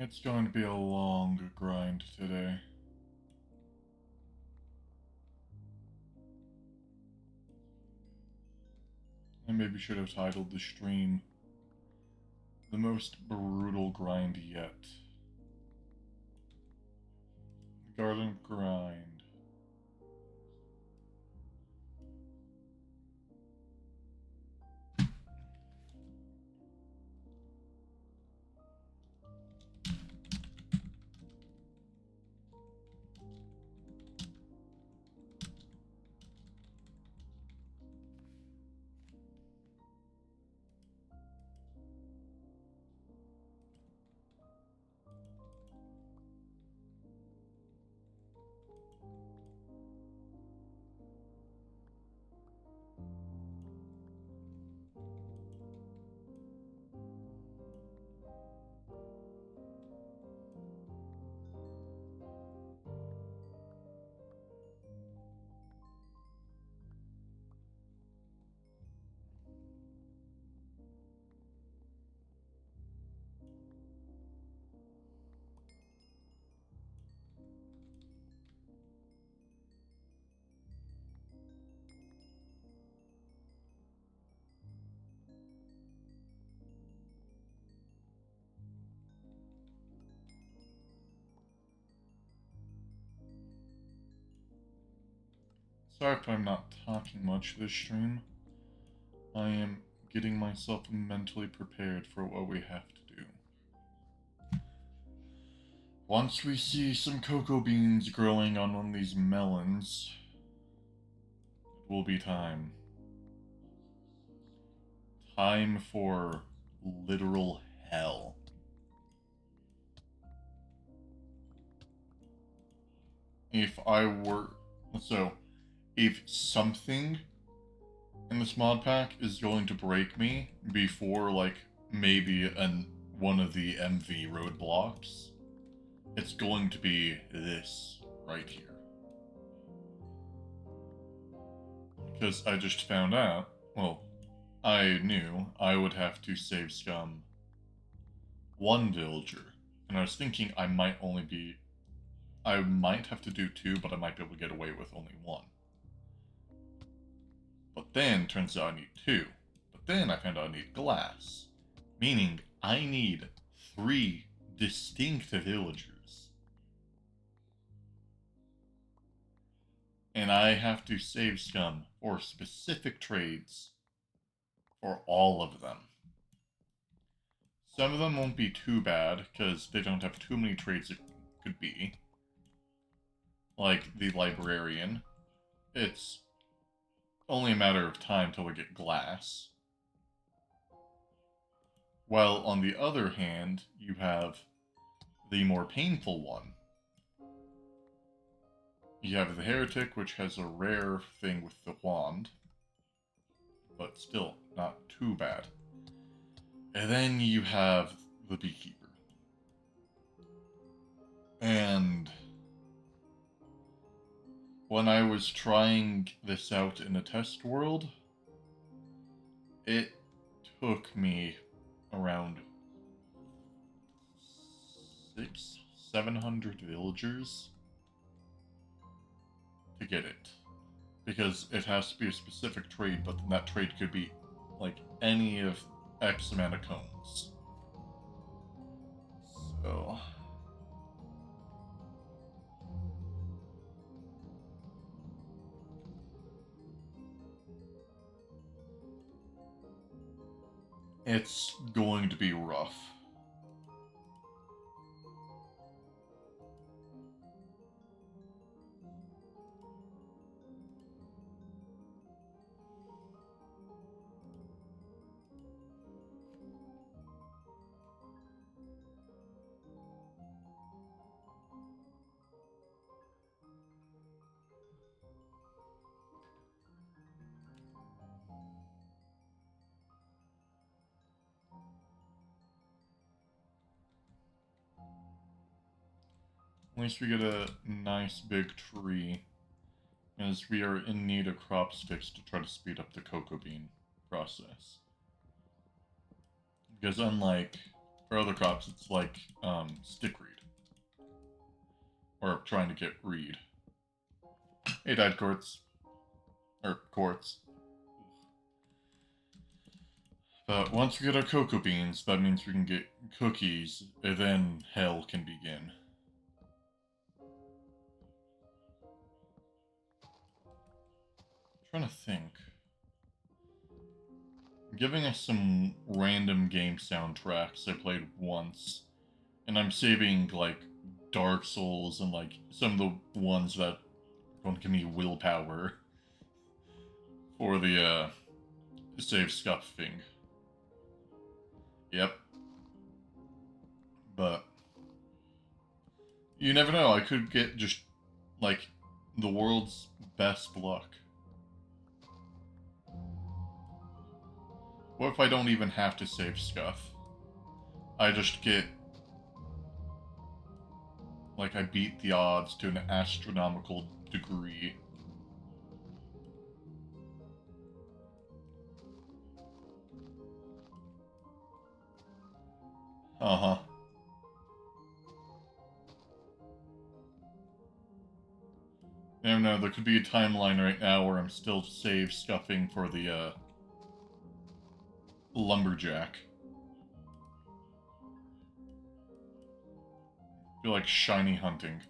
It's going to be a long grind today. I maybe should have titled the stream The Most Brutal Grind Yet. Garden Grind. Sorry if I'm not talking much this stream. I am getting myself mentally prepared for what we have to do. Once we see some cocoa beans growing on one of these melons, it will be time. Time for literal hell. If I were... So, if something in this mod pack is going to break me before, like, maybe one of the MV roadblocks, it's going to be this right here. Because I just found out, well, I knew I would have to save scum one villager, and I was thinking I might have to do two, but I might be able to get away with only one. But then, turns out I need two. But then I found out I need glass. Meaning, I need 3 distinct villagers. And I have to save scum for specific trades for all of them. Some of them won't be too bad, because they don't have too many trades it could be. Like the librarian. It's only a matter of time till we get glass. While on the other hand, you have the more painful one. You have the heretic, which has a rare thing with the wand, but still not too bad. And then you have the beekeeper. And when I was trying this out in a test world, it took me around 700 villagers to get it. Because it has to be a specific trade, but then that trade could be like any of X amount of cones. So... it's going to be rough. At least we get a nice big tree, as we are in need of crop sticks to try to speed up the cocoa bean process. Because unlike For other crops, it's like stickweed. Or trying to get reed. Hey, died quartz. Or quartz. But once we get our cocoa beans, that means we can get cookies, and then hell can begin. I'm trying to think. I'm giving us some random game soundtracks I played once, and I'm saving, like, Dark Souls and, like, some of the ones that don't give me willpower for the, save scuffing. Yep. But you never know, I could get just, like, the world's best luck. What if I don't even have to save scuff? I just get... like, I beat the odds to an astronomical degree. Uh-huh. I don't know, there could be a timeline right now where I'm still save scuffing for the, lumberjack. I feel like shiny hunting.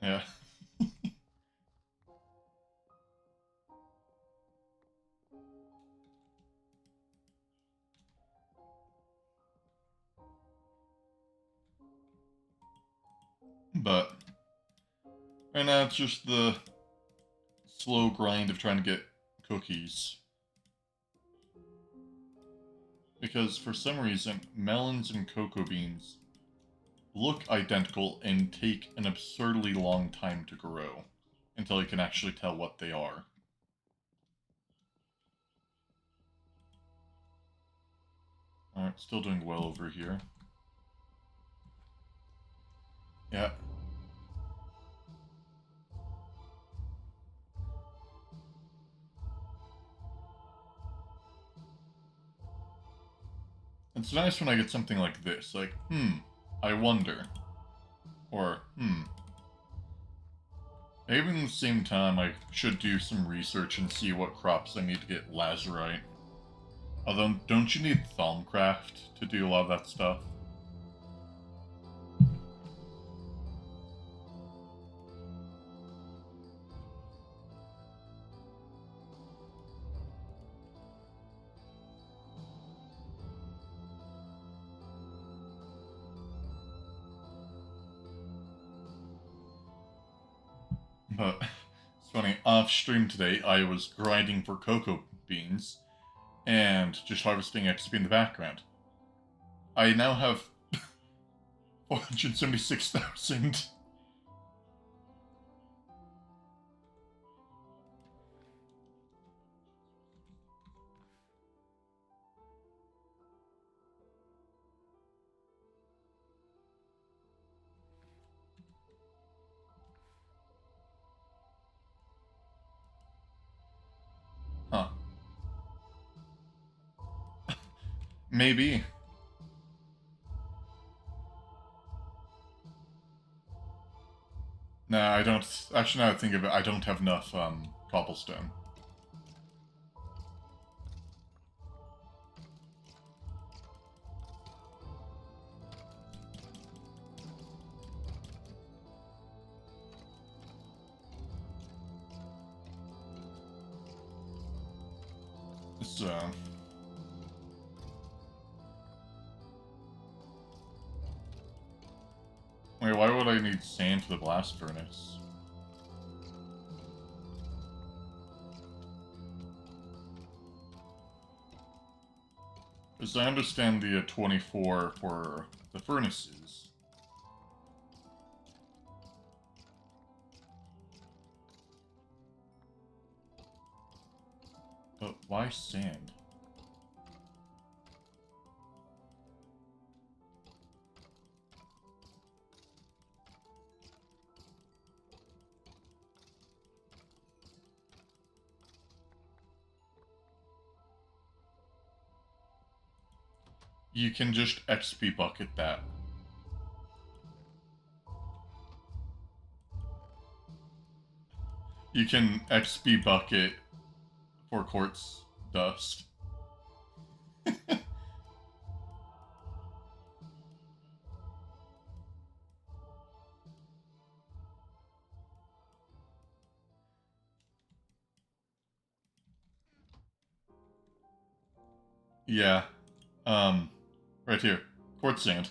Yeah. But right now it's just the slow grind of trying to get cookies. Because for some reason, melons and cocoa beans look identical and take an absurdly long time to grow until you can actually tell what they are. Alright, still doing well over here. Yeah. It's nice when I get something like this, like, I wonder. Or, maybe at the same time I should do some research and see what crops I need to get lazurite. Although, don't you need Thaumcraft to do a lot of that stuff? But it's funny, off stream today, I was grinding for cocoa beans and just harvesting XP in the background. I now have 476,000. Huh. Maybe. Nah, I don't. Actually, now that I think of it, I don't have enough cobblestone. So. Wait, why would I need sand for the blast furnace? Because I understand the 24 for the furnaces. But why sand? You can just XP bucket that. You can XP bucket for quartz dust. Yeah. Right here. Quartz sand.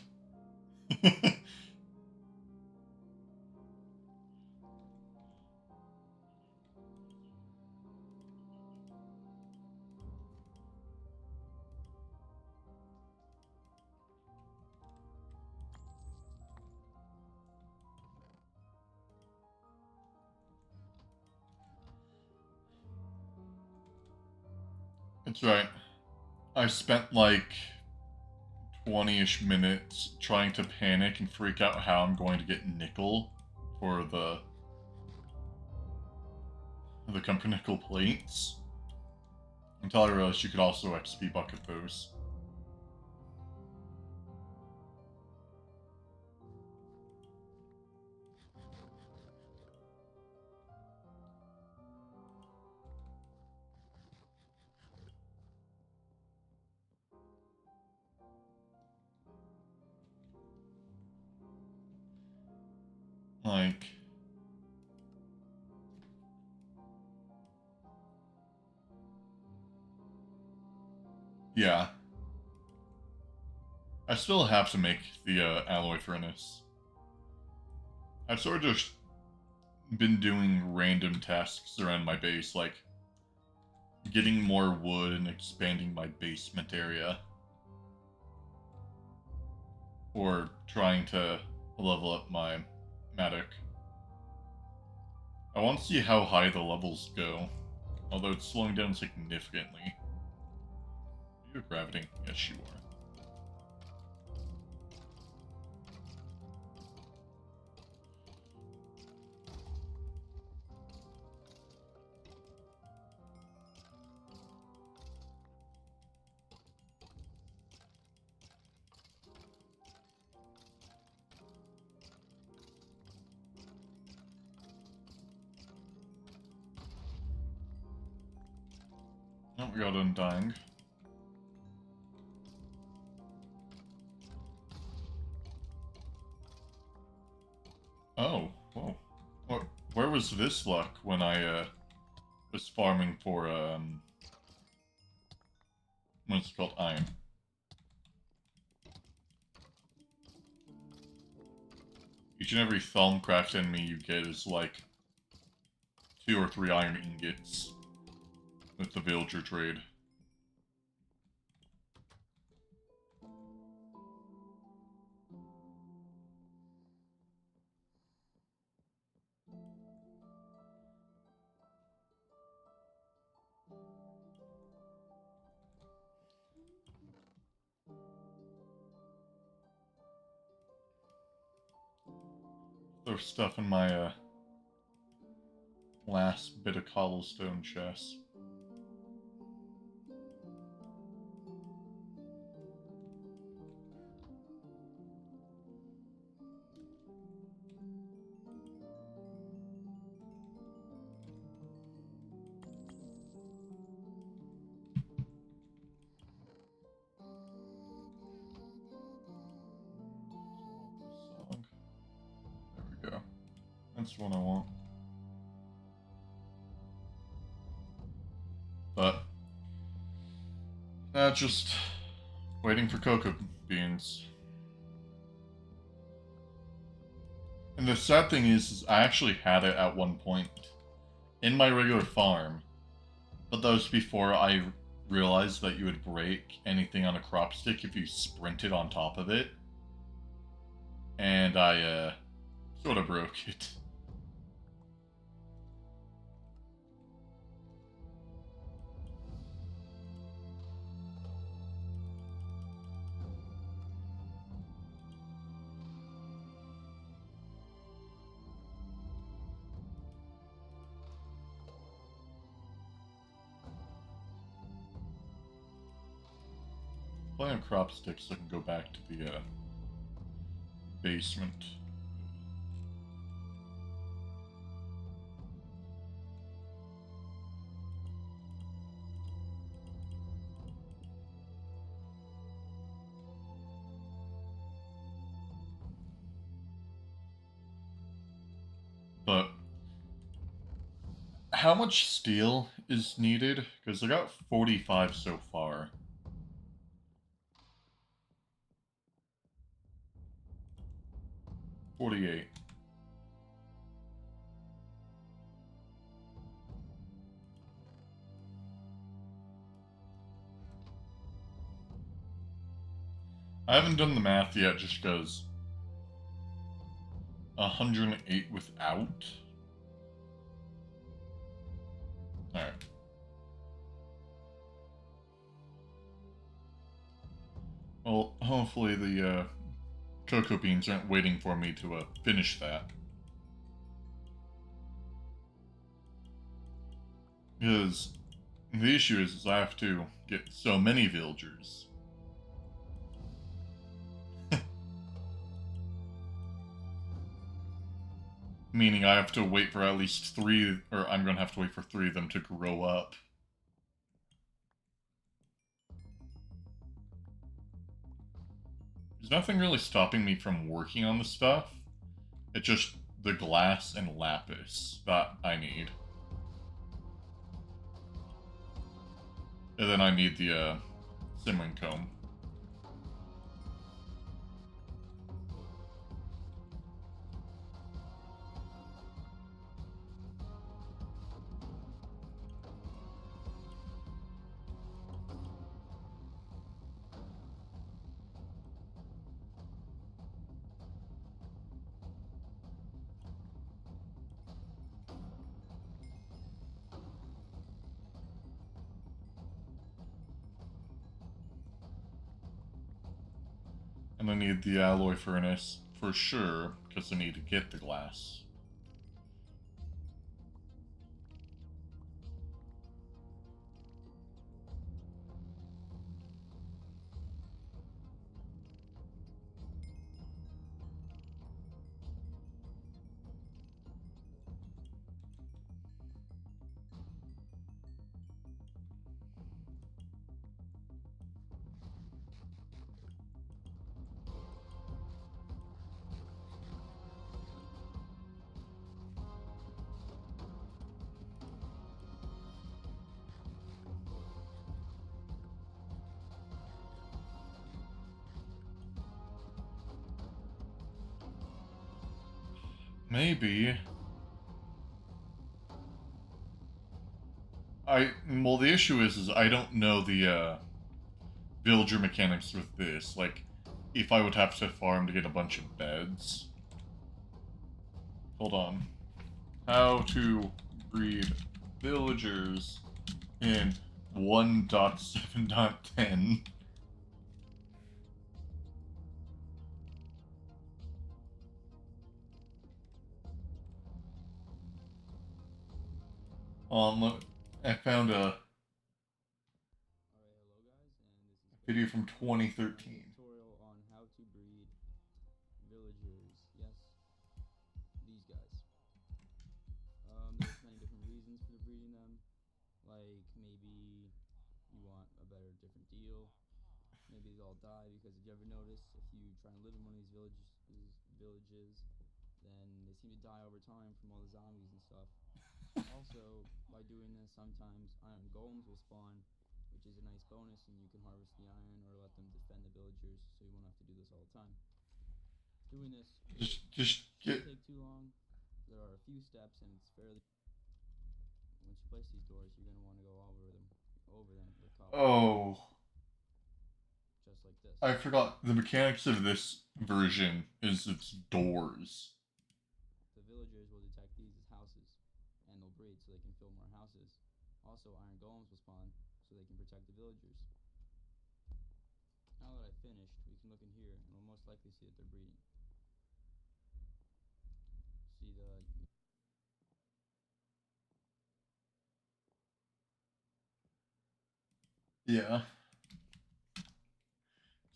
That's right. I spent like 20-ish minutes trying to panic and freak out how I'm going to get nickel for the Cumbernickel plates. Until I realized you could also XP bucket those. Like... yeah. I still have to make the alloy furnace. I've sort of just been doing random tasks around my base, like getting more wood and expanding my basement area. Or trying to level up my Matic. I want to see how high the levels go, although it's slowing down significantly. You're gravity? Yes, you are. Oh, we got undying. Oh, whoa. Where was this luck when I was farming for what's it called? Iron. Each and every Thalmcraft enemy you get is like 2 or 3 iron ingots with the villager trade. There's stuff in my last bit of cobblestone chest. There we go. That's what I want. But just waiting for cocoa beans. And the sad thing is I actually had it at one point in my regular farm, but that was before I realized that you would break anything on a crop stick if you sprinted on top of it. and I sort of broke it. Playing crop sticks so I can go back to the basement. But how much steel is needed? Because I got 45 so far. 48. I haven't done the math yet just because 108 without. Alright. Well, hopefully the cocoa beans aren't waiting for me to finish that. Because the issue is I have to get so many villagers. Meaning I have to wait for at least 3, or I'm gonna have to wait for 3 of them to grow up. There's nothing really stopping me from working on the stuff. It's just the glass and lapis that I need. And then I need the simmering comb. And I need the alloy furnace for sure, because I need to get the glass. Maybe. Well, the issue is I don't know the villager mechanics with this. Like, if I would have to farm to get a bunch of beds. Hold on. How to breed villagers in 1.7.10. Look, I found a video from 2013. Tutorial on how to breed villagers. Yes, these guys. There's many different reasons for breeding them. Like maybe you want a better, different deal. Maybe they all die because if you ever notice, if you try and live in one of these villages, then they seem to die over time from all the zombies and stuff. Also, by doing this, sometimes iron golems will spawn, which is a nice bonus, and you can harvest the iron or let them defend the villagers, so you won't have to do this all the time. Doing this Just get. shouldn't take too long. There are a few steps, and it's fairly. Once you place these doors, you're gonna want to go over them with cobble, Oh. just like this. I forgot the mechanics of this version is its doors. The villagers will detect these as houses, and they'll breed so they can fill more houses. Also, iron golems will spawn so they can protect the villagers. Now that I've finished, we can look in here, and we'll most likely see that they're breeding. See the... Yeah.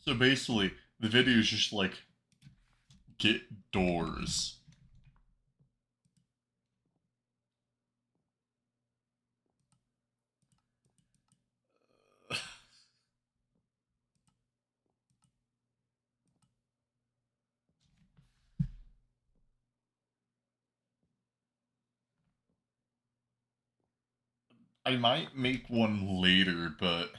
So basically, the video is just like, get doors. I might make one later, but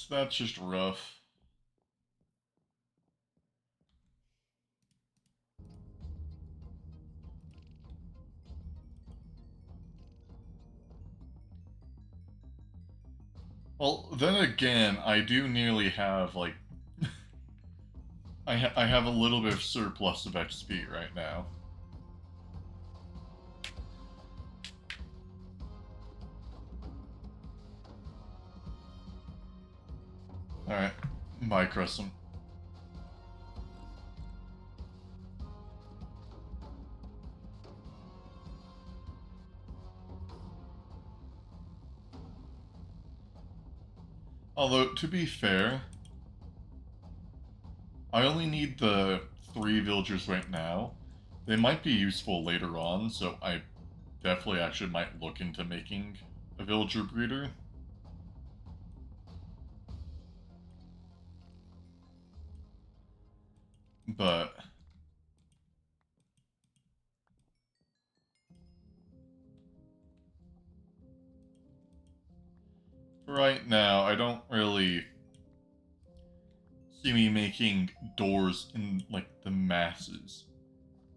that's just rough. Well, then again, I do nearly have like I have a little bit of surplus of XP right now. All right, bye, Crescent. Although, to be fair, I only need the 3 villagers right now. They might be useful later on, so I definitely actually might look into making a villager breeder. But right now, I don't really see me making doors in like the masses.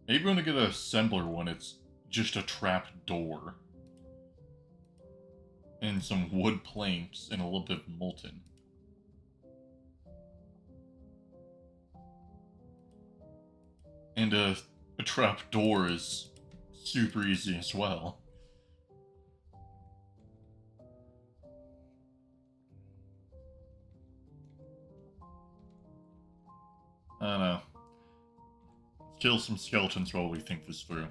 Maybe when I get an assembler one, it's just a trap door. And some wood planks and a little bit of molten. And a trap door is super easy as well. I don't know. Let's kill some skeletons while we think this through.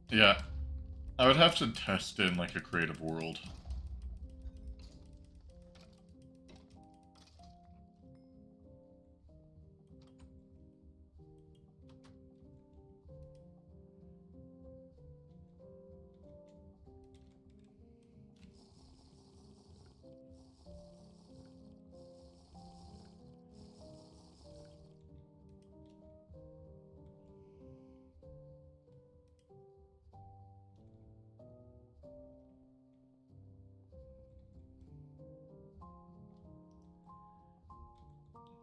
Yeah, I would have to test it in like a creative world.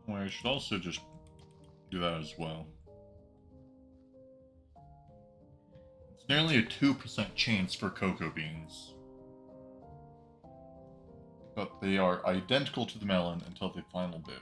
Well, I should also just do that as well. It's nearly a 2% chance for cocoa beans. But they are identical to the melon until the final bit.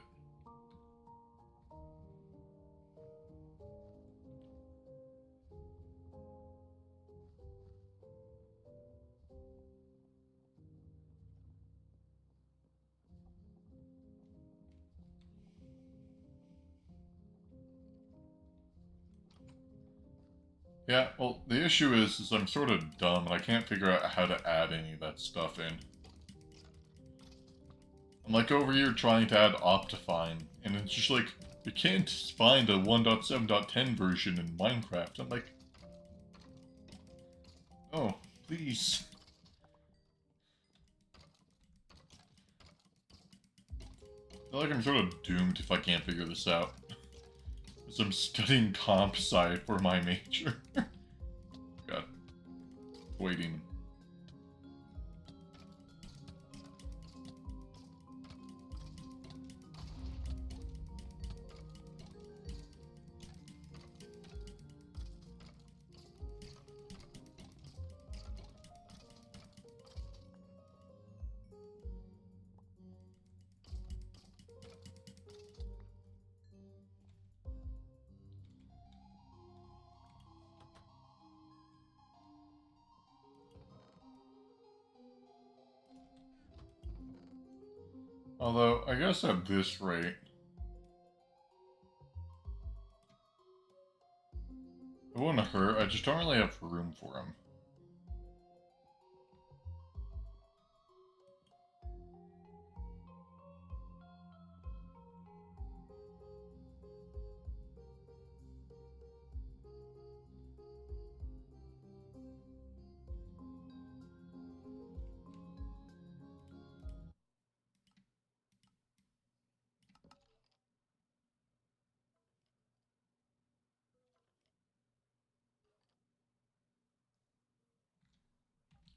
Yeah, well, the issue is I'm sort of dumb and I can't figure out how to add any of that stuff in. I'm like over here trying to add Optifine, and it's just like, you can't find a 1.7.10 version in Minecraft. I'm like, Oh, please. I feel like I'm sort of doomed if I can't figure this out. Because I'm studying comp sci for my major. God. Waiting. Although, I guess at this rate, it wouldn't hurt. I just don't really have room for him.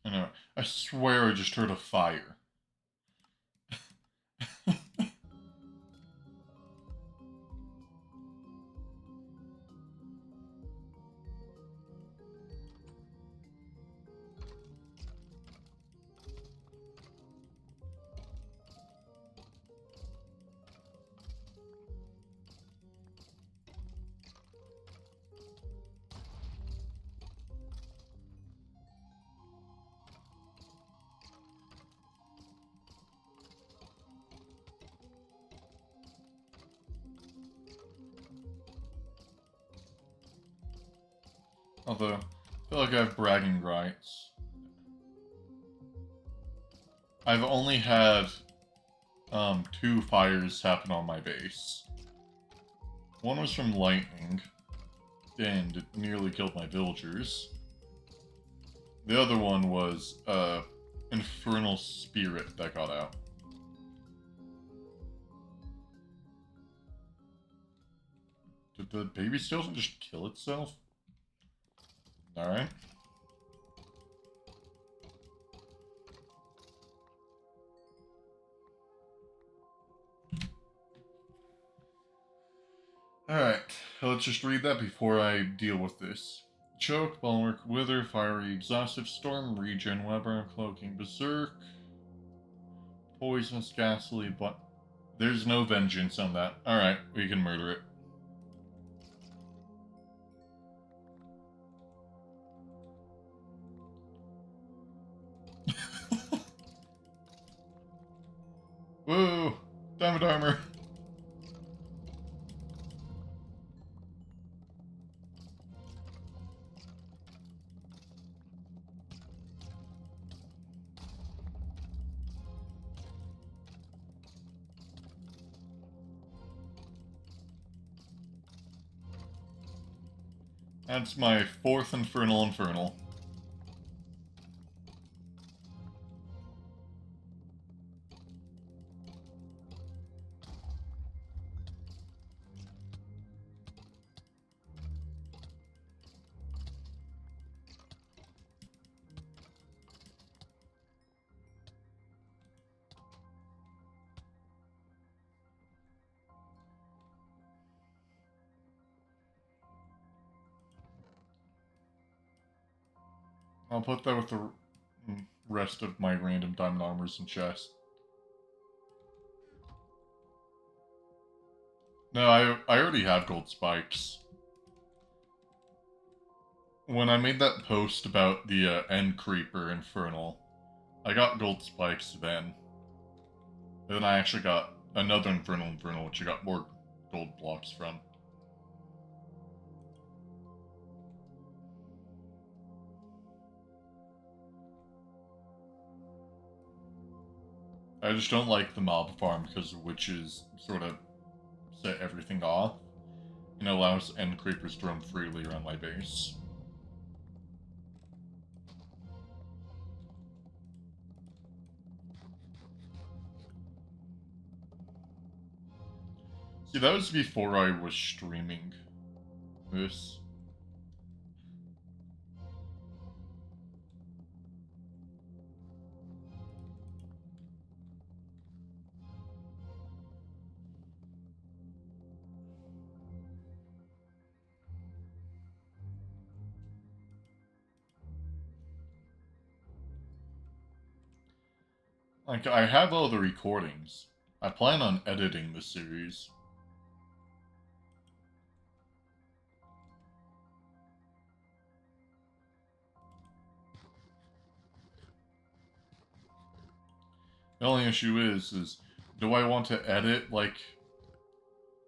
I know. I swear I just heard a fire. Although, I feel like I have bragging rights. I've only had 2 fires happen on my base. One was from lightning, and it nearly killed my villagers. The other one was infernal spirit that got out. Did the baby skeleton just kill itself? Alright. Alright, let's just read that before I deal with this. Choke, bulwark, wither, fiery, exhaustive, storm, regen, Weber, cloaking, berserk, poisonous, ghastly, but there's no vengeance on that. Alright, we can murder it. Whoa! Diamond armor! That's my 4th infernal. I'll put that with the rest of my random diamond armors and chest. No, I already have gold spikes. When I made that post about the end creeper infernal, I got gold spikes then. And then I actually got another infernal, which I got more gold blocks from. I just don't like the mob farm because witches sort of set everything off and allows end creepers to roam freely around my base. See, that was before I was streaming this. Like, I have all the recordings. I plan on editing the series. The only issue is do I want to edit, like,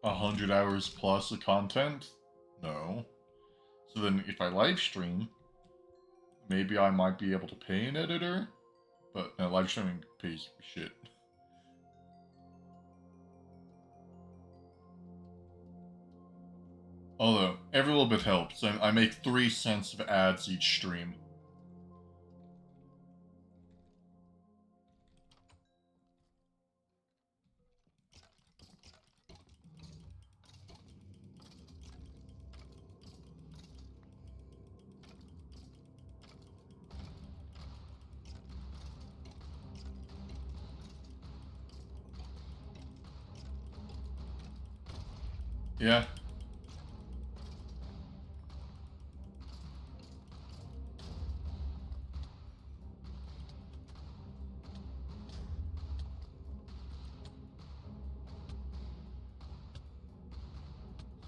100 hours plus of content? No. So then if I live stream, maybe I might be able to pay an editor, but no, live streaming pays shit. Although, every little bit helps. I make 3 cents of ads each stream. Yeah.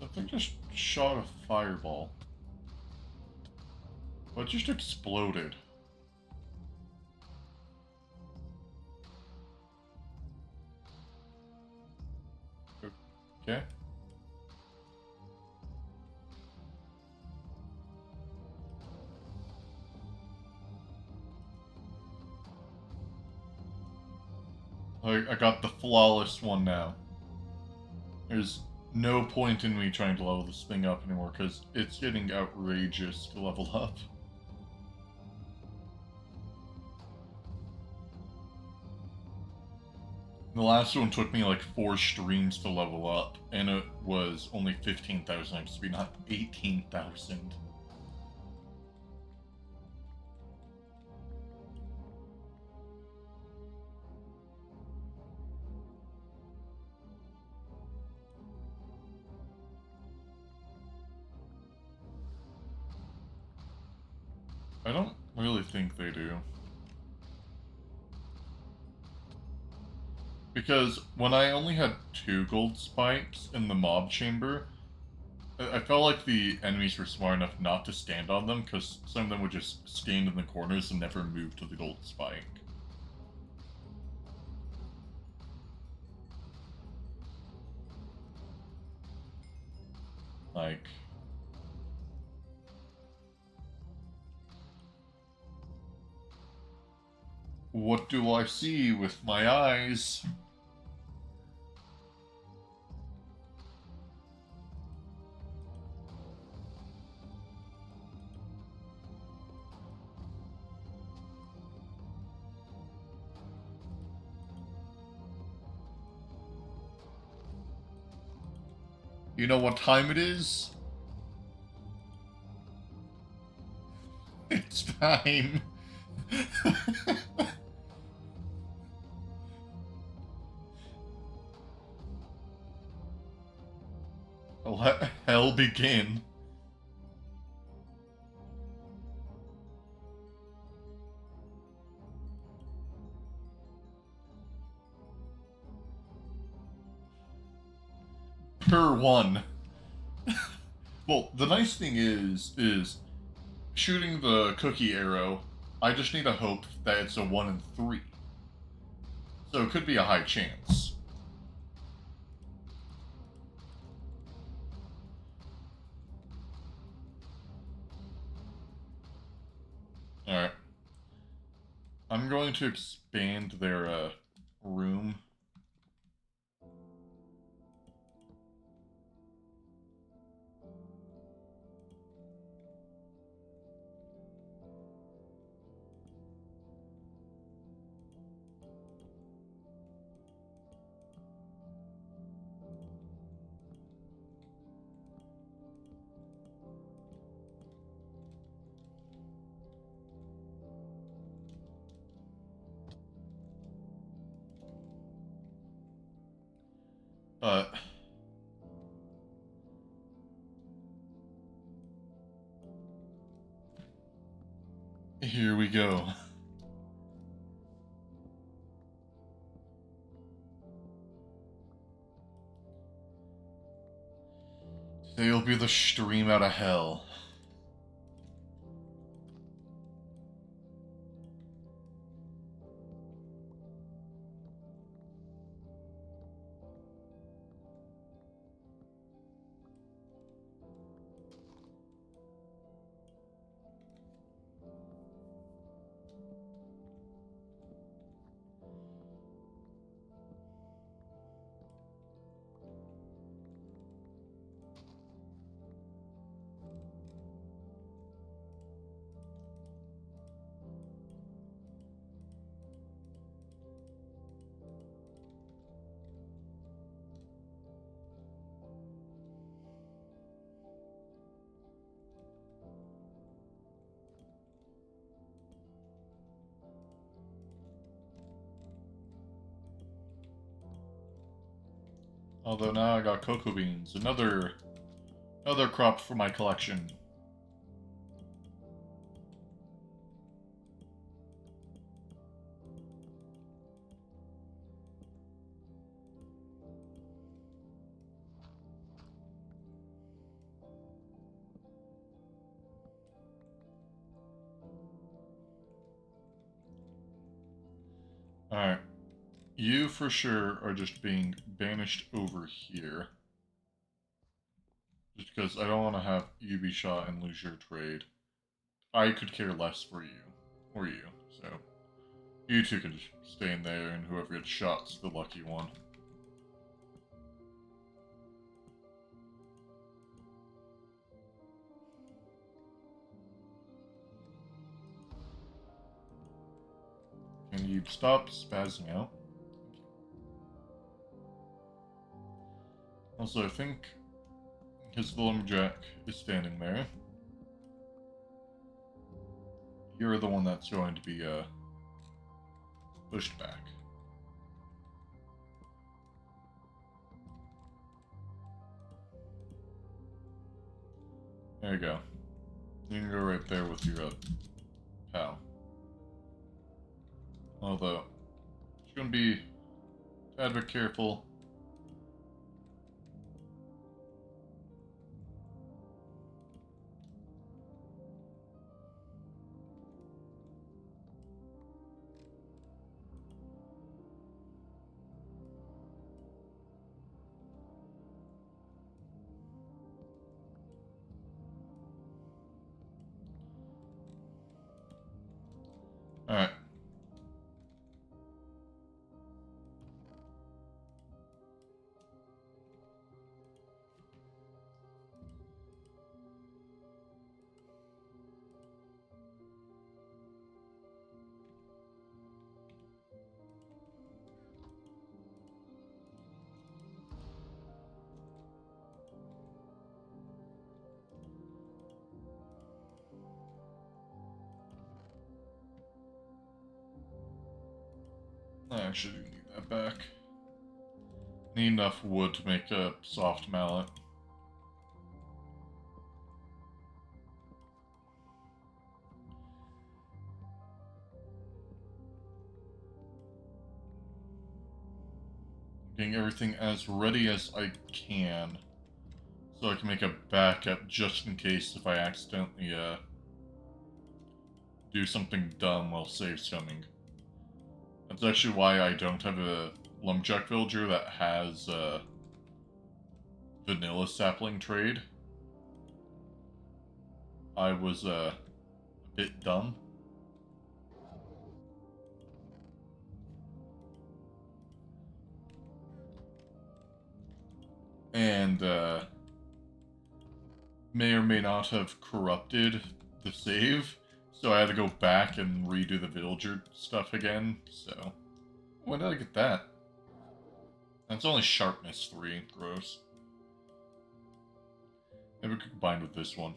I think I just shot a fireball. But it just exploded. Okay. I got the flawless one now. There's no point in me trying to level this thing up anymore, because it's getting outrageous to level up. The last one took me like 4 streams to level up, and it was only 15,000 XP, not 18,000. I don't really think they do. Because when I only had 2 gold spikes in the mob chamber, I felt like the enemies were smart enough not to stand on them, because some of them would just stand in the corners and never move to the gold spike. Like... What do I see with my eyes? You know what time it is? It's time. Let hell begin. Per one. Well, the nice thing is shooting the cookie arrow, I just need to hope that it's a 1 in 3. So it could be a high chance. Alright. I'm going to expand their room. But here we go. Today'll be the stream out of hell. Although now I got cocoa beans, another crop for my collection. Alright. You for sure are just being banished over here. Just because I don't want to have you be shot and lose your trade. I could care less for you. Or you. So, you two can just stay in there, and whoever gets shot's the lucky one. Can you stop spazzing out? Also, I think because the lumberjack is standing there, you're the one that's going to be pushed back. There you go. You can go right there with your pal. Although, just gonna be a tad bit careful. Alright. I actually do need that back. Need enough wood to make a soft mallet. Getting everything as ready as I can, so I can make a backup just in case if I accidentally do something dumb while save's coming. That's actually why I don't have a lumberjack villager that has vanilla sapling trade. I was a bit dumb. And may or may not have corrupted the save, so I had to go back and redo the villager stuff again, so... When did I get that? That's only sharpness 3, gross. Maybe we could combine with this one.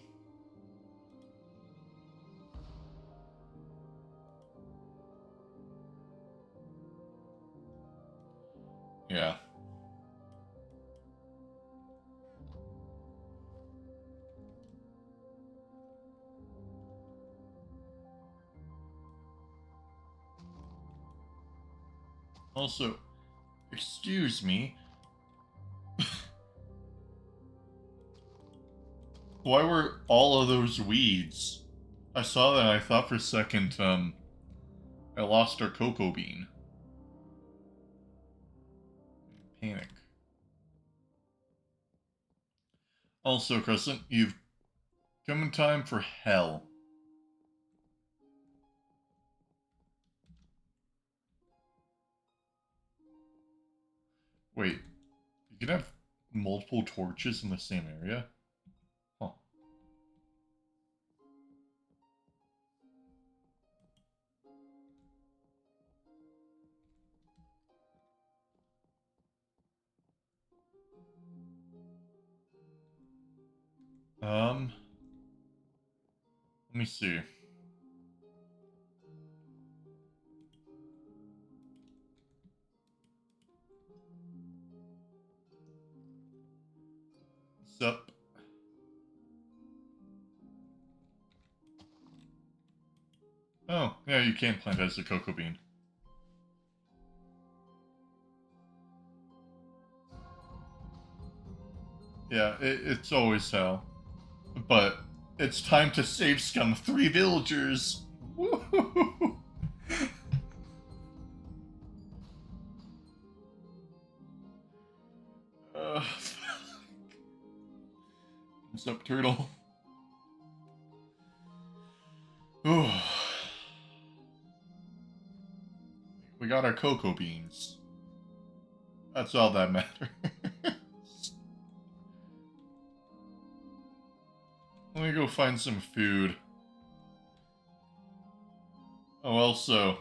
Yeah. Also, excuse me. Why were all of those weeds? I saw that and I thought for a second, I lost our cocoa bean. Panic. Also, Crescent, you've come in time for hell. Wait, you can have multiple torches in the same area? Huh. Let me see. Sup? Oh, yeah, you can plant as a cocoa bean. Yeah, it's always hell. But it's time to save scum 3 villagers! Woohoo! What's up, turtle? We got our cocoa beans. That's all that matters. Let me go find some food. Oh, also,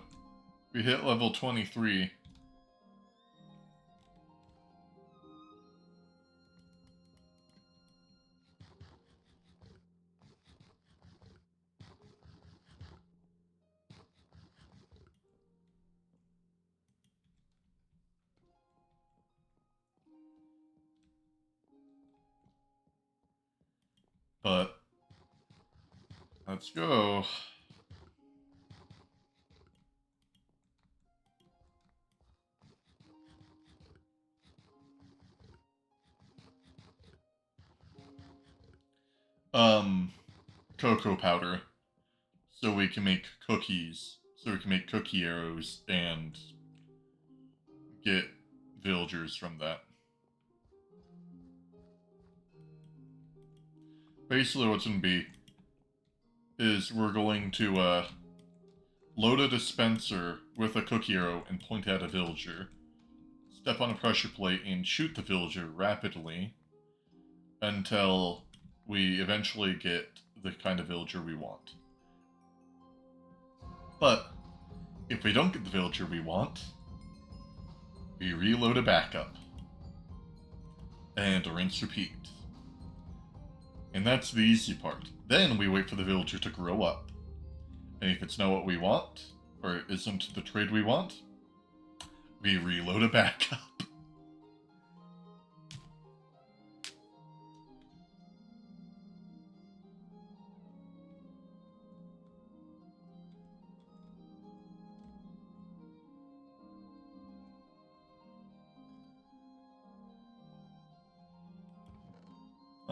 we hit level 23. But, let's go. Cocoa powder. So we can make cookies. So we can make cookie arrows and get villagers from that. Basically what's going to be is we're going to load a dispenser with a cookie arrow and point at a villager. Step on a pressure plate and shoot the villager rapidly until we eventually get the kind of villager we want. But if we don't get the villager we want, we reload a backup. And rinse repeat. And that's the easy part. Then we wait for the villager to grow up. And if it's not what we want, or isn't the trade we want, we reload a backup.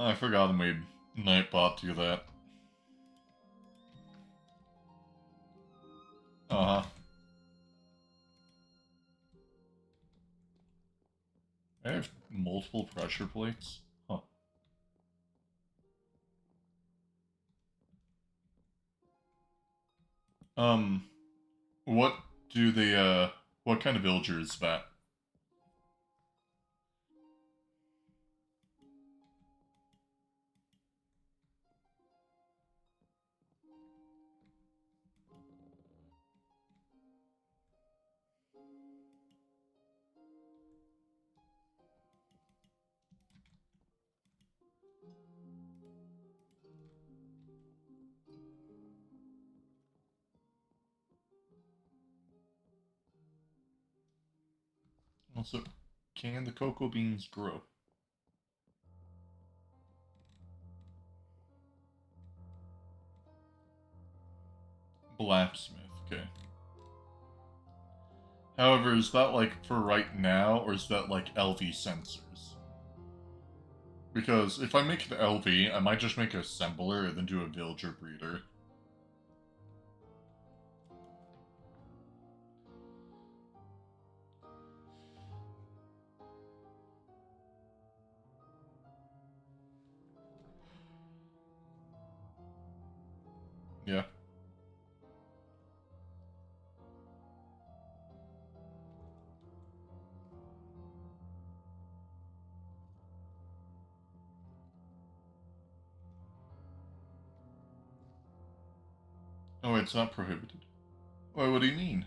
Oh, I forgot I made Nightbot do that. Uh-huh. I have multiple pressure plates? Huh. Um, what do they, what kind of villager is that? Also, can the cocoa beans grow? Blacksmith, okay. However, is that like for right now, or is that like LV sensors? Because if I make an LV, I might just make an assembler and then do a villager breeder. Yeah. Oh, it's not prohibited? Why, what do you mean?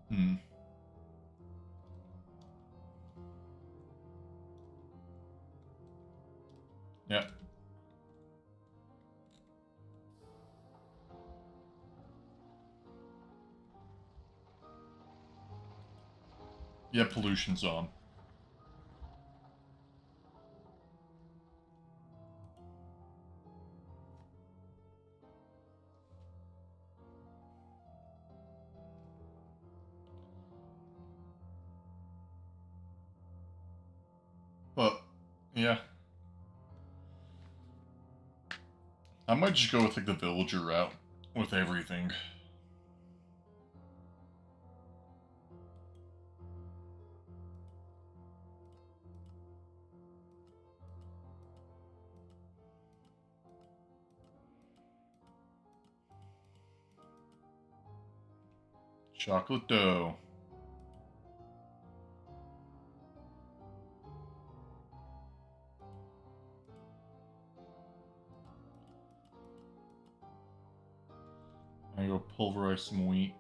Hmm. Yeah. Yeah, pollution's on. But, yeah. I might just go with like the villager route with everything. Chocolate dough. I go pulverize some wheat.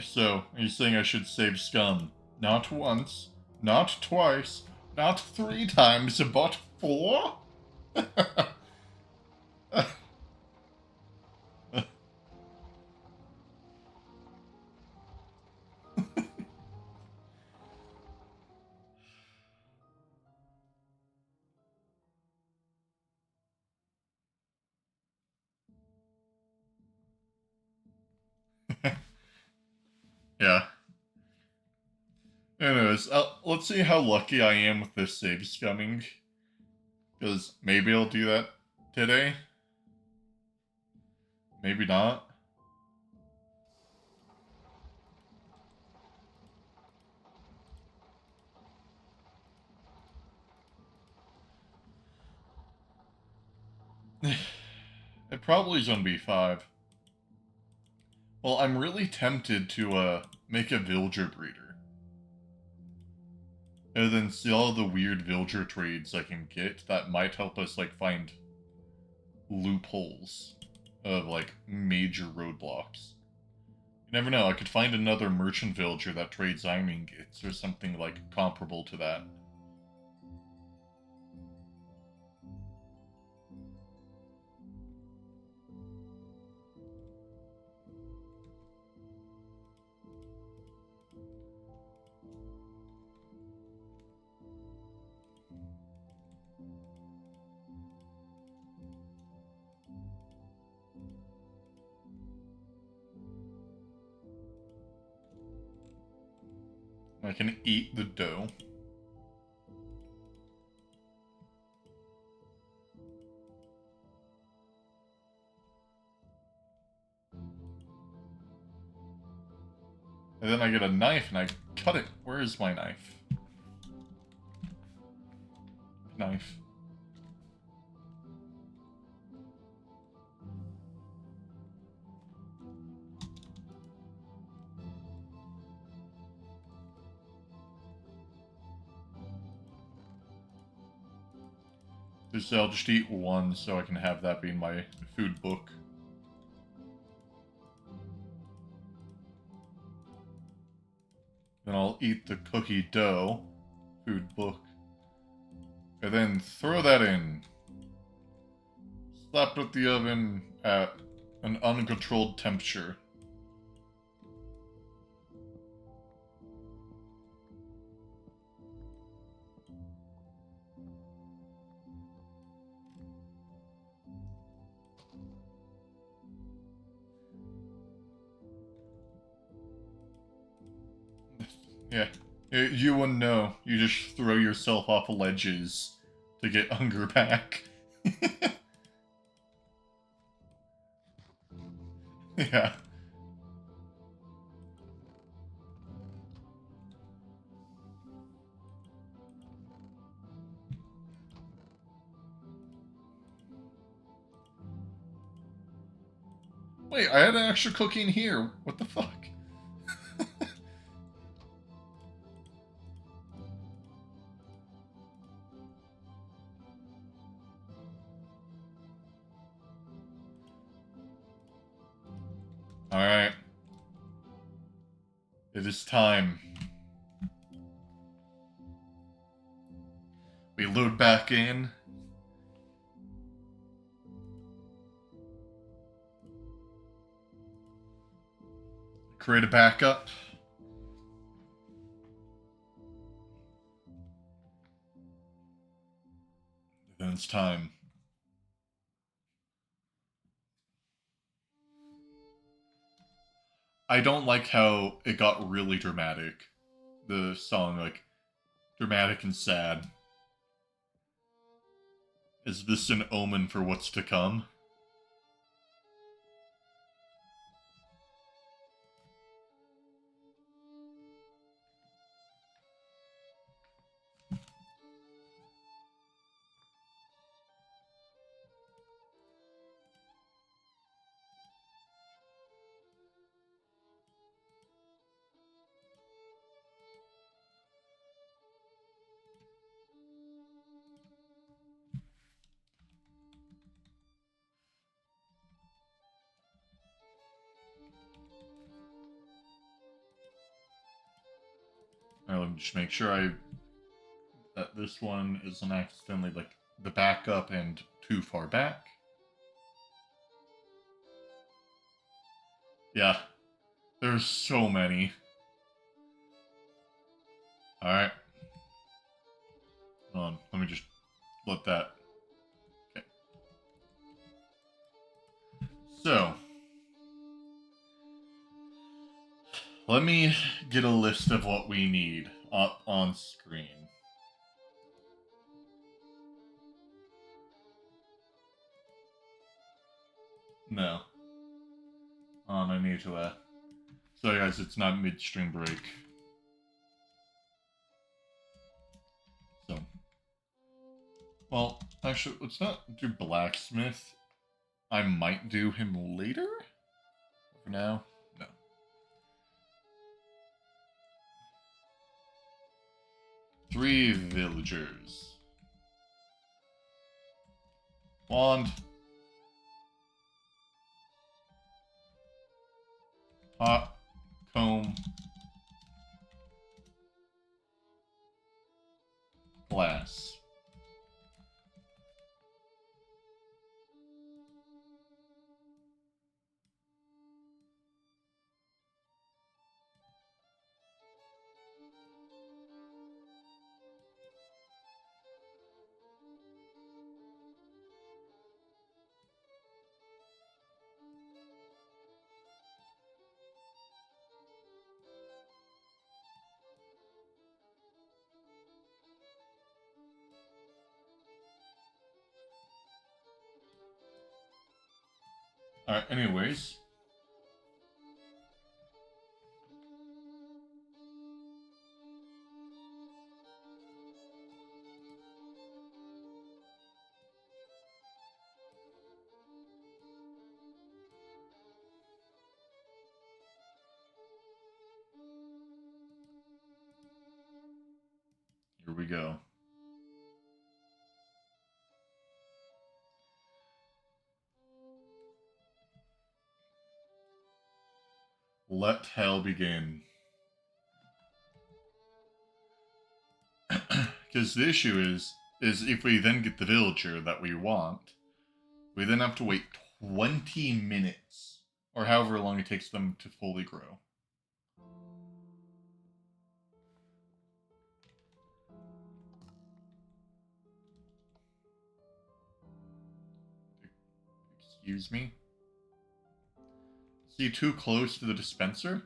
So, are you saying I should save scum? Not once, not twice, not 3 times, but 4? Yeah. Anyways, let's see how lucky I am with this save scumming. Because maybe I'll do that today. Maybe not. It probably is on B5. Well, I'm really tempted to make a villager breeder. And then see all the weird villager trades I can get that might help us like find loopholes of like major roadblocks. You never know, I could find another merchant villager that trades iron ingots or something like comparable to that. I can eat the dough. And then I get a knife and I cut it. Where is my knife? Knife. Because I'll just eat one so I can have that be in my food book. Then I'll eat the cookie dough, food book, and then throw that in. Slap it at the oven at an uncontrolled temperature. Yeah, you wouldn't know. You just throw yourself off ledges to get hunger back. Yeah. Wait, I had an extra cookie in here. What the fuck? Alright. It is time. We load back in. Create a backup. Then it's time. I don't like how it got really dramatic. The song, like, dramatic and sad. Is this an omen for what's to come? Alright, let me just make sure that this one isn't accidentally, like, the backup and too far back. Yeah. There's so many. Alright. Hold on. Let me just let that. Okay. So. Let me get a list of what we need up on screen. No. I need to, Sorry guys, it's not midstream break. So. Well, actually, let's not do blacksmith. I might do him later? For now, no. Three villagers. Wand. Pot. Comb. Glass. Alright, anyways. Here we go. let hell begin. Because the issue is if we then get the villager that we want, we then have to wait 20 minutes, or however long it takes them to fully grow. Excuse me? Is he too close to the dispenser?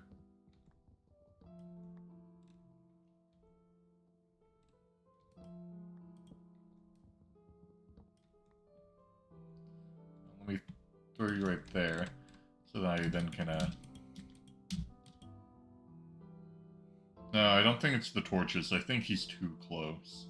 Let me throw you right there, so that I then can, No, I don't think it's the torches. I think he's too close.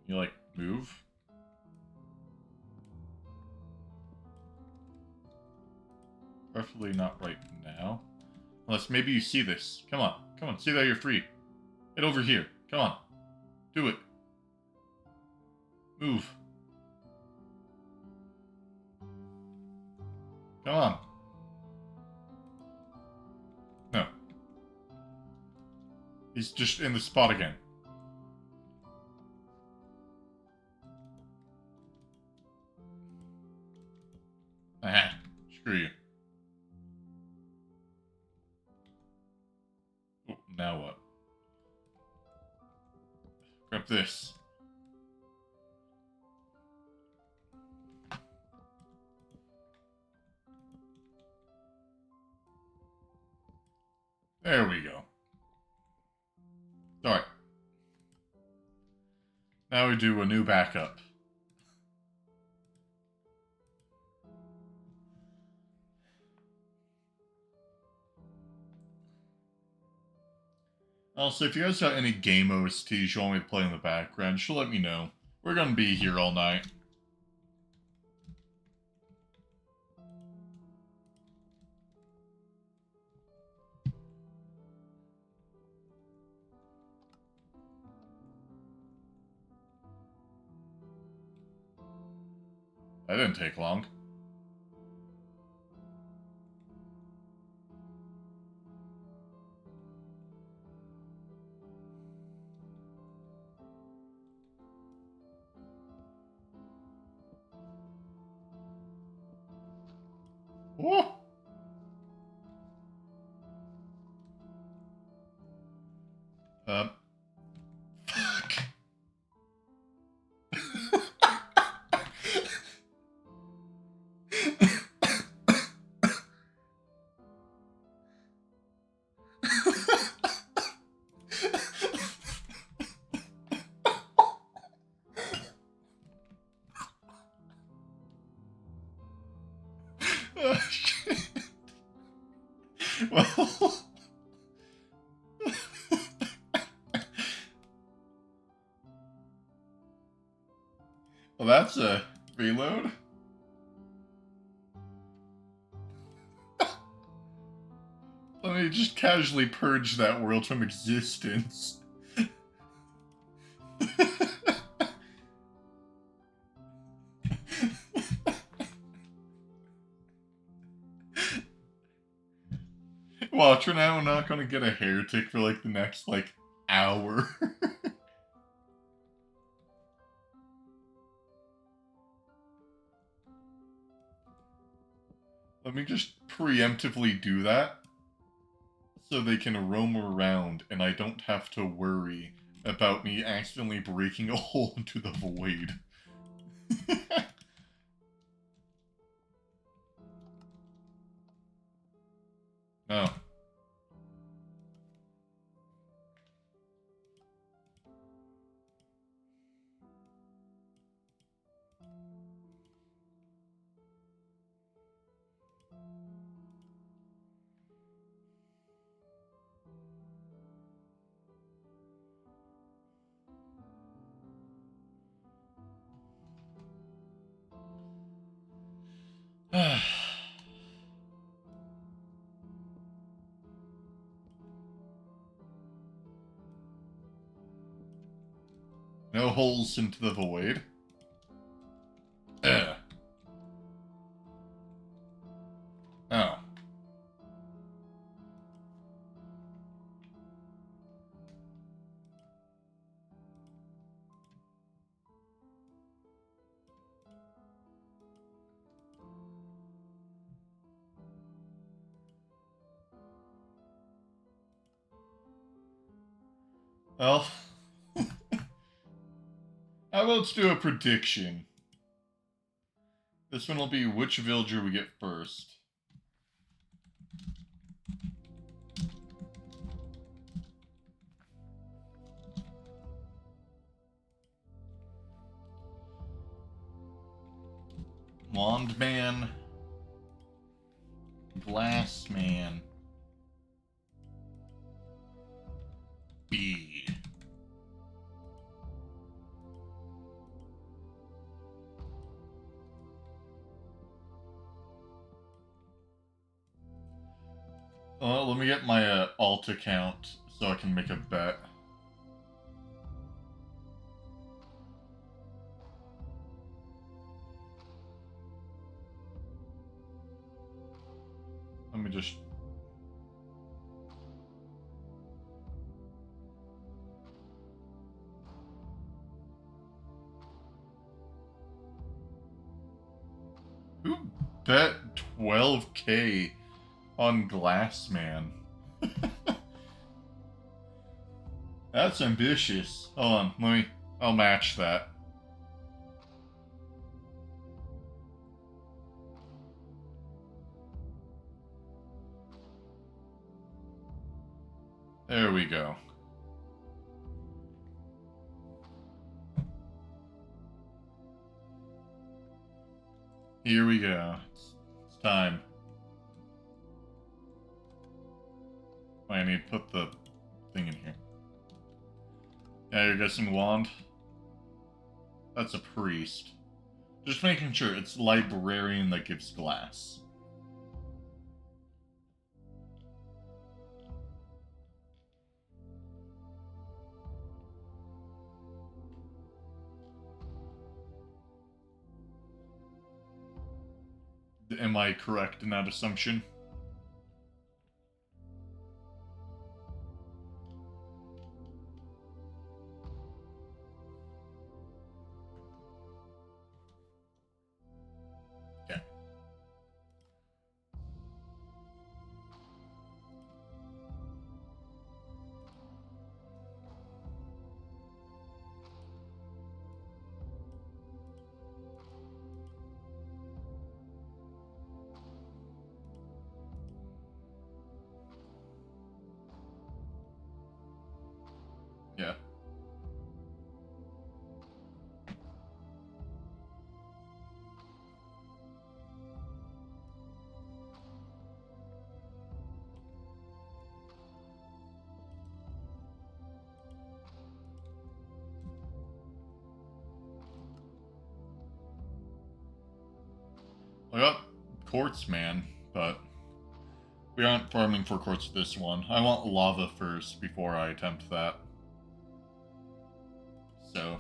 You, like, move? Preferably not right now. Unless maybe you see this. Come on. Come on. See that you're free. Get over here. Come on. Do it. Move. Come on. No. He's just in the spot again. Ah, screw you. Oh, now what? Grab this. There we go. Alright. Now we do a new backup. Also, if you guys got any game OSTs you want me to play in the background, just let me know. We're gonna be here all night. That didn't take long. Whoa! Fuck. Oh, shit. Well... well, that's a reload. Let me just casually purge that world from existence. Watch, for now, I'm not gonna get a hair tick for like the next, like, hour. Let me just preemptively do that so they can roam around and I don't have to worry about me accidentally breaking a hole into the void. No. No holes into the void. Ugh. Oh. Well, how about let's do a prediction? This one will be which villager we get first. Wand Man, Glass Man, B. Let me get my alt account so I can make a bet. Let me just... Who bet 12k on Glass Man? That's ambitious. Hold on, I'll match that. There we go. Here we go. It's time. I need to put the thing in here. Yeah, you're guessing wand? That's a priest. Just making sure it's librarian that gives glass. Am I correct in that assumption? Yeah. Yeah. I got quartz, man, but we aren't farming for quartz this one. I want lava first before I attempt that. So...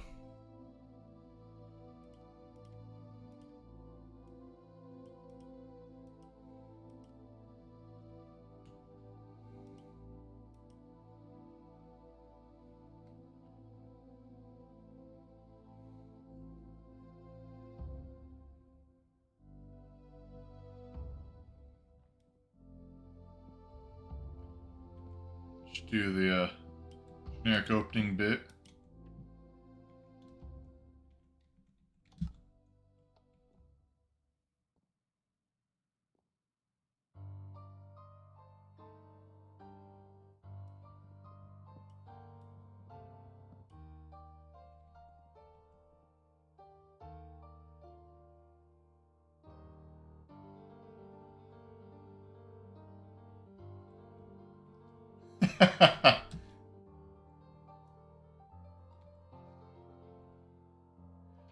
just do the generic opening bit.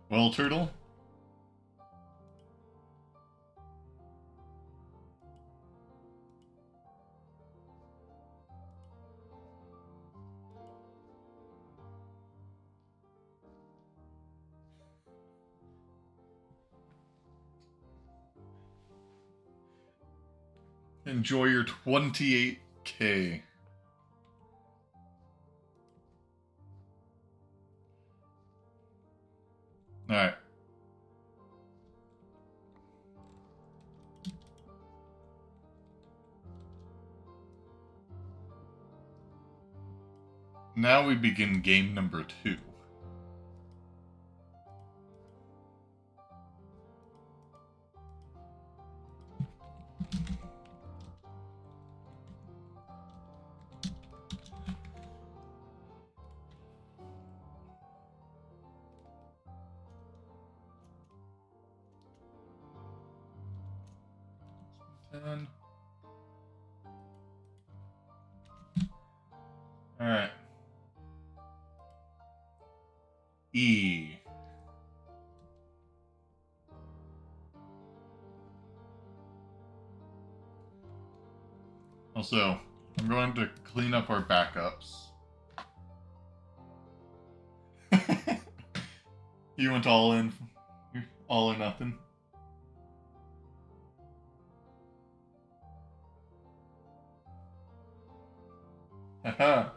Well, Turtle? Enjoy your 28K. Alright. Now we begin game number 2. Ten. Alright. E. Also, I'm going to clean up our backups. You went all in. All or nothing. Haha.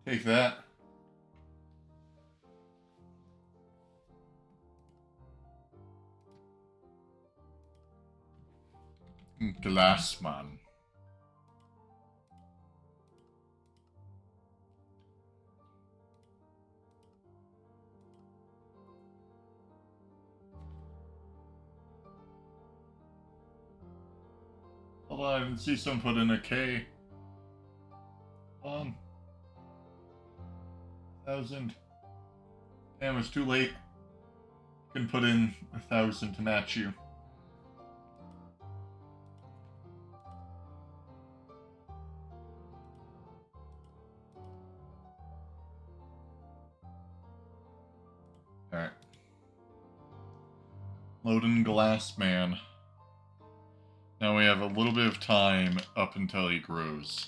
Take that. Glassman. Hold on, I didn't see someone put in a K. Hold on. 1,000. Damn, it's too late. Can put in 1,000 to match you. Alright. Loading Glassman. Now we have a little bit of time up until he grows.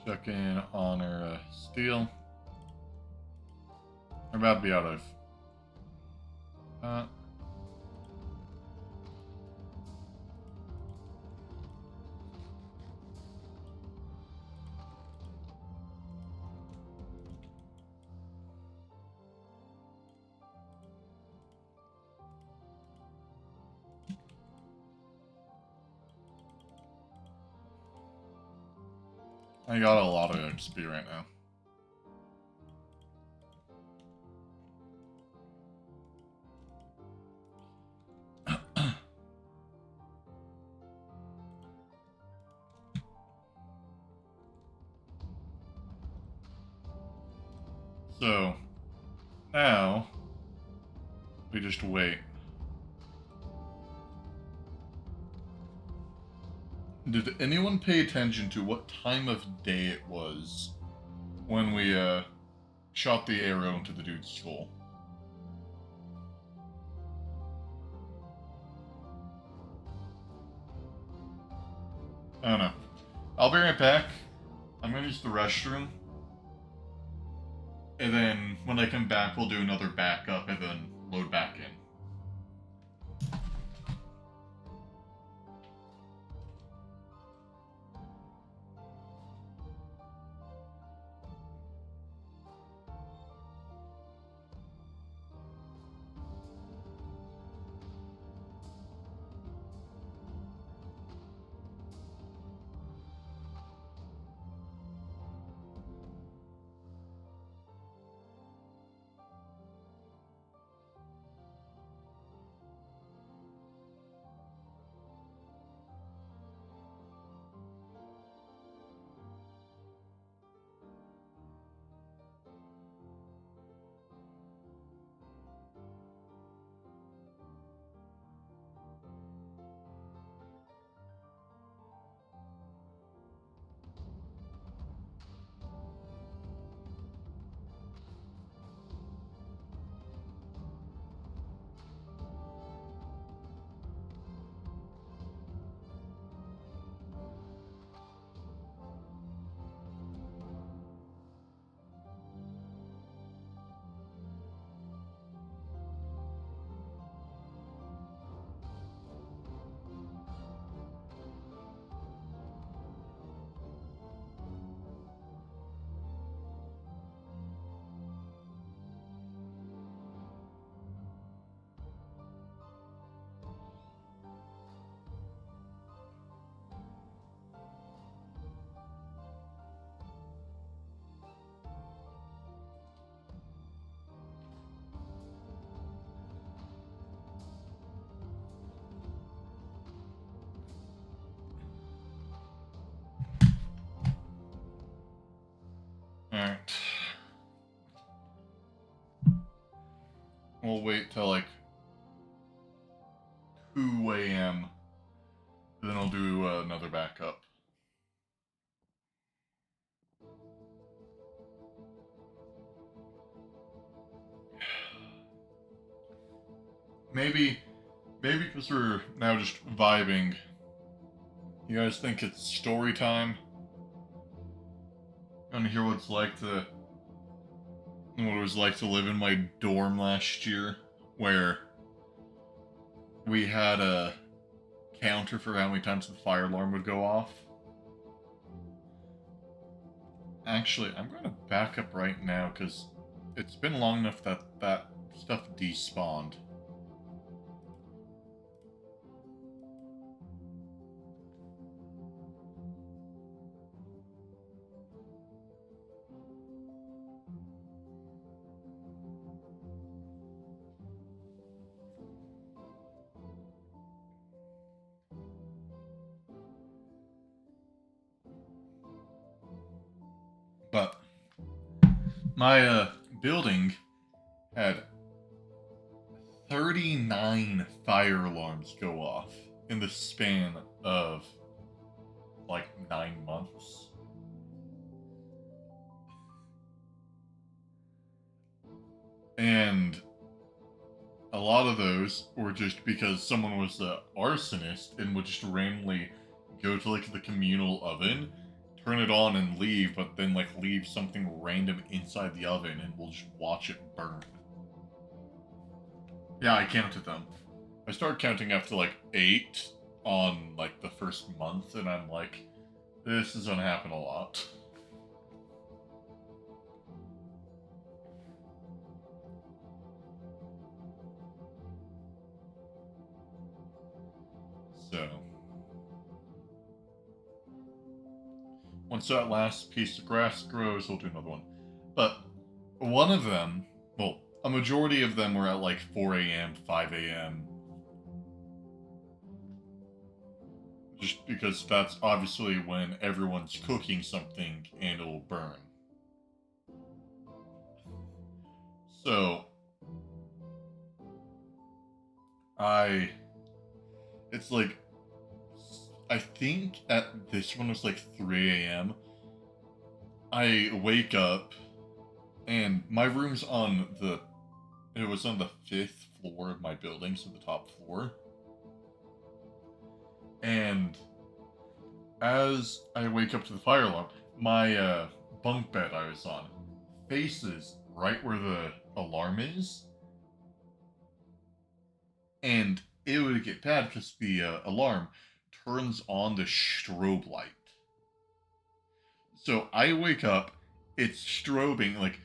Check in on our steel. We're about to be out of. I got a lot of XP right now. So, now, we just wait. Did anyone pay attention to what time of day it was when we, shot the arrow into the dude's skull? I don't know. I'll be right back. I'm gonna use the restroom. And then, when I come back, we'll do another backup and then load back in. Alright. We'll wait till like 2 a.m. Then I'll do another backup. Maybe because we're now just vibing, you guys think it's story time? Want to hear what it was like to live in my dorm last year, where we had a counter for how many times the fire alarm would go off? Actually, I'm going to back up right now because it's been long enough that that stuff despawned. But my building had 39 fire alarms go off in the span of like 9 months. And a lot of those were just because someone was an arsonist and would just randomly go to like the communal oven, turn it on and leave, but then like leave something random inside the oven and we'll just watch it burn. Yeah, I counted them. I started counting after like 8 on like the first month, and I'm like, this is gonna happen a lot. So, once that last piece of grass grows, we'll do another one. But one of them, well, a majority of them were at like 4 a.m., 5 a.m. Just because that's obviously when everyone's cooking something and it'll burn. So, it's like, I think at this one was like 3 a.m. I wake up and my room's it was on the 5th floor of my building, so the top floor. And as I wake up to the fire alarm, my bunk bed I was on faces right where the alarm is. And it would get bad because the alarm turns on the strobe light. So I wake up, it's strobing, like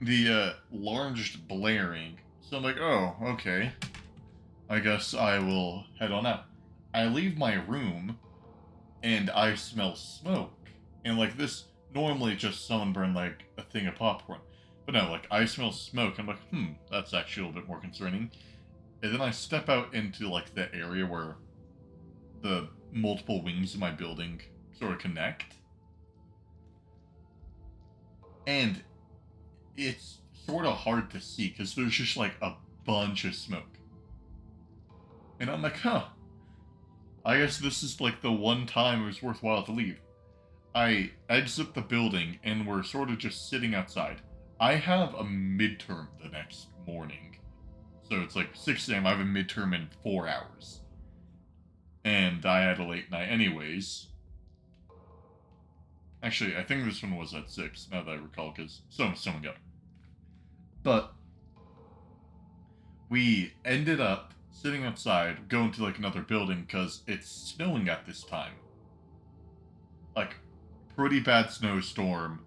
the alarm just blaring. So I'm like, oh, okay. I guess I will head on out. I leave my room and I smell smoke. And like this, normally just someone burned like a thing of popcorn. But no, like I smell smoke. I'm like, that's actually a little bit more concerning. And then I step out into like the area where the multiple wings of my building sort of connect. And it's sort of hard to see because there's just like a bunch of smoke. And I'm like, I guess this is like the one time it was worthwhile to leave. I exit the building and we're sort of just sitting outside. I have a midterm the next morning. So it's like 6 a.m. I have a midterm in 4 hours. And I had a late night anyways. Actually, I think this one was at 6, now that I recall, because someone got it. But we ended up sitting outside, going to like another building because it's snowing at this time. Like, pretty bad snowstorm.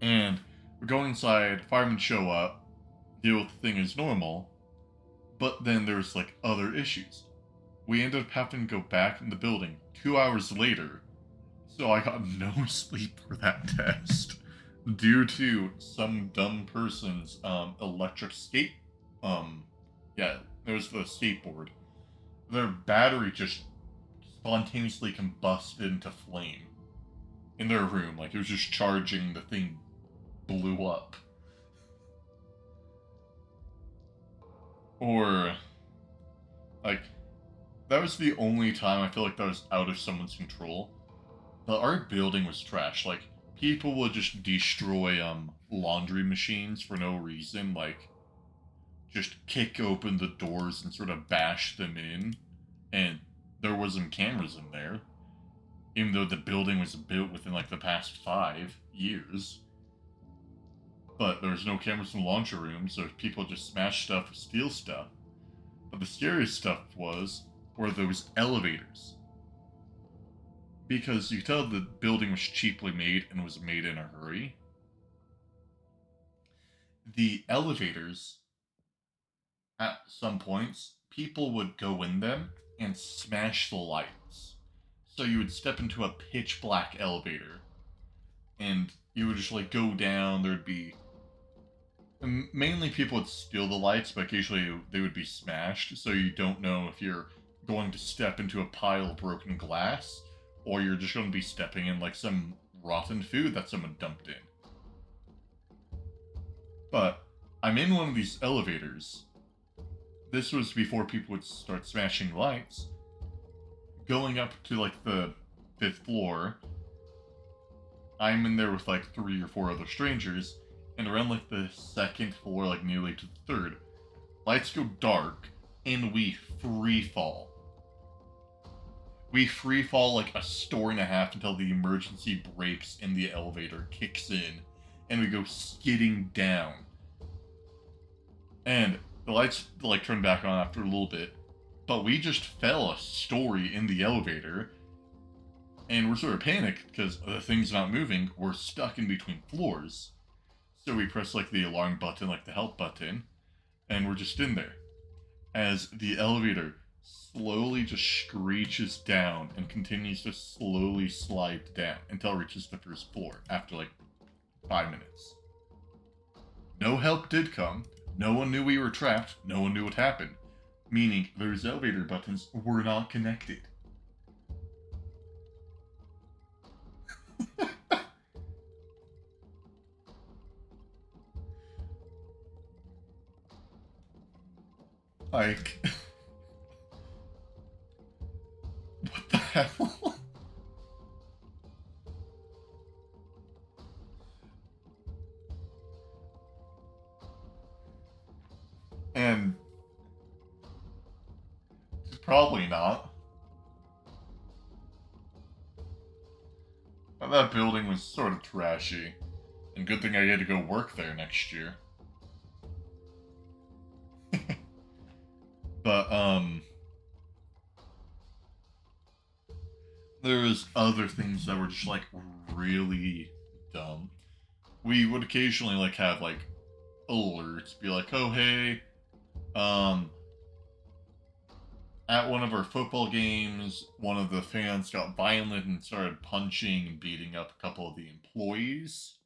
And we're going inside, firemen show up, deal with the thing as normal, but then there's like other issues. We ended up having to go back in the building 2 hours later, so I got no sleep for that test due to some dumb person's electric skate. Yeah, it was the skateboard. Their battery just spontaneously combusted into flame. in their room. Like, it was just charging, the thing blew up. Or, like, that was the only time I feel like that was out of someone's control. But our building was trash. Like, people would just destroy laundry machines for no reason. Like, just kick open the doors and sort of bash them in. And there wasn't cameras in there. Even though the building was built within like the past 5 years. But there was no cameras in the laundry room, so people just smash stuff or steal stuff. But the scariest stuff were those elevators. Because you could tell the building was cheaply made and was made in a hurry. The elevators, at some points, people would go in them and smash the lights. So you would step into a pitch black elevator and you would just like go down. There'd be mainly people would steal the lights, but occasionally they would be smashed. So you don't know if you're going to step into a pile of broken glass or you're just going to be stepping in like some rotten food that someone dumped in. But I'm in one of these elevators. This was before people would start smashing lights. Going up to like the 5th floor, I'm in there with like 3 or 4 other strangers, and around like the 2nd floor, like nearly to the 3rd, lights go dark, and we free fall. We free fall like a story and a half until the emergency brakes in the elevator kicks in, and we go skidding down. And the lights like turn back on after a little bit, but we just fell a story in the elevator, and we're sort of panicked because the thing's not moving. We're stuck in between floors. So we press like the alarm button, like the help button, and we're just in there. As the elevator slowly just screeches down and continues to slowly slide down until it reaches the 1st floor after like 5 minutes. No help did come. No one knew we were trapped. No one knew what happened. Meaning those elevator buttons were not connected. Like, what the hell? And probably not. But that building was sort of trashy. And good thing I get to go work there next year. But, there was other things that were just, like, really dumb. We would occasionally, like, have, like, alerts. Be like, oh, hey, at one of our football games, one of the fans got violent and started punching and beating up a couple of the employees.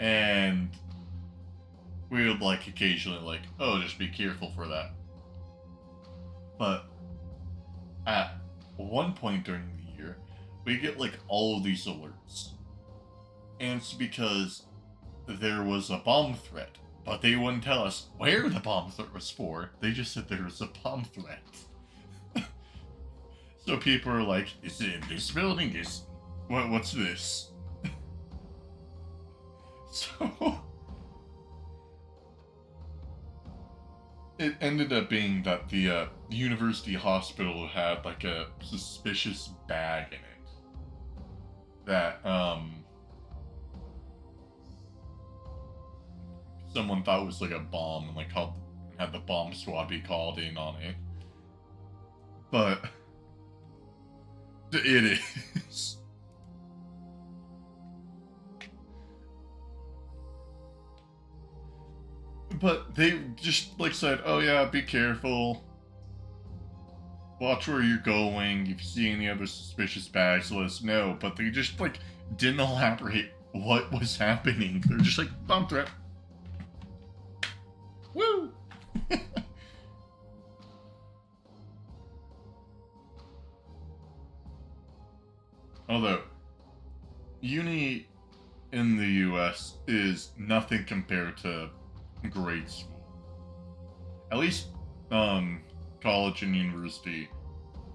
And we would, like, occasionally, like, oh, just be careful for that. But at one point during the year, we get, like, all of these alerts. And it's because there was a bomb threat. But they wouldn't tell us where the bomb threat was for. They just said there was a bomb threat. So people are like, is it in this building? What's this? So it ended up being that the university hospital had like a suspicious bag in it that someone thought was like a bomb and like had the bomb squad be called in on it. But it is. But they just like said, oh yeah, be careful. Watch where you're going. If you see any other suspicious bags, let us know. But they just like didn't elaborate what was happening. They're just like, bomb threat. Woo! Although, uni in the US is nothing compared to grade school. At least, college and university,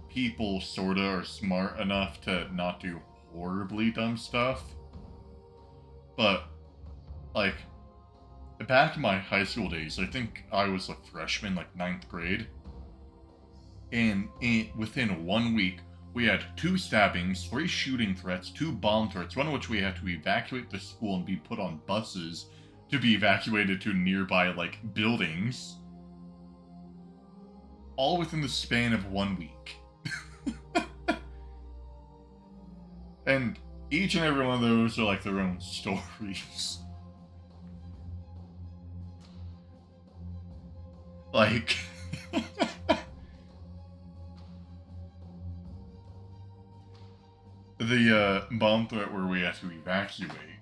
people sorta are smart enough to not do horribly dumb stuff. But, like, back in my high school days, I think I was a freshman, like ninth grade, and within 1 week, we had 2 stabbings, 3 shooting threats, 2 bomb threats, one of which we had to evacuate the school and be put on buses to be evacuated to nearby, like, buildings. All within the span of 1 week. And each and every one of those are, like, their own stories. Like... the bomb threat where we had to evacuate,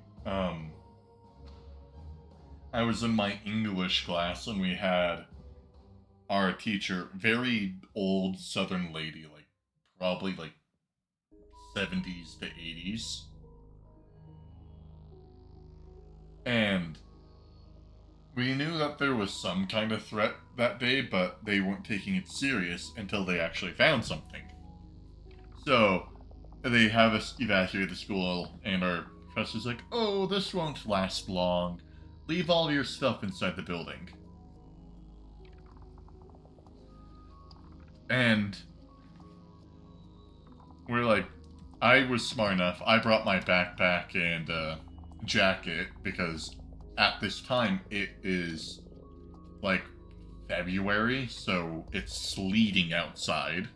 I was in my English class and we had our teacher, very old Southern lady, like probably like 70s to 80s, and we knew that there was some kind of threat that day, but they weren't taking it serious until they actually found something. So they have us evacuate the school, and our professor's like, "Oh, this won't last long. Leave all your stuff inside the building." And we're like, I was smart enough. I brought my backpack and jacket because at this time it is like February, so it's sleeting outside.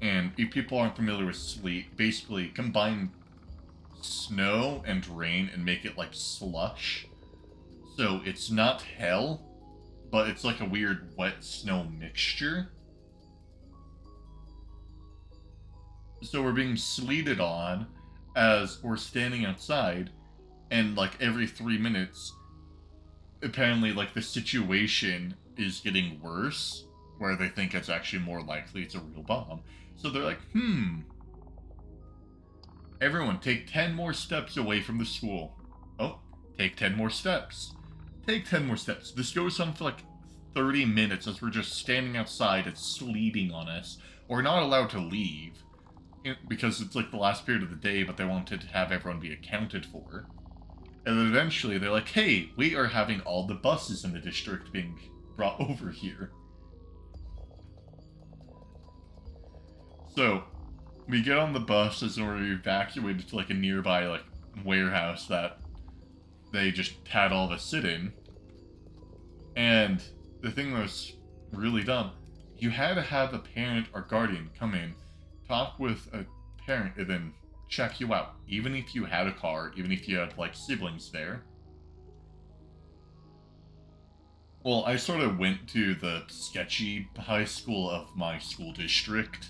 And if people aren't familiar with sleet, basically combine snow and rain and make it like slush. So it's not hell, but it's like a weird wet snow mixture. So we're being sleeted on as we're standing outside, and like every 3 minutes, apparently like the situation is getting worse, where they think it's actually more likely it's a real bomb. So they're like, everyone take 10 more steps away from the school. Oh, take 10 more steps. Take 10 more steps. This goes on for like 30 minutes as we're just standing outside. It's sleeting on us. We're not allowed to leave because it's like the last period of the day, but they wanted to have everyone be accounted for. And then eventually they're like, hey, we are having all the buses in the district being brought over here. So we get on the buses and we're evacuated to like a nearby like warehouse that they just had all of us sit in. And the thing that was really dumb, you had to have a parent or guardian come in, talk with a parent, and then check you out, even if you had a car, even if you had like siblings there. Well, I sort of went to the sketchy high school of my school district.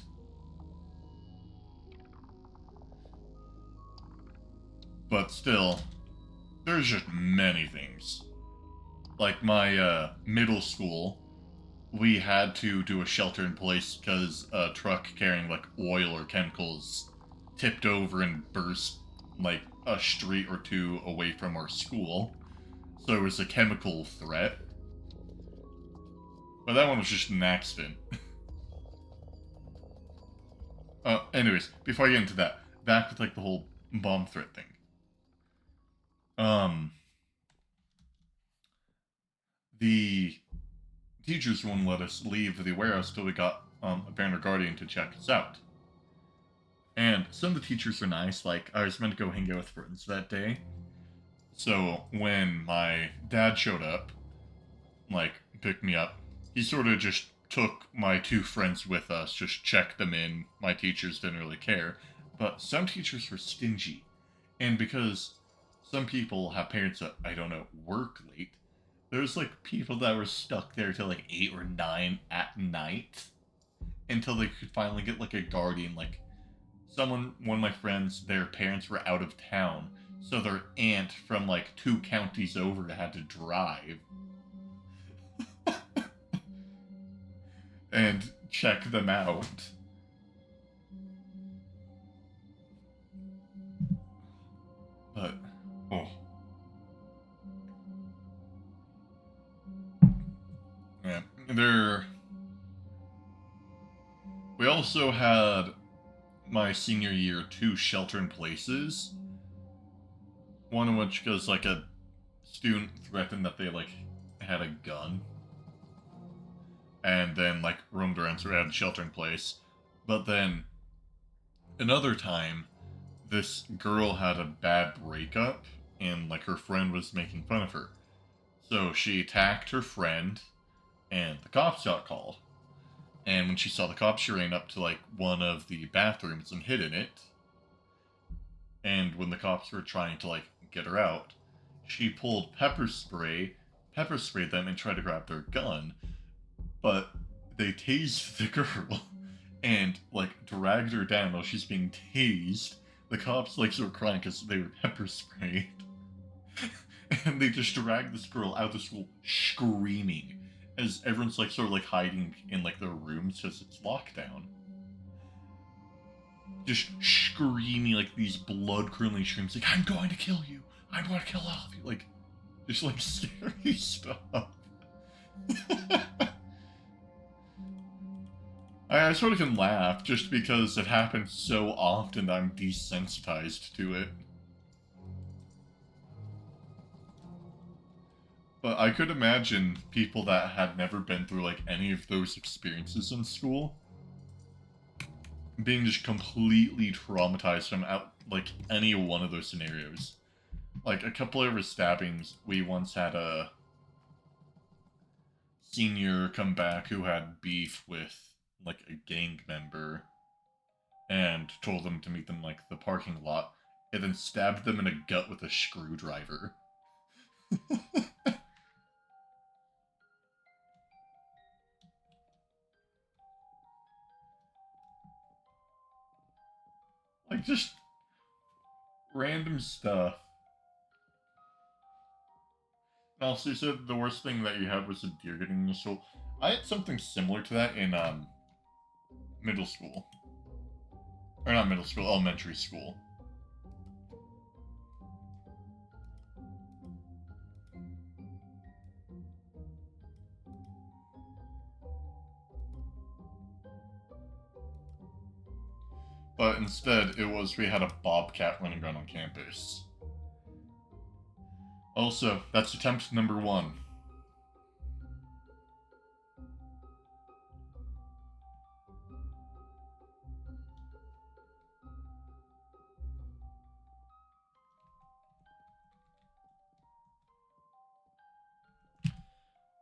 But still, there's just many things. Like my middle school, we had to do a shelter in place because a truck carrying like oil or chemicals tipped over and burst like a street or two away from our school. So it was a chemical threat. But that one was just an accident. Anyways, before I get into that, back with like the whole bomb threat thing. The teachers wouldn't let us leave the warehouse till we got a parent or guardian to check us out. And some of the teachers are nice, like I was meant to go hang out with friends that day. So when my dad showed up, like picked me up, he sort of just took my 2 friends with us, just checked them in. My teachers didn't really care. But some teachers were stingy. And because some people have parents that, I don't know, work late, there's like people that were stuck there till like 8 or 9 at night until they could finally get like a guardian. Like one of my friends, their parents were out of town, so their aunt from like 2 counties over had to drive and check them out. there. We also had my senior year 2 shelter in places. One of which goes like a student threatened that they like had a gun, and then like roamed around, so we had shelter in place. But then another time, this girl had a bad breakup, and like her friend was making fun of her. So she attacked her friend, and the cops got called. And when she saw the cops, she ran up to like one of the bathrooms and hid in it. And when the cops were trying to like get her out, she pulled pepper sprayed them, and tried to grab their gun. But they tased the girl and like dragged her down while she's being tased. The cops like were crying because they were pepper sprayed. And they just dragged this girl out of school screaming as everyone's like sort of like hiding in like their rooms because it's lockdown. Just screaming like these blood curdling screams like, I'm going to kill you, I'm going to kill all of you, like just like scary stuff. I sort of can laugh just because it happens so often that I'm desensitized to it. But I could imagine people that had never been through like any of those experiences in school being just completely traumatized from like any one of those scenarios. Like a couple of stabbings, we once had a senior come back who had beef with like a gang member and told them to meet them like the parking lot, and then stabbed them in the gut with a screwdriver. Like just random stuff. Also, you said the worst thing that you had was a deer getting in your soul. I had something similar to that in middle school, or not middle school, elementary school. But instead, it was we had a bobcat running around on campus. Also, that's attempt number 1.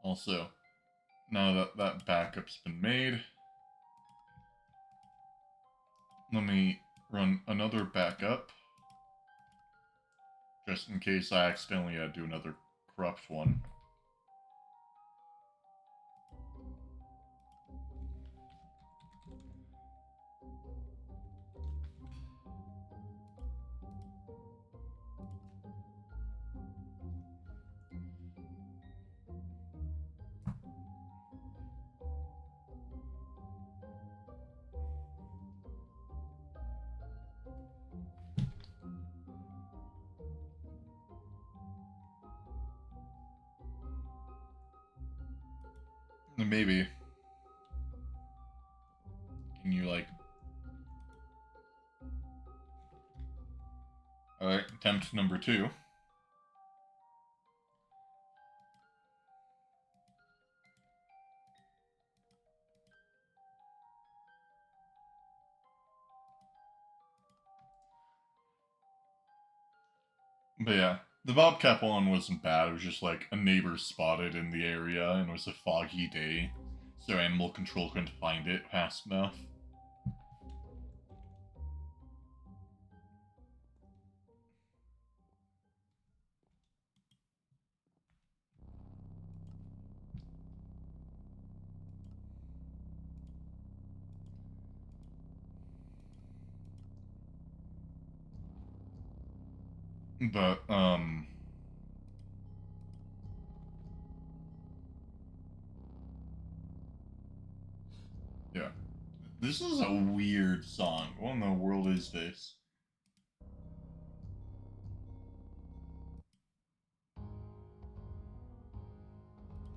Also, now that that backup's been made, let me run another backup, just in case I accidentally do another corrupt one. And maybe, can you like... Alright, attempt number 2. But yeah, the bobcat one wasn't bad. It was just like a neighbor spotted in the area, and it was a foggy day, so animal control couldn't find it fast enough. But, yeah. This is a weird song. What in the world is this?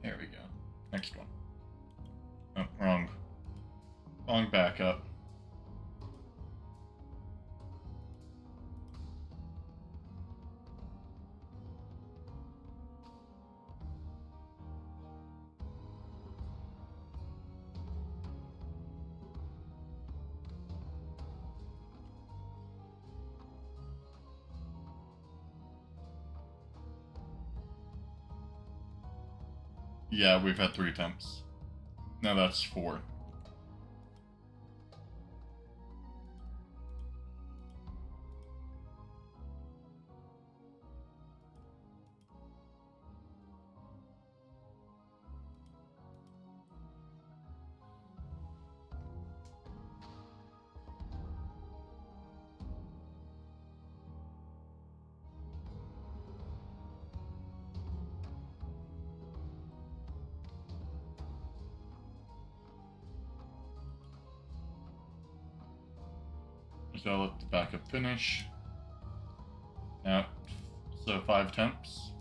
There we go. Next one. Oh, wrong. Wrong backup. Yeah, we've had 3 attempts. Now that's 4. So I'll let the backup finish. Now, so 5 attempts.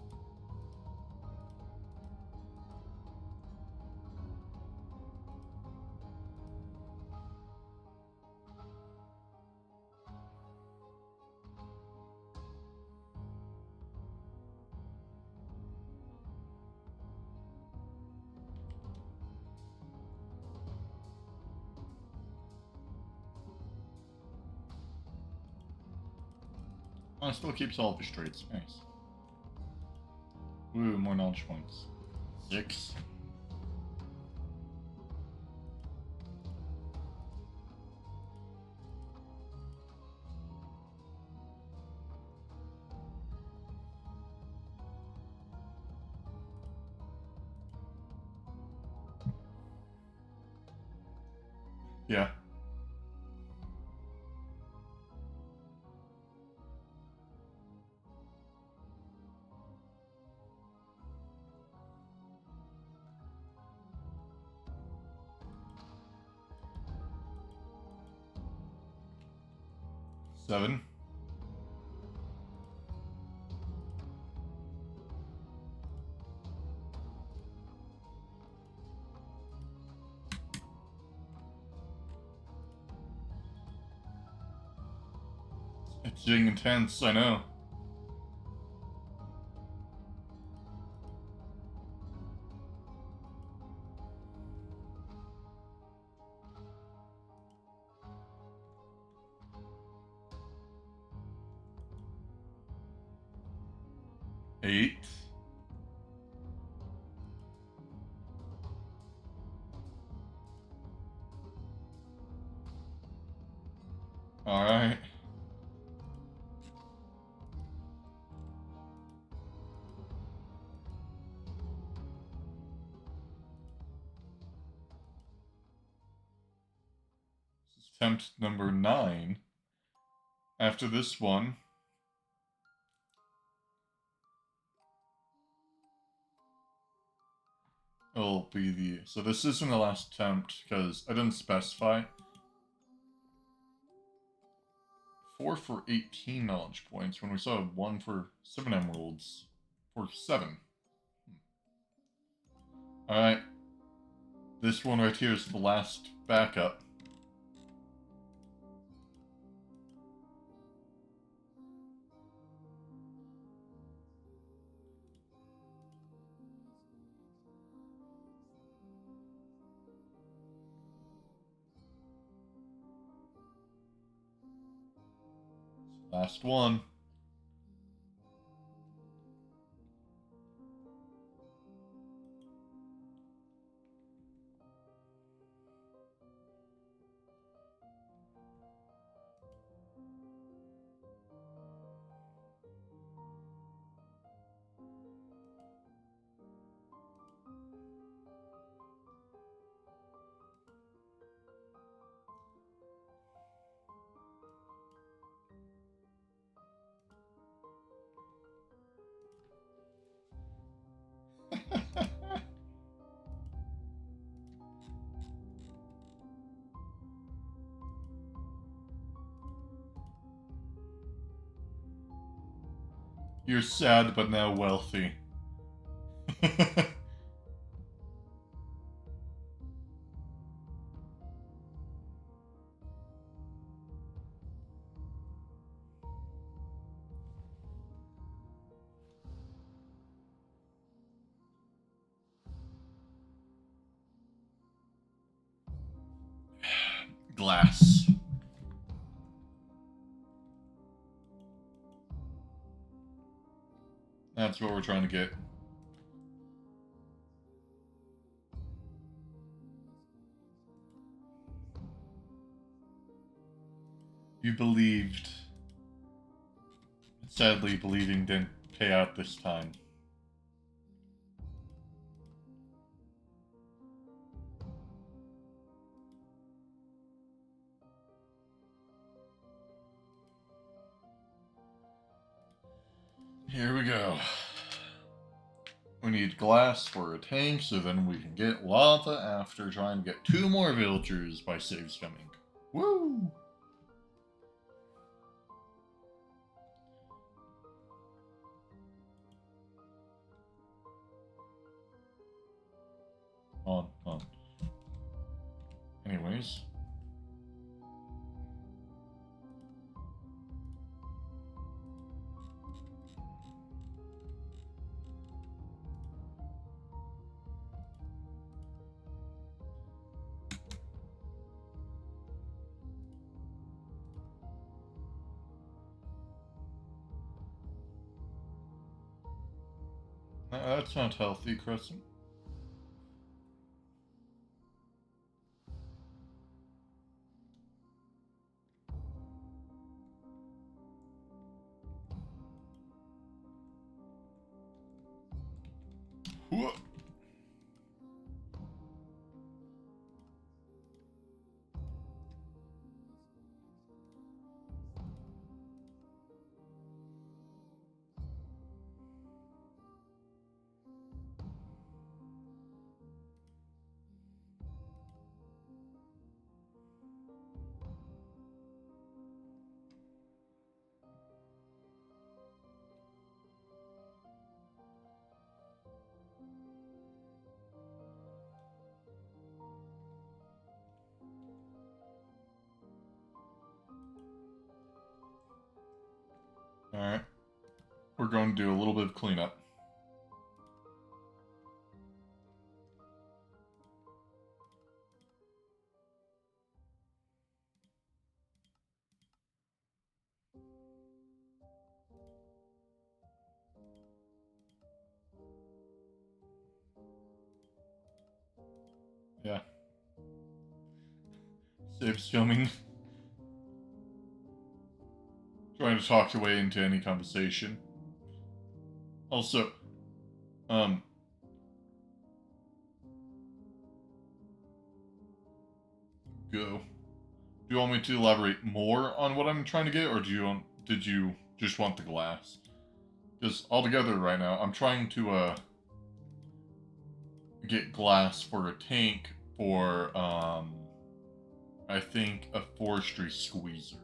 Oh, it still keeps all of his traits. Nice. Ooh, more knowledge points. 6. Yeah. Seven. It's getting intense, I know. Eight. Alright. This is attempt number 9. After this one, it'll be the... So this isn't the last attempt, because I didn't specify. 4 for 18 knowledge points, when we saw 1 for 7 emeralds. For 7. Alright. This one right here is the last backup. Last one. You're sad but now wealthy. glass. That's what we're trying to get. You believed. Sadly, believing didn't pay out this time. Here we go. We need glass for a tank, so then we can get lava after trying to get 2 more villagers by save scumming. Woo! On. Anyways. That's not healthy, Crescent. What? Alright. We're going to do a little bit of cleanup. Yeah. Save scumming. Trying to talk your way into any conversation. Also, go. Do you want me to elaborate more on what I'm trying to get, or did you just want the glass? Because altogether right now, I'm trying to get glass for a tank for I think a forestry squeezer.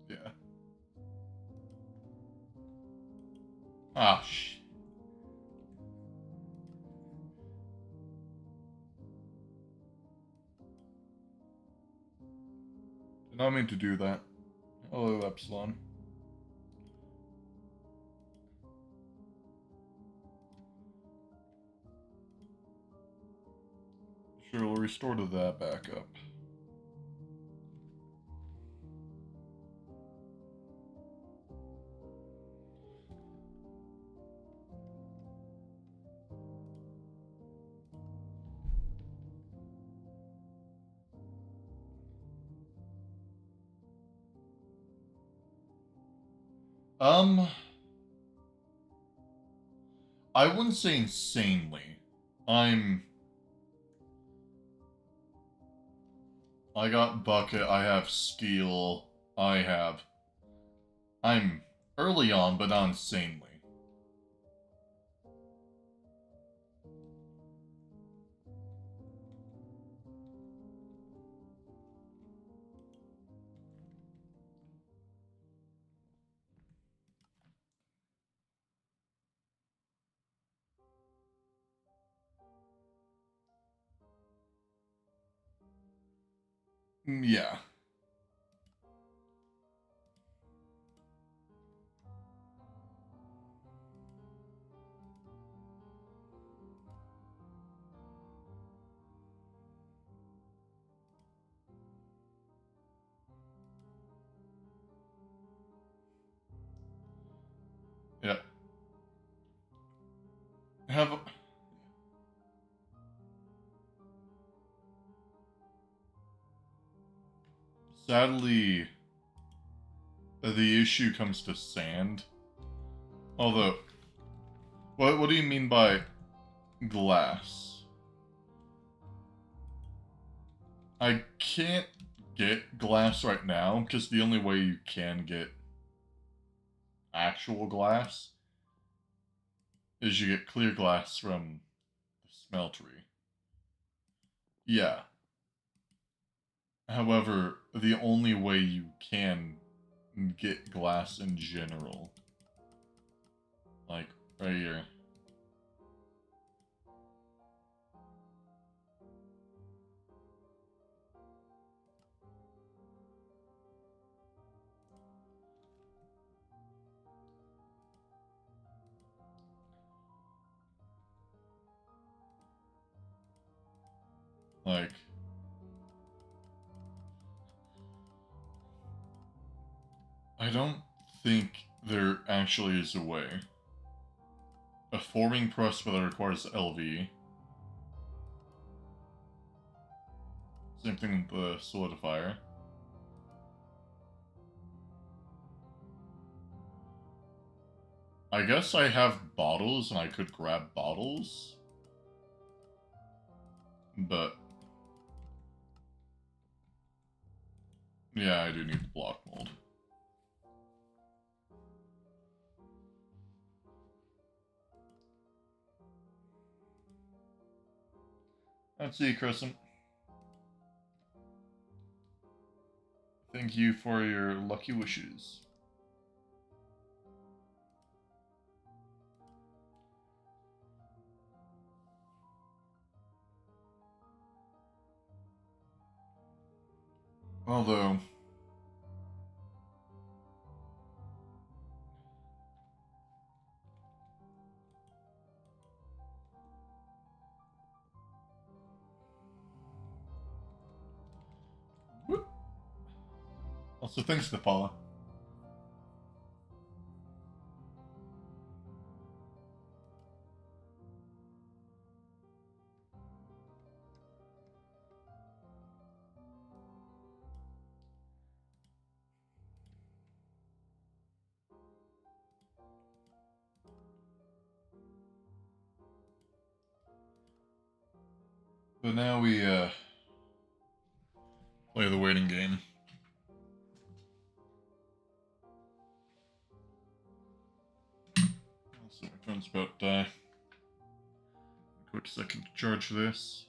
Yeah. Ah, Did not mean to do that. Hello, Epsilon. Sure, we'll restore to that backup. I wouldn't say insanely. I got bucket, I have steel, I'm early on, but not insanely. Yeah. Yeah. Have sadly the issue comes to sand. Although, what do you mean by glass? I can't get glass right now because the only way you can get actual glass is you get clear glass from the smeltery. Yeah. However, the only way you can get glass in general, like right here, like I don't think there actually is a way. A forming press that requires LV. Same thing with the solidifier. I guess I have bottles and I could grab bottles. But yeah, I do need the block mold. Let's see, Crescent. Thank you for your lucky wishes. Although, whoop. Also, thanks to Paula. But now we play the waiting game. So my phone's about to die. Quick second to charge this.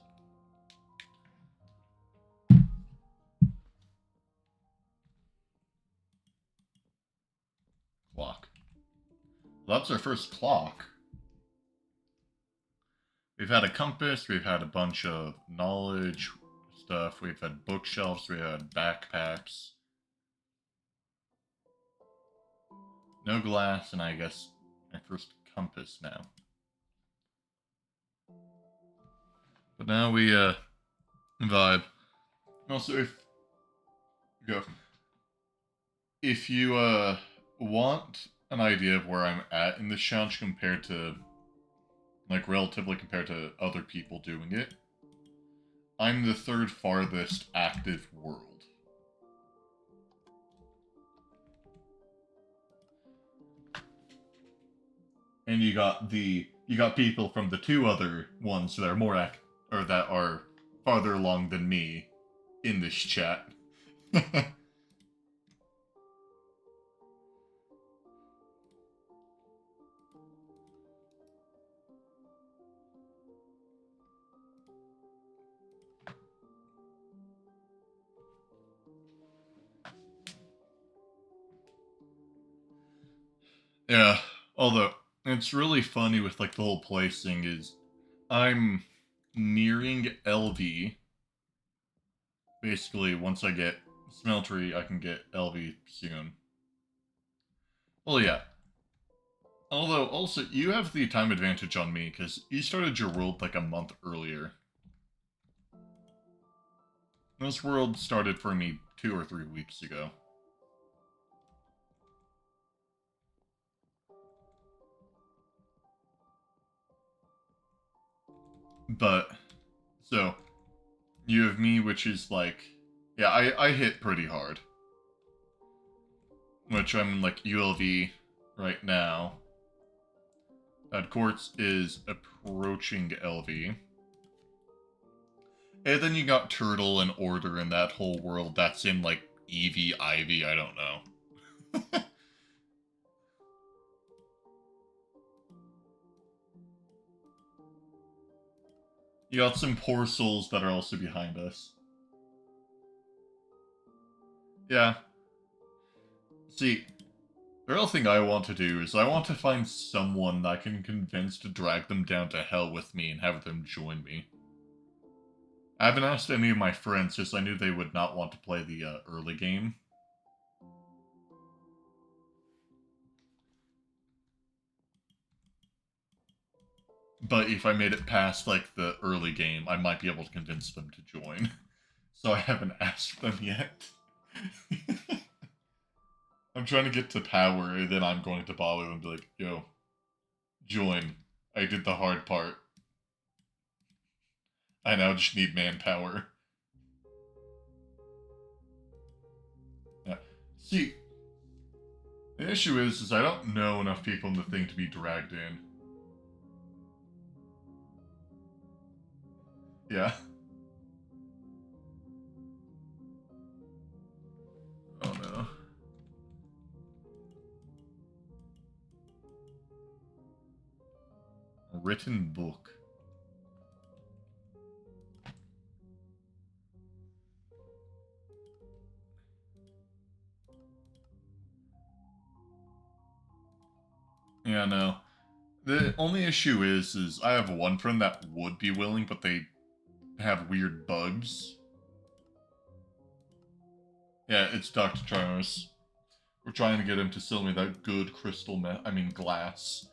Clock. Well, that's our first clock. We've had a compass, we've had a bunch of knowledge stuff, we've had bookshelves, we had backpacks. No glass, and I guess my first compass now. But now we vibe. Also, if you want an idea of where I'm at in this challenge compared to, like, relatively compared to other people doing it, I'm the third farthest active world. And you got people from the two other ones that are more or that are farther along than me in this chat. Yeah, although it's really funny with like the whole placing is I'm nearing LV basically, once I get Smeltery, I can get LV soon. Well, yeah. Although, also, you have the time advantage on me, because you started your world like a month earlier. This world started for me 2 or 3 weeks ago. But, so, you have me, which is like, yeah, I hit pretty hard. Which I'm in like ULV right now. Quartz is approaching LV. And then you got Turtle and Order and that whole world that's in like Eevee, Ivy, I don't know. You got some poor souls that are also behind us. Yeah. See, the real thing I want to do is I want to find someone that I can convince to drag them down to hell with me and have them join me. I haven't asked any of my friends since I knew they would not want to play the early game. But if I made it past, like, the early game, I might be able to convince them to join. So I haven't asked them yet. I'm trying to get to power, and then I'm going to bother them and be like, yo, join. I did the hard part. I now just need manpower. Yeah. See, the issue is I don't know enough people in the thing to be dragged in. Yeah. Oh no. A written book. Yeah, no. The only issue is I have one friend that would be willing, but they have weird bugs. Yeah, it's Dr. Charmers. We're trying to get him to sell me that good crystal glass.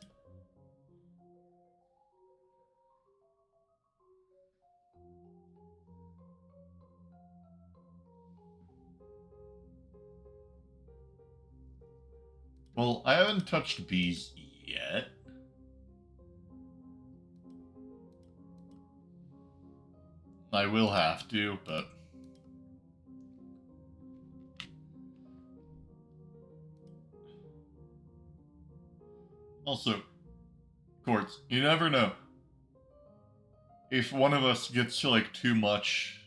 Well, I haven't touched bees yet. I will have to, but... Also, Quartz, you never know. If one of us gets to, like, too much...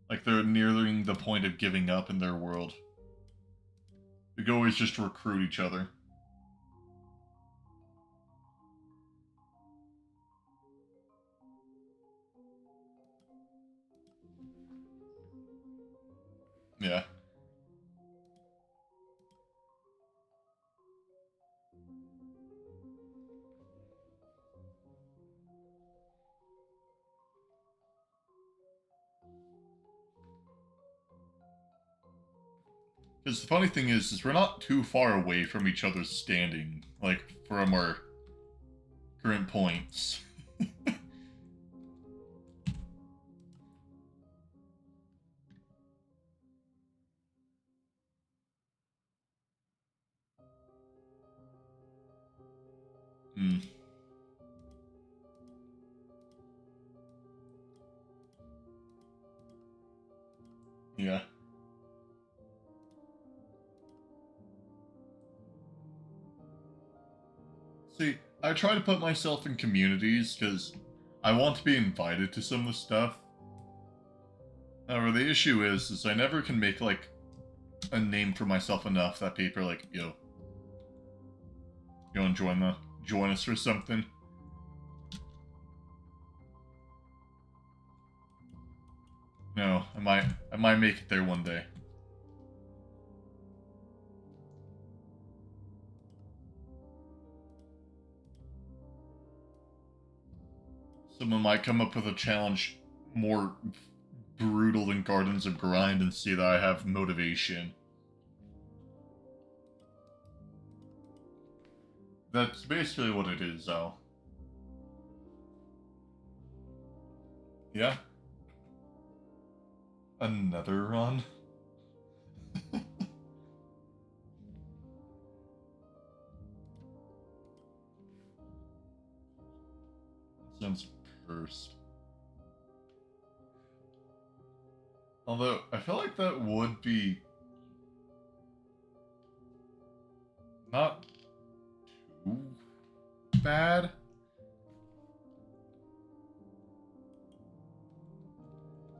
Like, they're nearing the point of giving up in their world. We can always just recruit each other. Yeah. Because the funny thing is we're not too far away from each other's standing, like, from our current points. Hmm. Yeah. See, I try to put myself in communities because I want to be invited to some of the stuff. However, the issue is I never can make, like, a name for myself enough that people are like, yo, you want to join us for something? No, I might make it there one day. Someone might come up with a challenge more brutal than Gardens of Grind and see that I have motivation. That's basically what it is, though. Yeah. Another run? Sounds cursed. Although, I feel like that would be not too bad.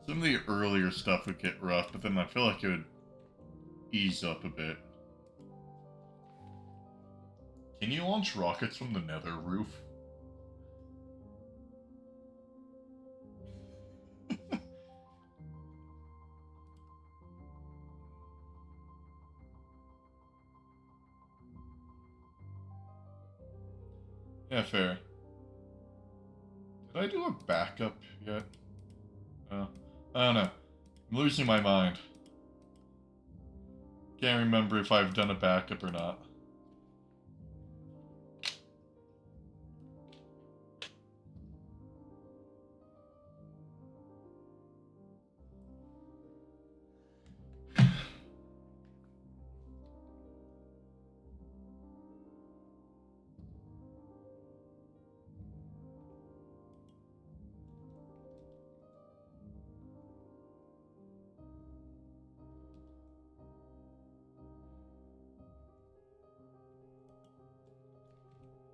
Some of the earlier stuff would get rough, but then I feel like it would ease up a bit. Can you launch rockets from the nether roof? Yeah, fair. Did I do a backup yet? I don't know. I'm losing my mind. Can't remember if I've done a backup or not.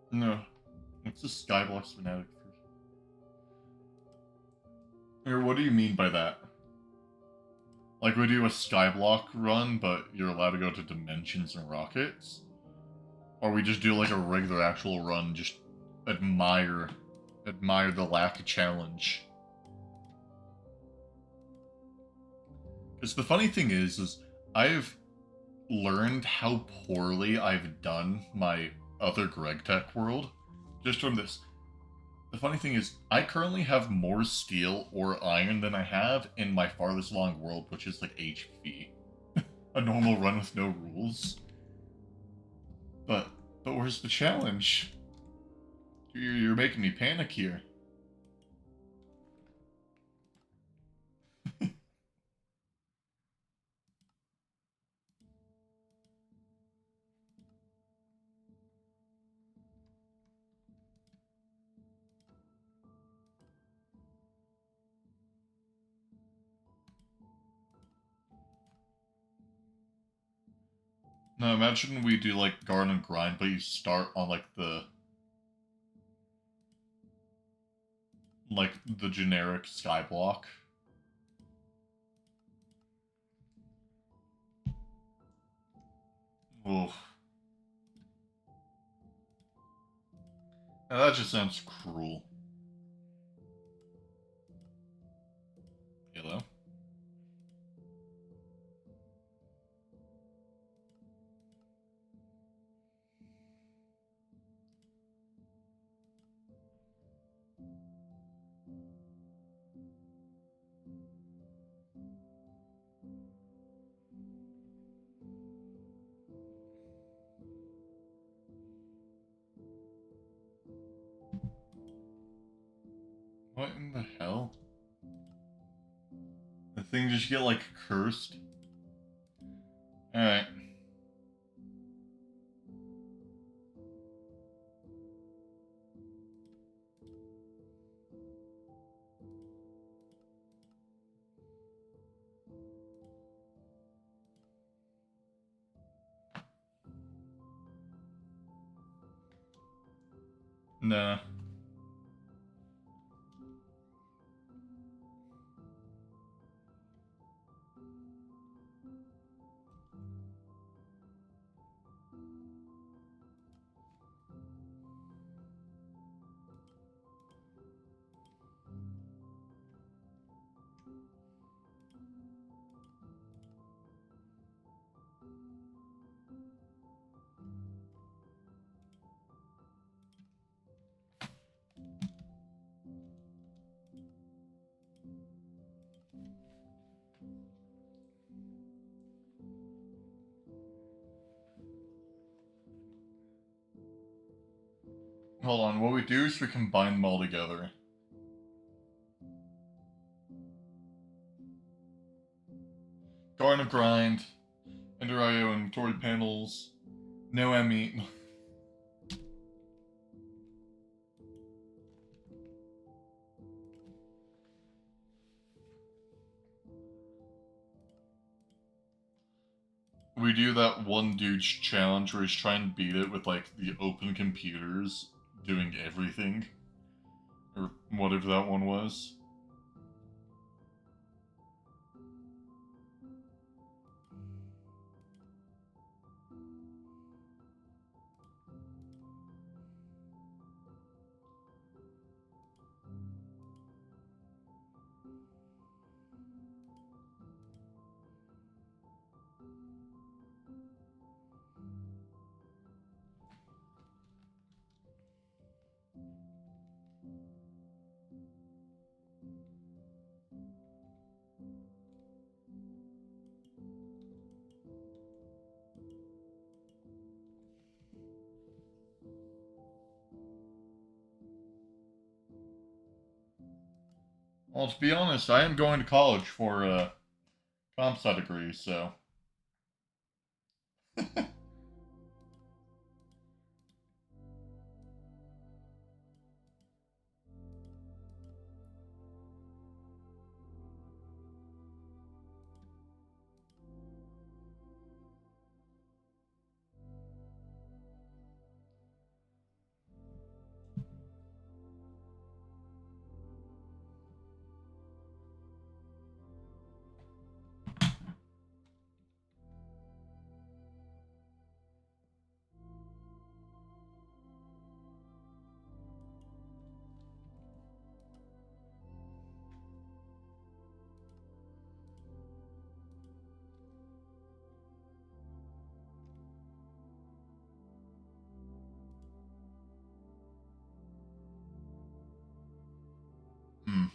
No. What's the Skyblocks fanatic? Or what do you mean by that? Like we do a skyblock run, but you're allowed to go to dimensions and rockets? Or we just do like a regular actual run, just admire the lack of challenge. Because the funny thing is I've learned how poorly I've done my other Greg Tech world just from this. The funny thing is, I currently have more steel or iron than I have in my farthest along world, which is like HP. A normal run with no rules. But where's the challenge? You're making me panic here. No, imagine we do like guard and grind, but you start on like the generic skyblock. Oof. Now that just sounds cruel. Hello? What in the hell? The thing just get like cursed? Alright. Nah. Hold on, what we do is we combine them all together. Garden of Grind, Ender IO inventory panels, no ME. We do that one dude's challenge where he's trying to beat it with like the open computers doing everything. Or whatever that one was. Well, to be honest, I am going to college for a comp sci degree, so. Hmm.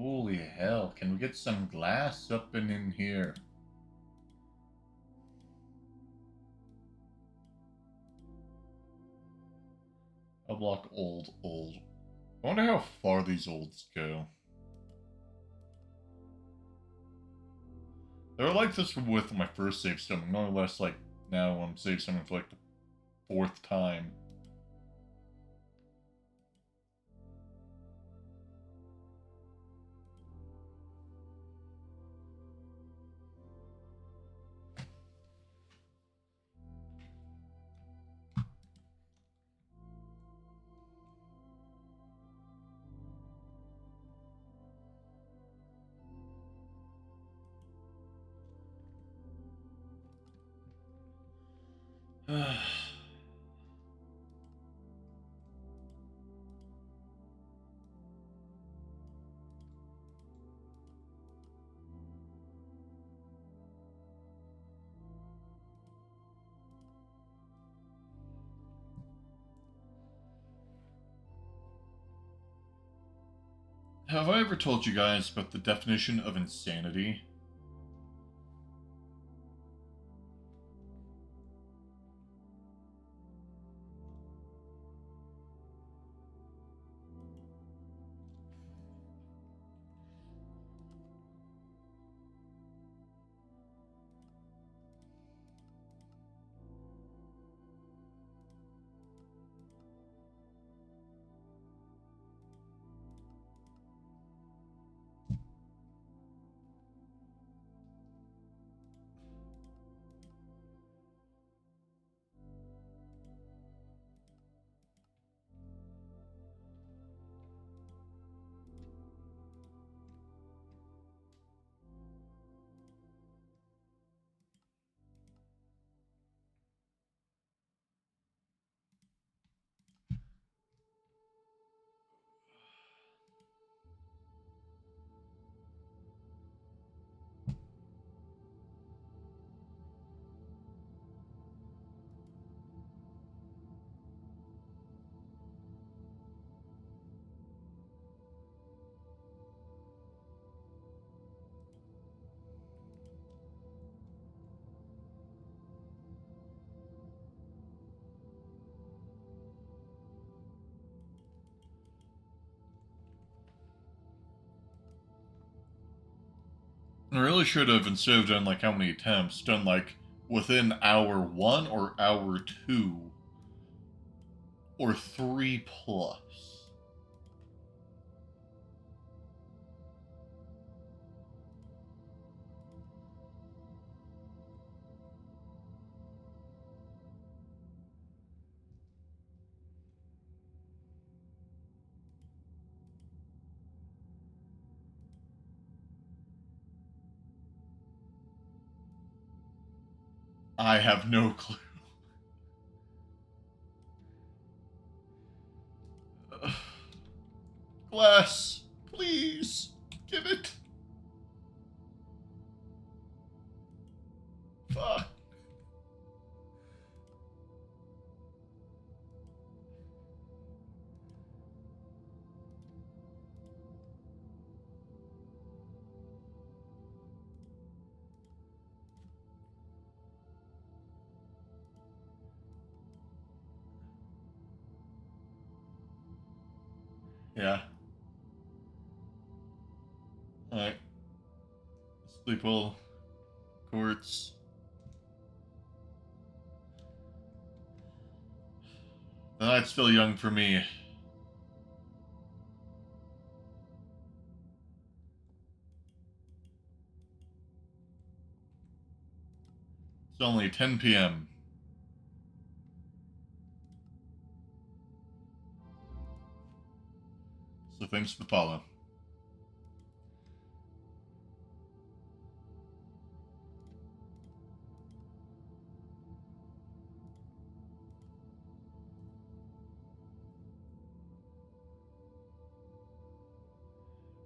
Holy hell, can we get some glass up and in here? A block old. I wonder how far these olds go. They were like this with my first save summon, more or less like now I'm save summoning for like the 4th time. Have I ever told you guys about the definition of insanity? I really should have, instead of done like how many attempts, done like within hour 1 or hour 2 or 3 plus. I have no clue. Glass, please, give it. Fuck. Yeah. Alright. Sleep well. Quartz. The night's still young for me. It's only 10 p.m. So thanks for the follow.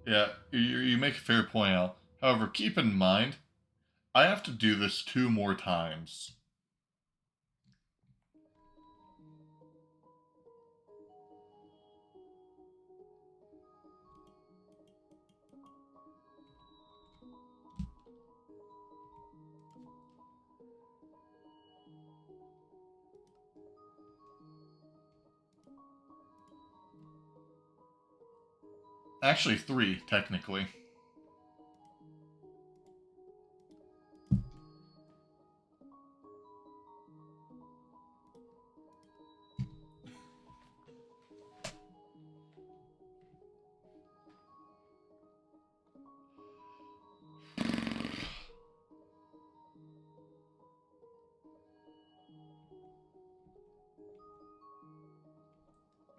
Yeah, you make a fair point out. However, keep in mind, I have to do this 2 more times. Actually, 3, technically.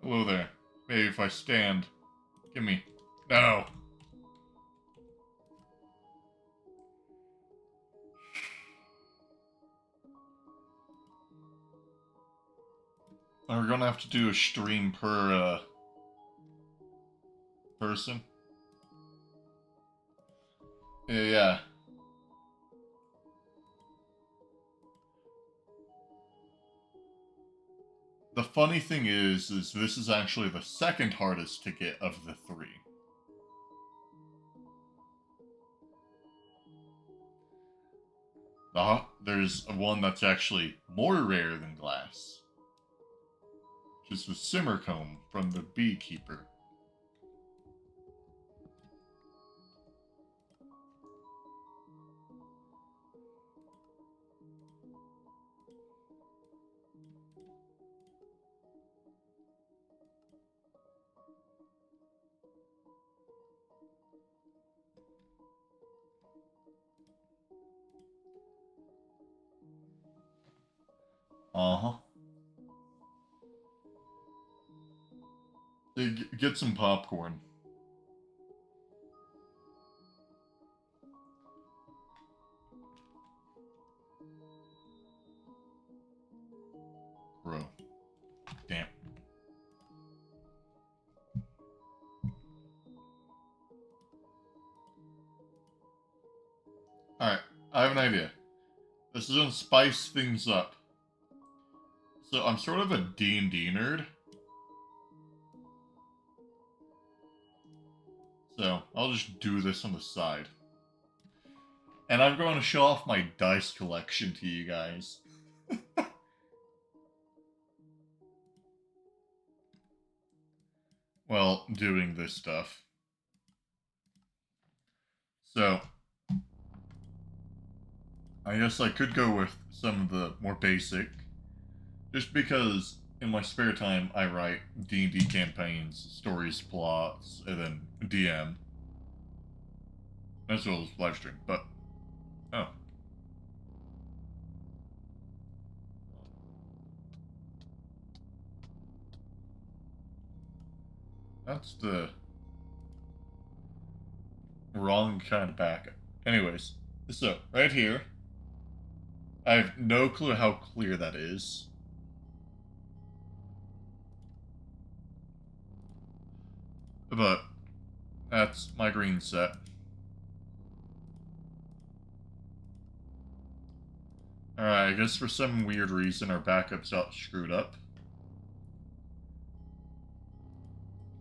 Hello there. Maybe if I stand. Give me. No. We're gonna have to do a stream per person. Yeah. The funny thing is this is actually the second hardest to get of the 3. There's one that's actually more rare than glass, which is the simmer comb from the beekeeper. Uh-huh. Get some popcorn. Bro. Damn. Alright, I have an idea. This is gonna spice things up. So I'm sort of a D&D nerd. So I'll just do this on the side. And I'm going to show off my dice collection to you guys. Well, doing this stuff. So, I guess I could go with some of the more basic, just because in my spare time I write D&D campaigns, stories, plots, and then DM, as well as live stream. But oh, that's the wrong kind of backup. Anyways, so right here, I have no clue how clear that is. But that's my green set. Alright, I guess for some weird reason our backups got screwed up.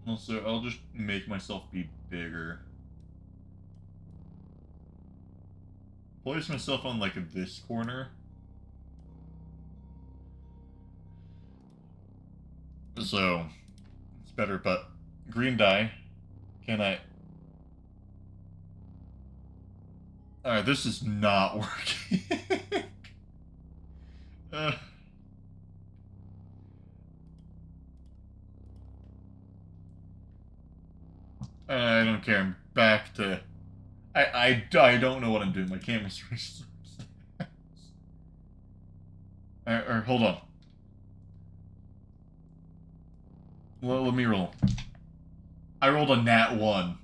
Also, I'll just make myself be bigger. Place myself on, like, this corner. So, it's better, but green die. Can I... Alright, this is not working. I don't care. I'm back to... I don't know what I'm doing. My camera's or hold on. Let me roll. I rolled a nat 1.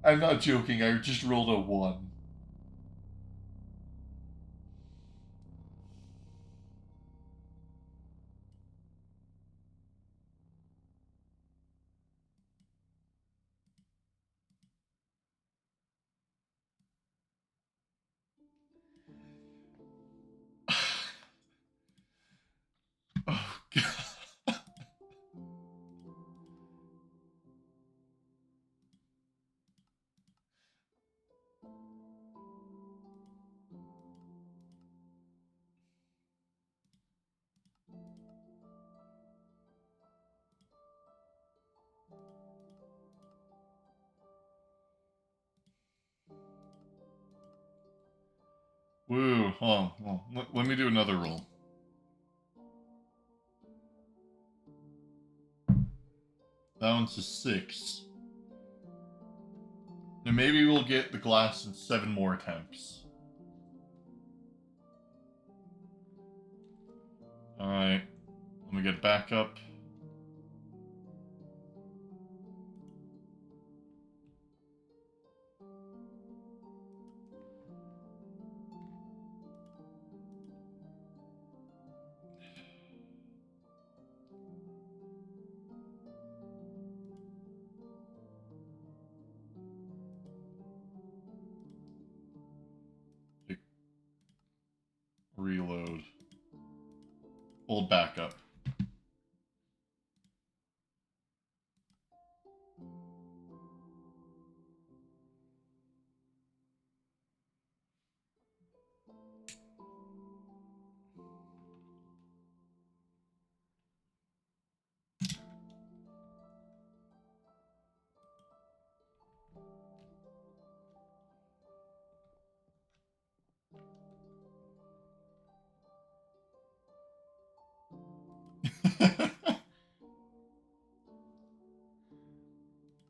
I'm not joking. I just rolled a 1. Oh, God. Woo, hold on. Well, let me do another roll. That one's a 6. And maybe we'll get the glass in 7 more attempts. Alright. Let me get back up. Reload. Hold back up.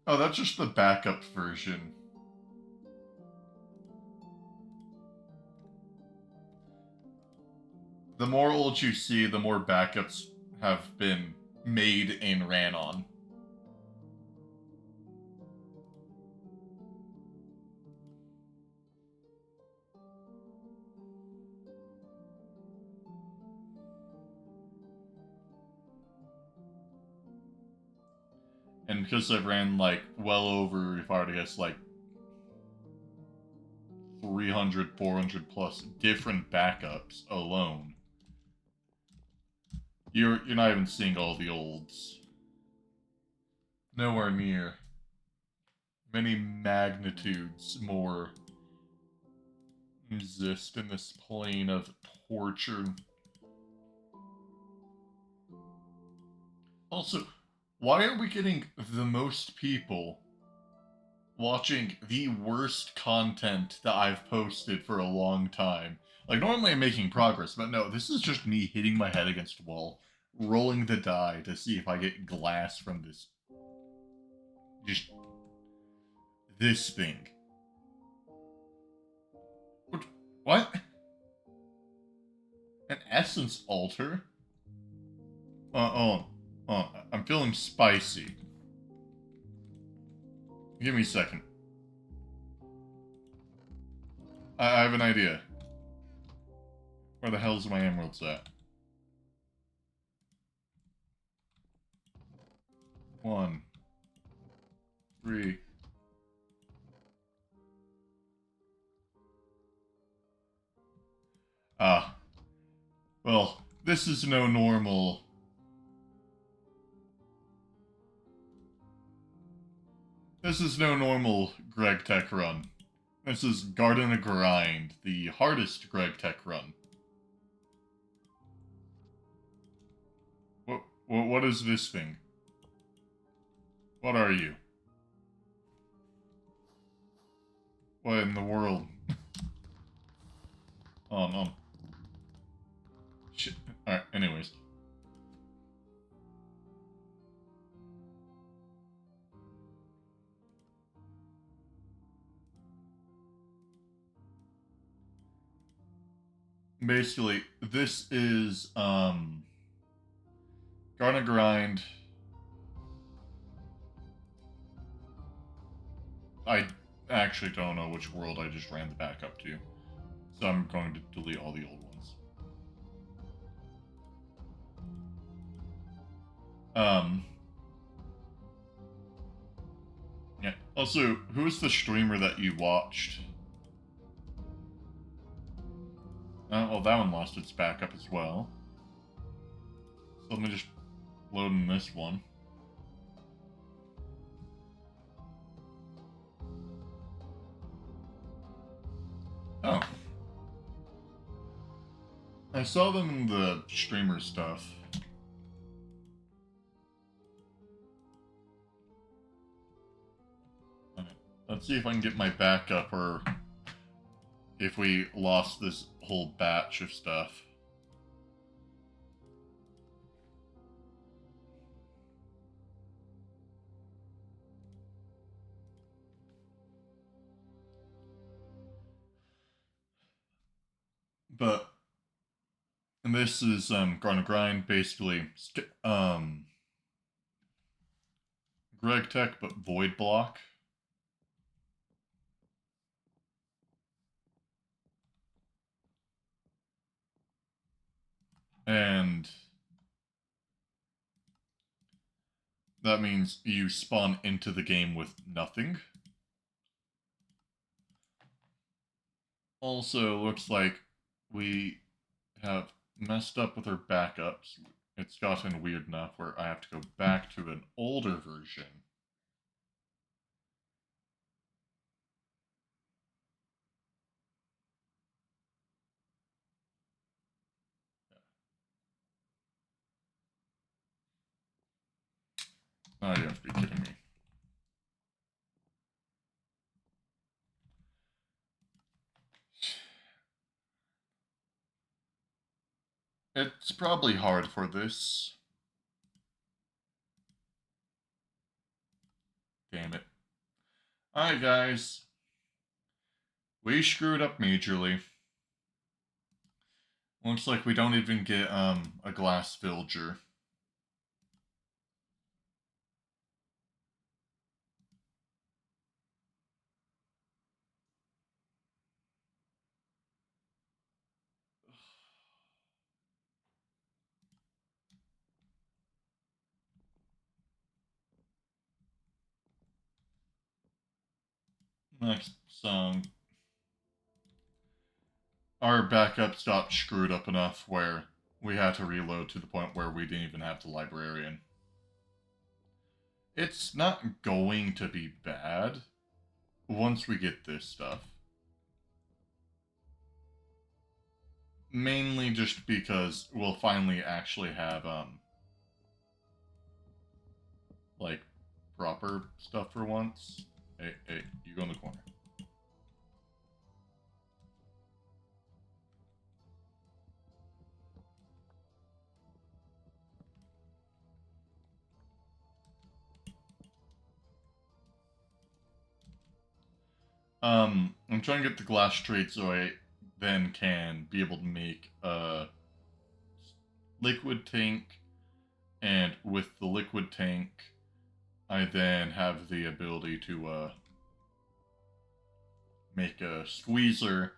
Oh, that's just the backup version. The more old you see, the more backups have been made and ran on. And because I've ran, like, well over, if I were to guess, like, 300, 400 plus different backups alone, you're not even seeing all the olds. Nowhere near. Many magnitudes more exist in this plane of torture. Also, why are we getting the most people watching the worst content that I've posted for a long time. Like, normally I'm making progress, but no, this is just me hitting my head against a wall, rolling the die to see if I get glass from this. Just. This thing. What? An essence altar? I'm feeling spicy. Give me a second. I have an idea. Where the hell's my emeralds at? 1, 3. Ah. Well, this is no normal. This is no normal Greg Tech run. This is Garden of Grind, the hardest Greg Tech run. What is this thing? What are you? What in the world? Oh no. Shit. Alright, anyways. Basically, this is, Garden Grind. I actually don't know which world I just ran the backup to. So I'm going to delete all the old ones. Yeah. Also, who's the streamer that you watched? Well, that one lost its backup as well. So let me just load in this one. Oh. I saw them in the streamer stuff. Let's see if I can get my backup or if we lost this whole batch of stuff. But and this is Garden Grind, basically Greg Tech but Void Block. And that means you spawn into the game with nothing. Also, looks like we have messed up with our backups. It's gotten weird enough where I have to go back to an older version. Oh, you have to be kidding me. It's probably hard for this. Damn it. Alright, guys. We screwed up majorly. Looks like we don't even get a glass villager. Next song. Our backups got screwed up enough where we had to reload to the point where we didn't even have the librarian. It's not going to be bad once we get this stuff. Mainly just because we'll finally actually have, like, proper stuff for once. Hey, you go in the corner. I'm trying to get the glass straight so I then can be able to make a liquid tank, and with the liquid tank, I then have the ability to make a squeezer,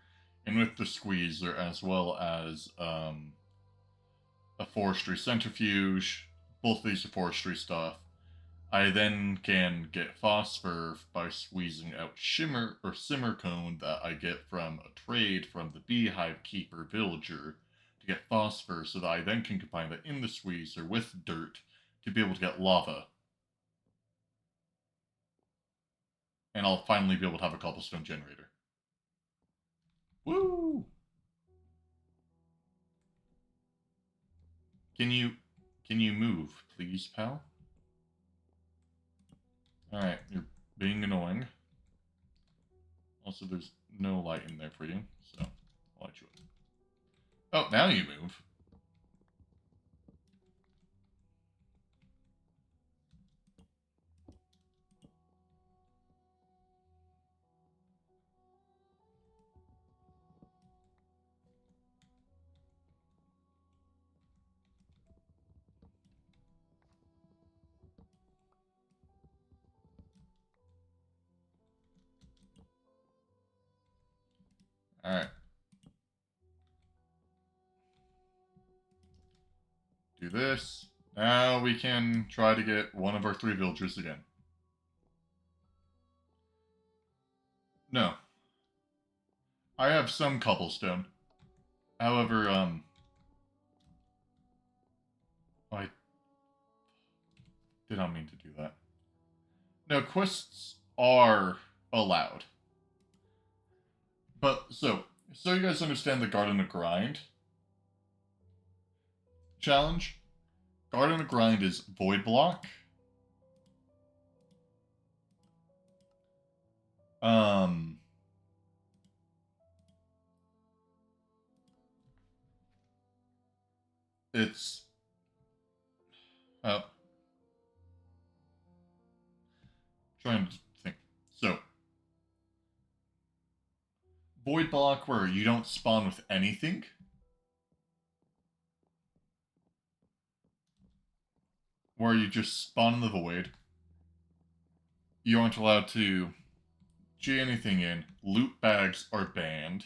and with the squeezer, as well as a forestry centrifuge, both of these are forestry stuff. I then can get phosphor by squeezing out shimmer or simmer cone that I get from a trade from the beehive keeper villager to get phosphor, so that I then can combine that in the squeezer with dirt to be able to get lava. And I'll finally be able to have a cobblestone generator. Woo! Can you move, please, pal? Alright, you're being annoying. Also, there's no light in there for you, so I'll light you up. Oh, now you move. Alright. Do this. Now we can try to get one of our 3 villagers again. No. I have some cobblestone. However, I did not mean to do that. No, quests are allowed. But, so you guys understand the Garden of Grind challenge? Garden of Grind is Void Block. Um, it's trying to think. So, Void Block where you don't spawn with anything. Where you just spawn in the void. You aren't allowed to G anything in. Loot bags are banned.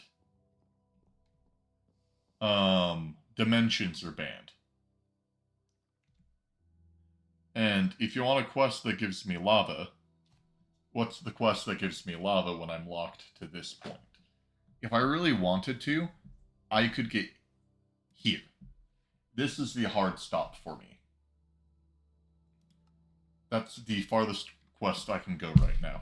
Dimensions are banned. And if you want a quest that gives me lava, what's the quest that gives me lava when I'm locked to this point? If I really wanted to, I could get here. This is the hard stop for me. That's the farthest quest I can go right now.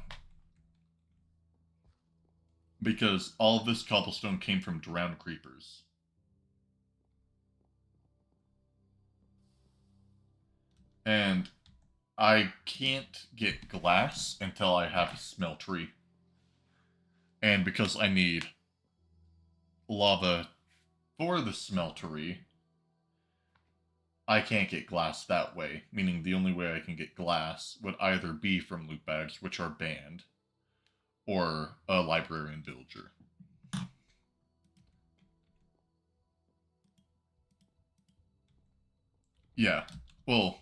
Because all of this cobblestone came from drowned creepers. And I can't get glass until I have a smeltery. And because I need lava for the smeltery, I can't get glass that way, meaning the only way I can get glass would either be from loot bags, which are banned, or a librarian villager. Yeah, well,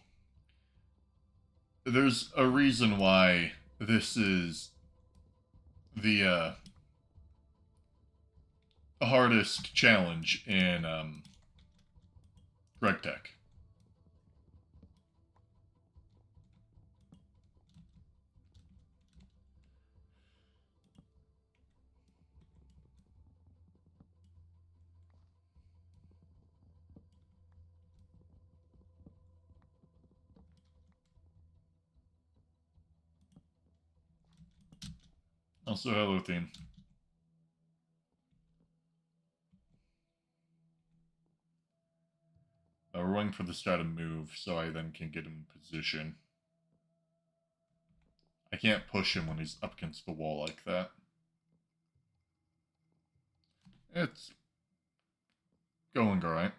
there's a reason why this is the hardest challenge in RegTech. Also, hello, team. We're waiting for this guy to move so I then can get him in position. I can't push him when he's up against the wall like that. It's going alright.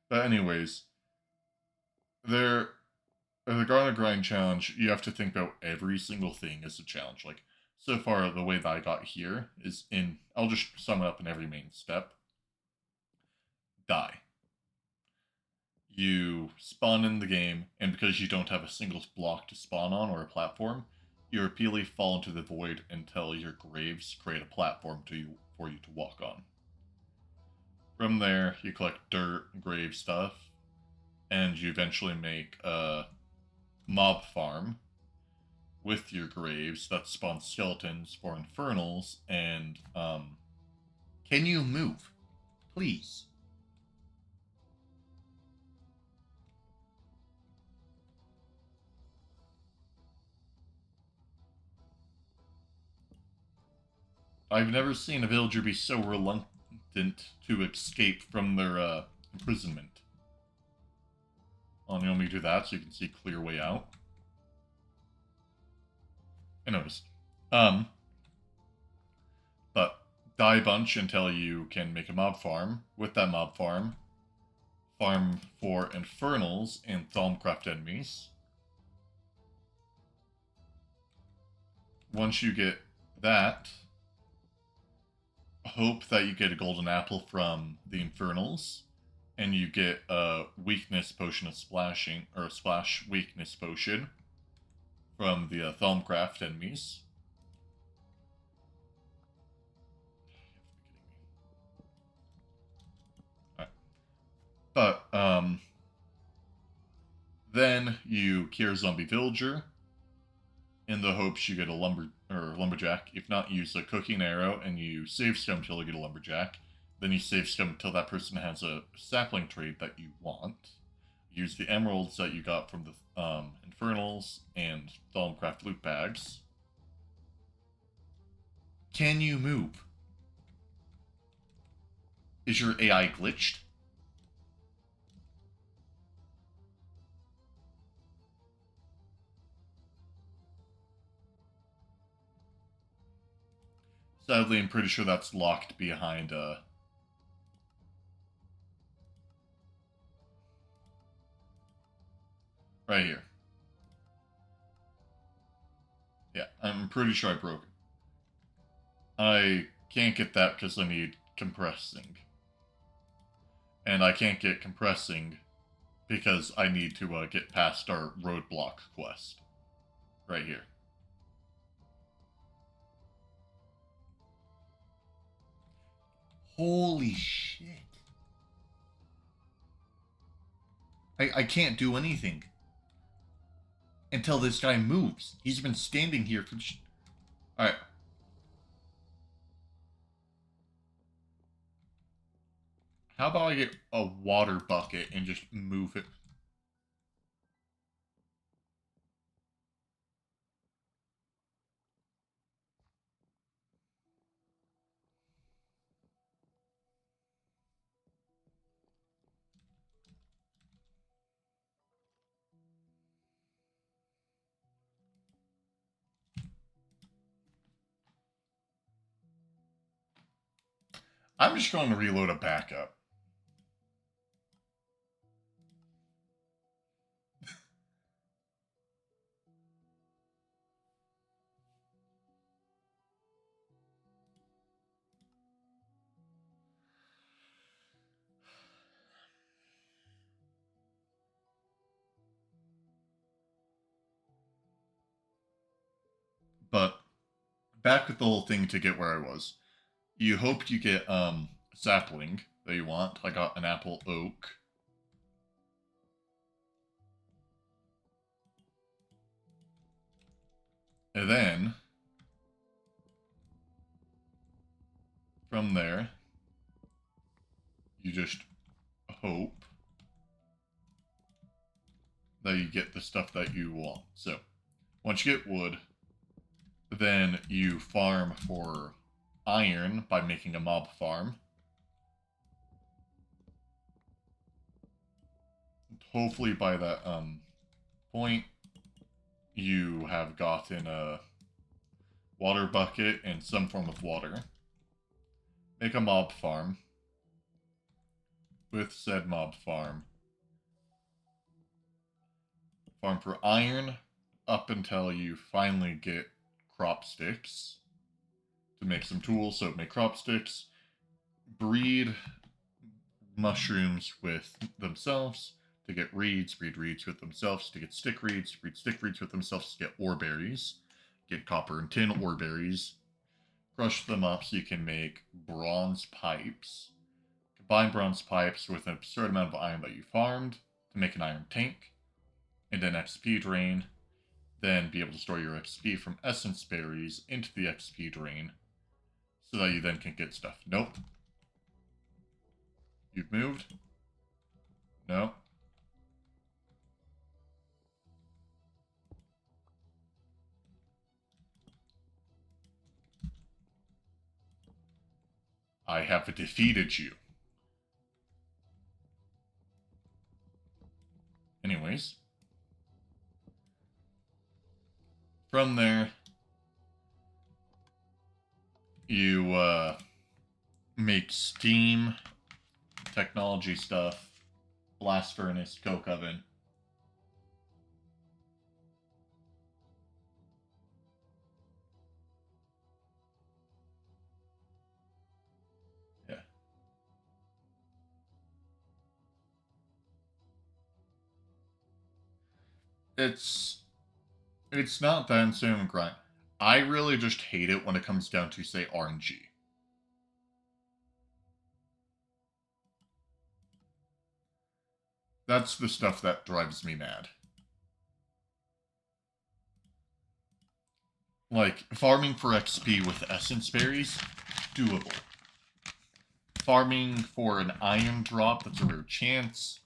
But anyways, the Garden Grind challenge, you have to think about every single thing as a challenge. Like, so far, the way that I got here is I'll just sum it up in every main step. Die. You spawn in the game, and because you don't have a single block to spawn on or a platform, you repeatedly fall into the void until your graves create a platform for you to walk on. From there, you collect dirt, grave stuff, and you eventually make a mob farm with your graves that spawns skeletons for infernals, and, can you move? Please. I've never seen a villager be so reluctant to escape from their, imprisonment. Oh, you want me to do that so you can see a clear way out? Anyways. But die a bunch until you can make a mob farm. With that mob farm for infernals and Thalmcraft enemies. Once you get that, hope that you get a golden apple from the infernals, and you get a weakness potion of splashing, or a splash weakness potion from the Thalmcraft enemies. But, then you cure Zombie Villager in the hopes you get a lumberjack. If not, use a cooking arrow and you save scum until you get a lumberjack. Then you save scum until that person has a sapling trade that you want. Use the emeralds that you got from the infernals and Thalmcraft loot bags. Can you move? Is your AI glitched? Sadly, I'm pretty sure that's locked behind right here. Yeah, I'm pretty sure I broke it. I can't get that because I need compressing. And I can't get compressing because I need to get past our roadblock quest. Right here. Holy shit. I can't do anything until this guy moves. He's been standing here for... Alright. How about I get a water bucket and just move it? I'm just going to reload a backup. But back with the whole thing to get where I was. You hope you get sapling that you want. I got an apple oak. And then from there you just hope that you get the stuff that you want. So once you get wood, then you farm for iron by making a mob farm. Hopefully by that point, you have gotten a water bucket and some form of water. Make a mob farm. With said mob farm, farm for iron up until you finally get crop sticks to make some tools. So make crop sticks, breed mushrooms with themselves to get reeds, breed reeds with themselves to get stick reeds, breed stick reeds with themselves to get ore berries, get copper and tin ore berries, crush them up so you can make bronze pipes. Combine bronze pipes with an absurd amount of iron that you farmed to make an iron tank, and an XP drain. Then be able to store your XP from essence berries into the XP drain so that you then can get stuff. Nope. You've moved? No. I have defeated you. Anyways. From there, you make steam, technology stuff, blast furnace, coke oven. Yeah. It's not that insane grind. I really just hate it when it comes down to, say, RNG. That's the stuff that drives me mad. Like, farming for XP with essence berries, doable. Farming for an iron drop that's a rare chance,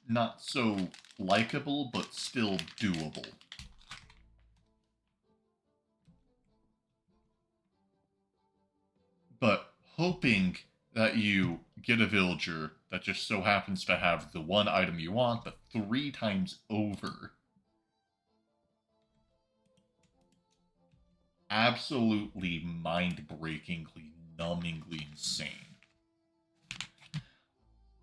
not so likable, but still doable. But hoping that you get a villager that just so happens to have the one item you want, but 3 times over. Absolutely mind-breakingly, numbingly insane.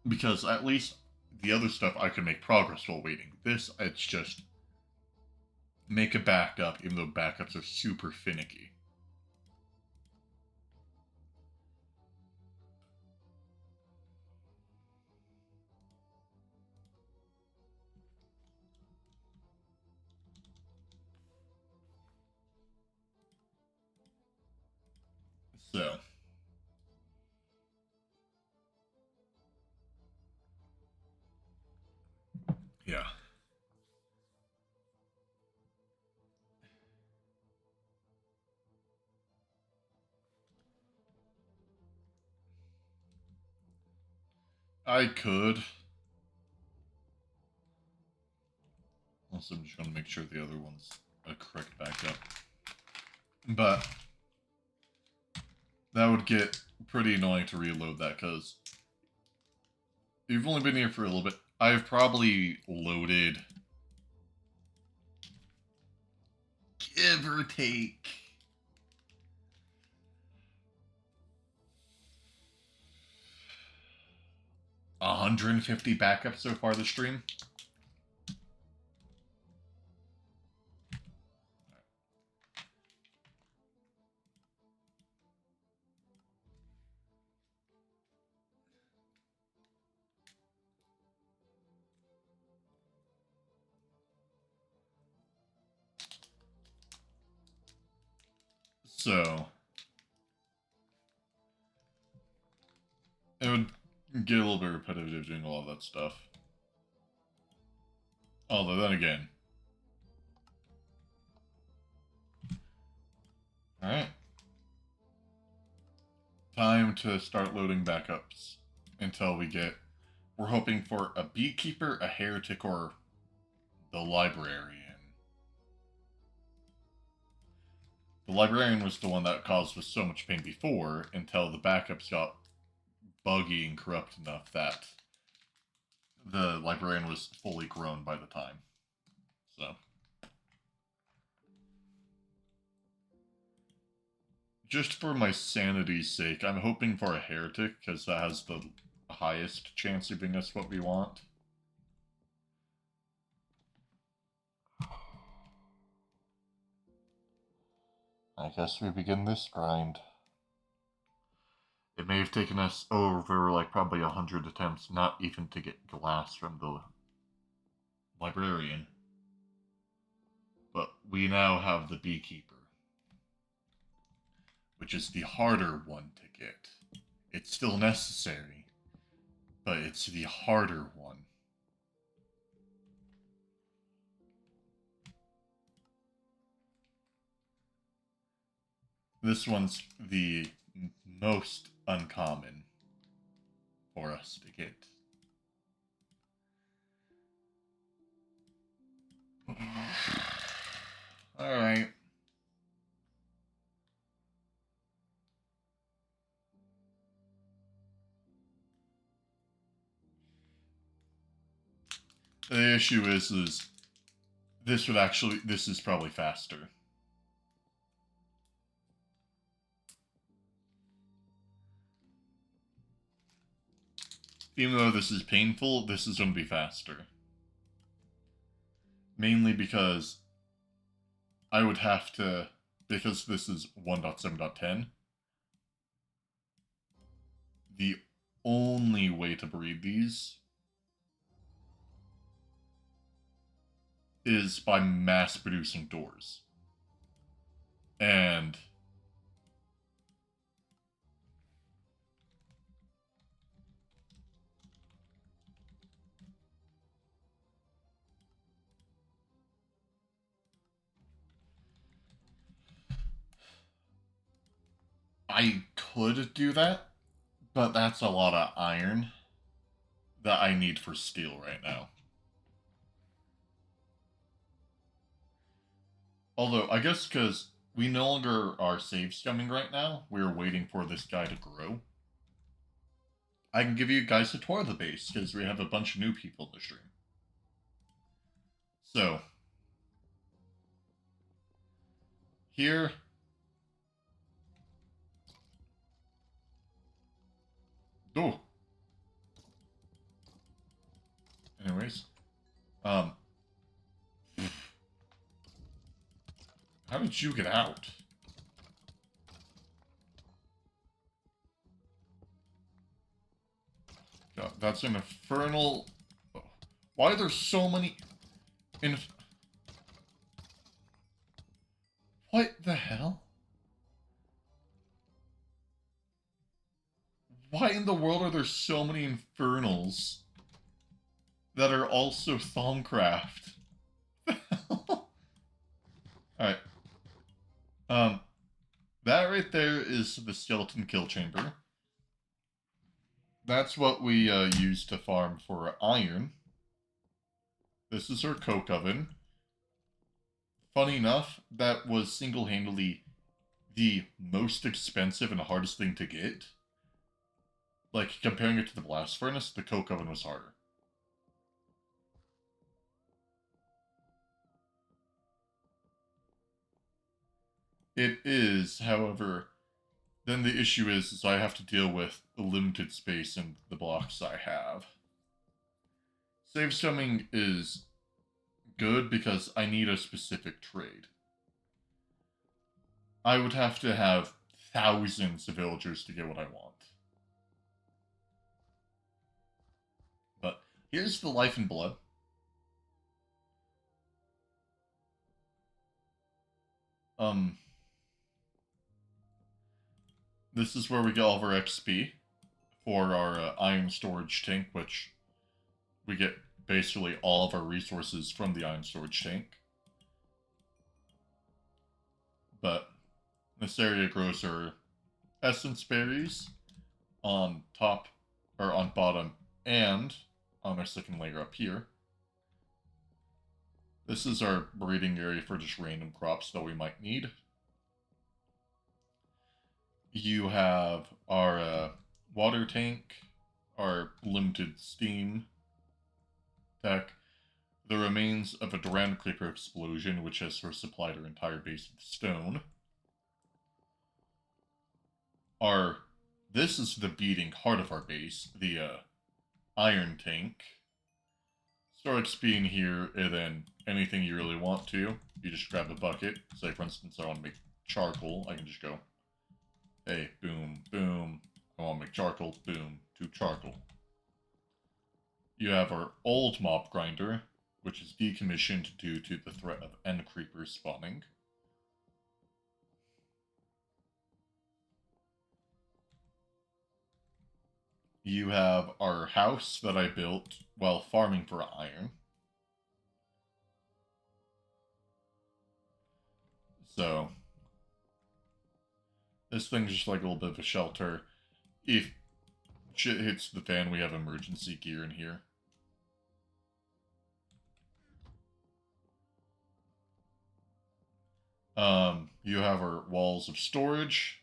Because at least the other stuff I can make progress while waiting. This, it's just make a backup, even though backups are super finicky. So, yeah. I could. Also, I'm just going to make sure the other one's a correct backup. But that would get pretty annoying to reload that, because you've only been here for a little bit. I've probably loaded, give or take, 150 backups so far this stream. So, it would get a little bit repetitive doing all of that stuff. Although, then again. Alright. Time to start loading backups until we get. We're hoping for a beekeeper, a heretic, or the librarian. The librarian was the one that caused us so much pain before until the backups got buggy and corrupt enough that the librarian was fully grown by the time. So. just for my sanity's sake, I'm hoping for a heretic, because that has the highest chance of giving us what we want. I guess we begin this grind. It may have taken us over, like, probably 100 attempts, not even to get glass from the librarian. But we now have the beekeeper, which is the harder one to get. It's still necessary, but it's the harder one. This one's the most uncommon for us to get. Alright. The issue is this is probably faster. Even though this is painful, this is going to be faster. Mainly because I would have to, because this is 1.7.10, the only way to breed these is by mass producing doors. And I could do that, but that's a lot of iron that I need for steel right now. Although, I guess because we no longer are save scumming right now, we're waiting for this guy to grow. I can give you guys a tour of the base, because we have a bunch of new people in the stream. So, here... Oh! Anyways, how did you get out? God, that's an infernal... Why are there so many... What the hell? Why in the world are there so many infernals that are also Thaumcraft? Alright. That right there is the skeleton kill chamber. That's what we use to farm for iron. This is our coke oven. Funny enough, that was single-handedly the most expensive and hardest thing to get. Like, comparing it to the blast furnace, the coke oven was harder. It is, however, then the issue is I have to deal with the limited space in the blocks I have. Save summing is good because I need a specific trade. I would have to have thousands of villagers to get what I want. But here's the life and blood. This is where we get all of our XP for our iron storage tank, which we get basically all of our resources from the iron storage tank. But this area grows our essence berries on top, or on bottom, and on our second layer up here. This is our breeding area for just random crops that we might need. You have our water tank, our limited steam tech, the remains of a Duran Creeper explosion, which has sort of supplied our entire base with stone. our this is the beating heart of our base, the iron tank. Starts being here, and then anything you really want to, you just grab a bucket. Say, for instance, I want to make charcoal. I can just go, hey, boom, boom. I want to make charcoal, boom, to charcoal. You have our old mob grinder, which is decommissioned due to the threat of end creepers spawning. You have our house that I built while farming for iron. So, this thing's just like a little bit of a shelter. If shit hits the fan, we have emergency gear in here. You have our walls of storage,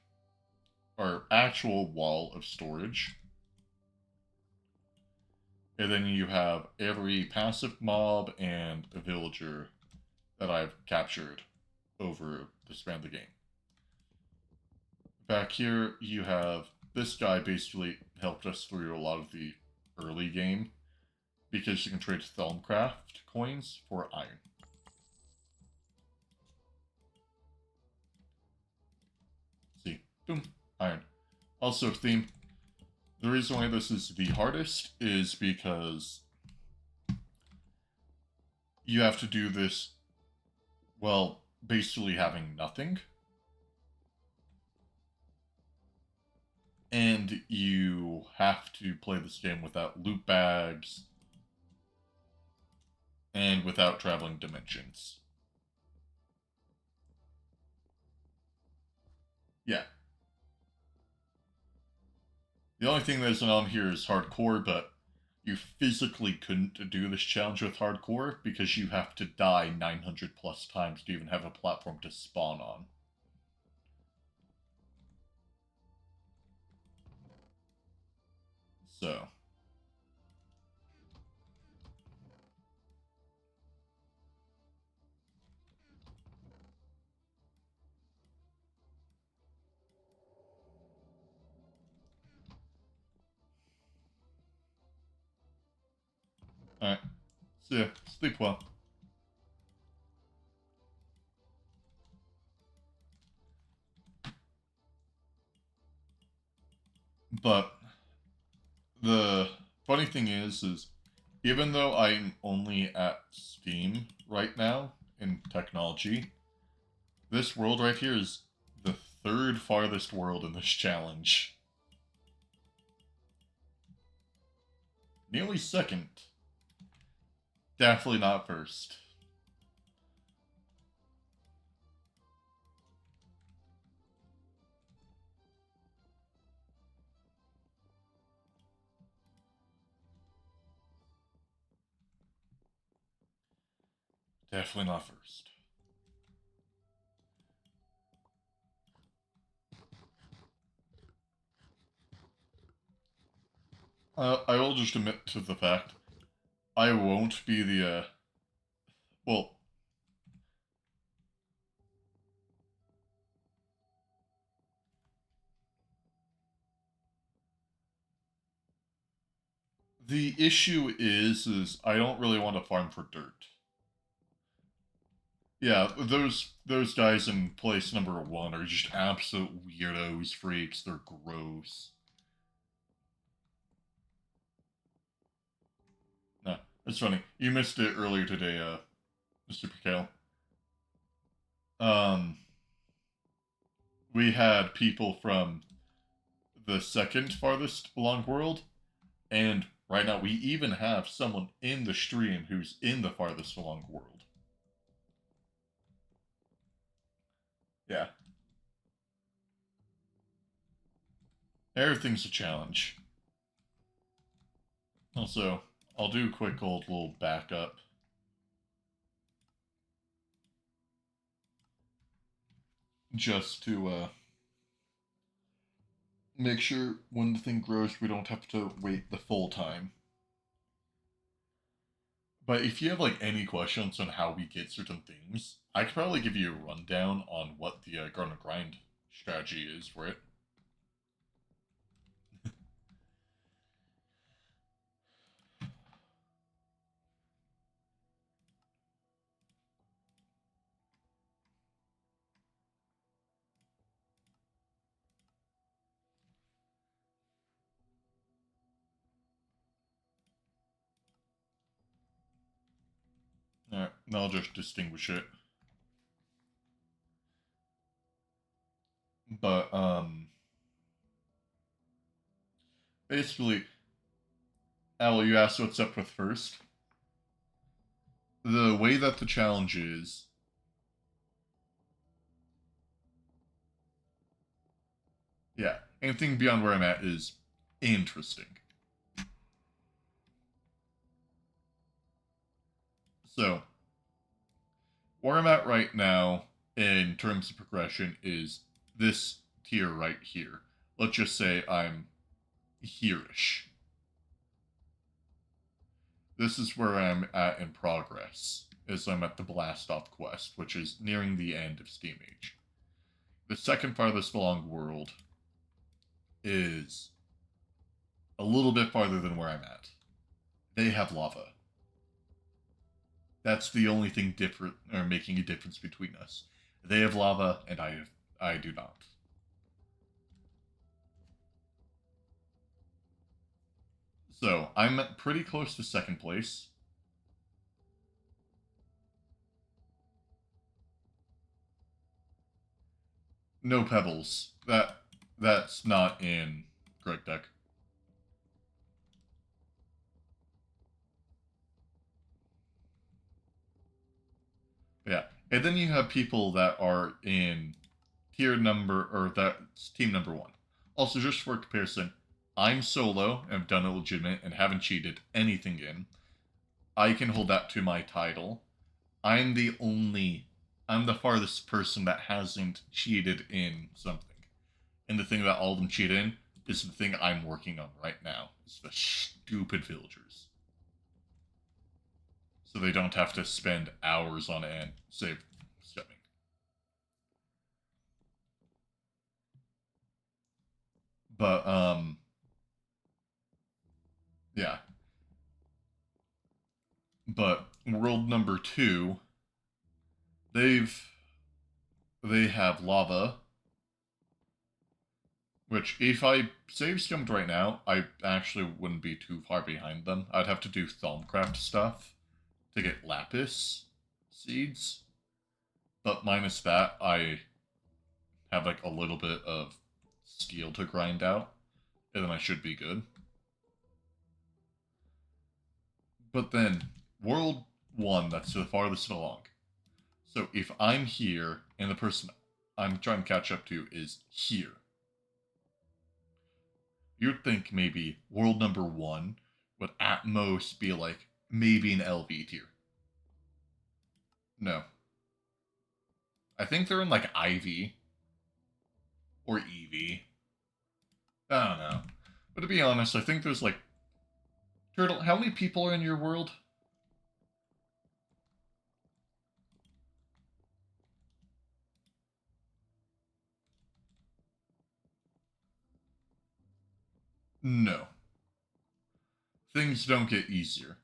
our actual wall of storage. And then you have every passive mob and a villager that I've captured over the span of the game. Back here, you have this guy basically helped us through a lot of the early game because you can trade Thelmcraft coins for iron. See, boom, iron. Also, theme. The reason why this is the hardest is because you have to do this, well, basically having nothing. And you have to play this game without loot bags and without traveling dimensions. Yeah. The only thing that isn't on here is hardcore, but you physically couldn't do this challenge with hardcore because you have to die 900 plus times to even have a platform to spawn on. So. Alright. See ya. Sleep well. But the funny thing is even though I'm only at Steam right now in technology, this world right here is the third farthest world in this challenge. Nearly second. Definitely not first. Definitely not first. I will just admit to the fact I won't be the, well, the issue is I don't really want to farm for dirt. Yeah, those guys in place number 1 are just absolute weirdos, freaks. They're gross. No, it's funny. You missed it earlier today, Mr. Pikale. Um, we had people from the second farthest along world, and right now we even have someone in the stream who's in the farthest along world. Yeah. Everything's a challenge. Also, I'll do a quick old little backup. Just to make sure when the thing grows we don't have to wait the full time. But if you have like any questions on how we get certain things, I could probably give you a rundown on what the Garden Grind strategy is for it. I'll just distinguish it. But, basically, Al, you asked what's up with first. The way that the challenge is, yeah, anything beyond where I'm at is interesting. So, where I'm at right now, in terms of progression, is this tier right here. Let's just say I'm here-ish. This is where I'm at in progress, as I'm at the Blast-Off quest, which is nearing the end of Steam Age. The second farthest along world is a little bit farther than where I'm at. They have lava. That's the only thing different, or making a difference between us. They have lava, and I do not. So I'm pretty close to second place. No pebbles. That's not in Greg Deck. Yeah, and then you have people that are in tier number, or that's team number one. Also, just for comparison, I'm solo and have done it legitimate and haven't cheated anything in. I can hold that to my title. I'm the only, I'm the farthest person that hasn't cheated in something. And the thing that all of them cheat in is the thing I'm working on right now. It's the stupid villagers. So they don't have to spend hours on end save stepping. But yeah. But world number 2, they've they have lava, which if I save skimmed right now, I actually wouldn't be too far behind them. I'd have to do Thaumcraft stuff to get lapis seeds. But minus that, I have like a little bit of steel to grind out, and then I should be good. But then, World 1, that's the farthest along. So if I'm here, and the person I'm trying to catch up to is here, you'd think maybe World number 1 would at most be like maybe an LV tier. No. I think they're in like IV or EV. I don't know. But to be honest, I think there's like Turtle, how many people are in your world? No. Things don't get easier.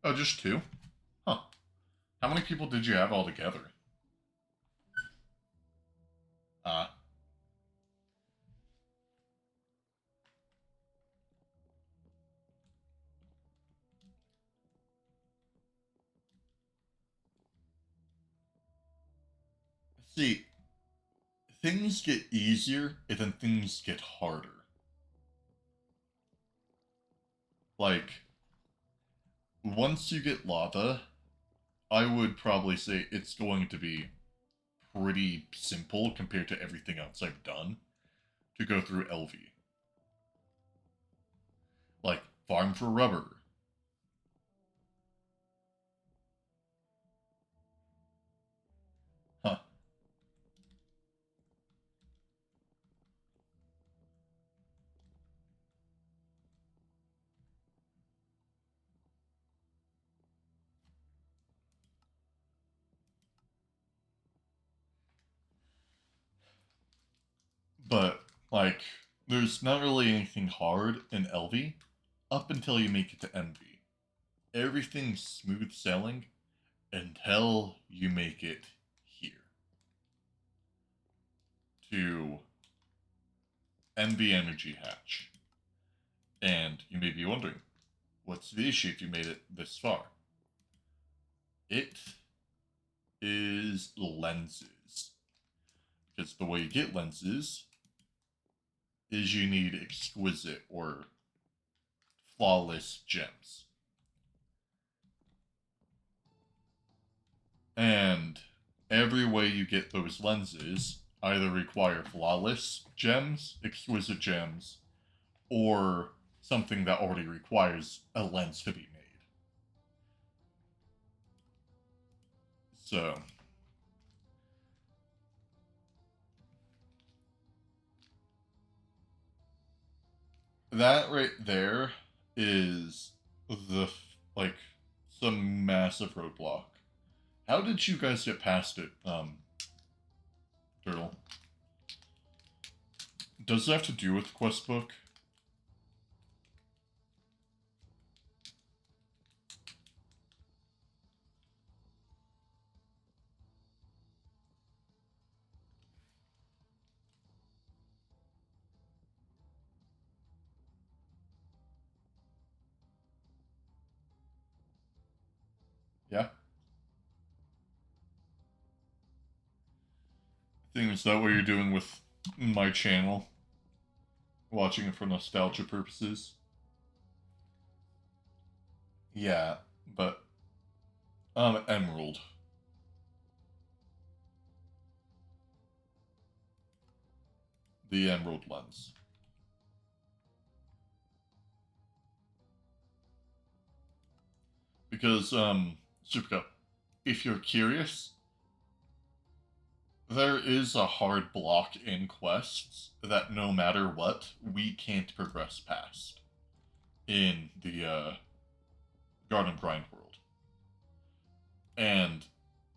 Oh, just 2? Huh. How many people did you have altogether? Uh, see, things get easier and then things get harder. Like, once you get lava, I would probably say it's going to be pretty simple compared to everything else I've done to go through LV. Like, farm for rubber. Huh. But, like, there's not really anything hard in LV up until you make it to MV. Everything's smooth sailing until you make it here to MV Energy Hatch. And you may be wondering, what's the issue if you made it this far? It is lenses. Because the way you get lenses is you need exquisite or flawless gems. And every way you get those lenses either require flawless gems, exquisite gems, or something that already requires a lens to be made. So, that right there is the, like, some massive roadblock. How did you guys get past it, Turtle? Does it have to do with the quest book? Yeah? I think, is that what you're doing with my channel? Watching it for nostalgia purposes? Yeah, but Emerald. The Emerald lens. Because, Supercup, if you're curious, there is a hard block in quests that no matter what, we can't progress past in the Garden Grind world. And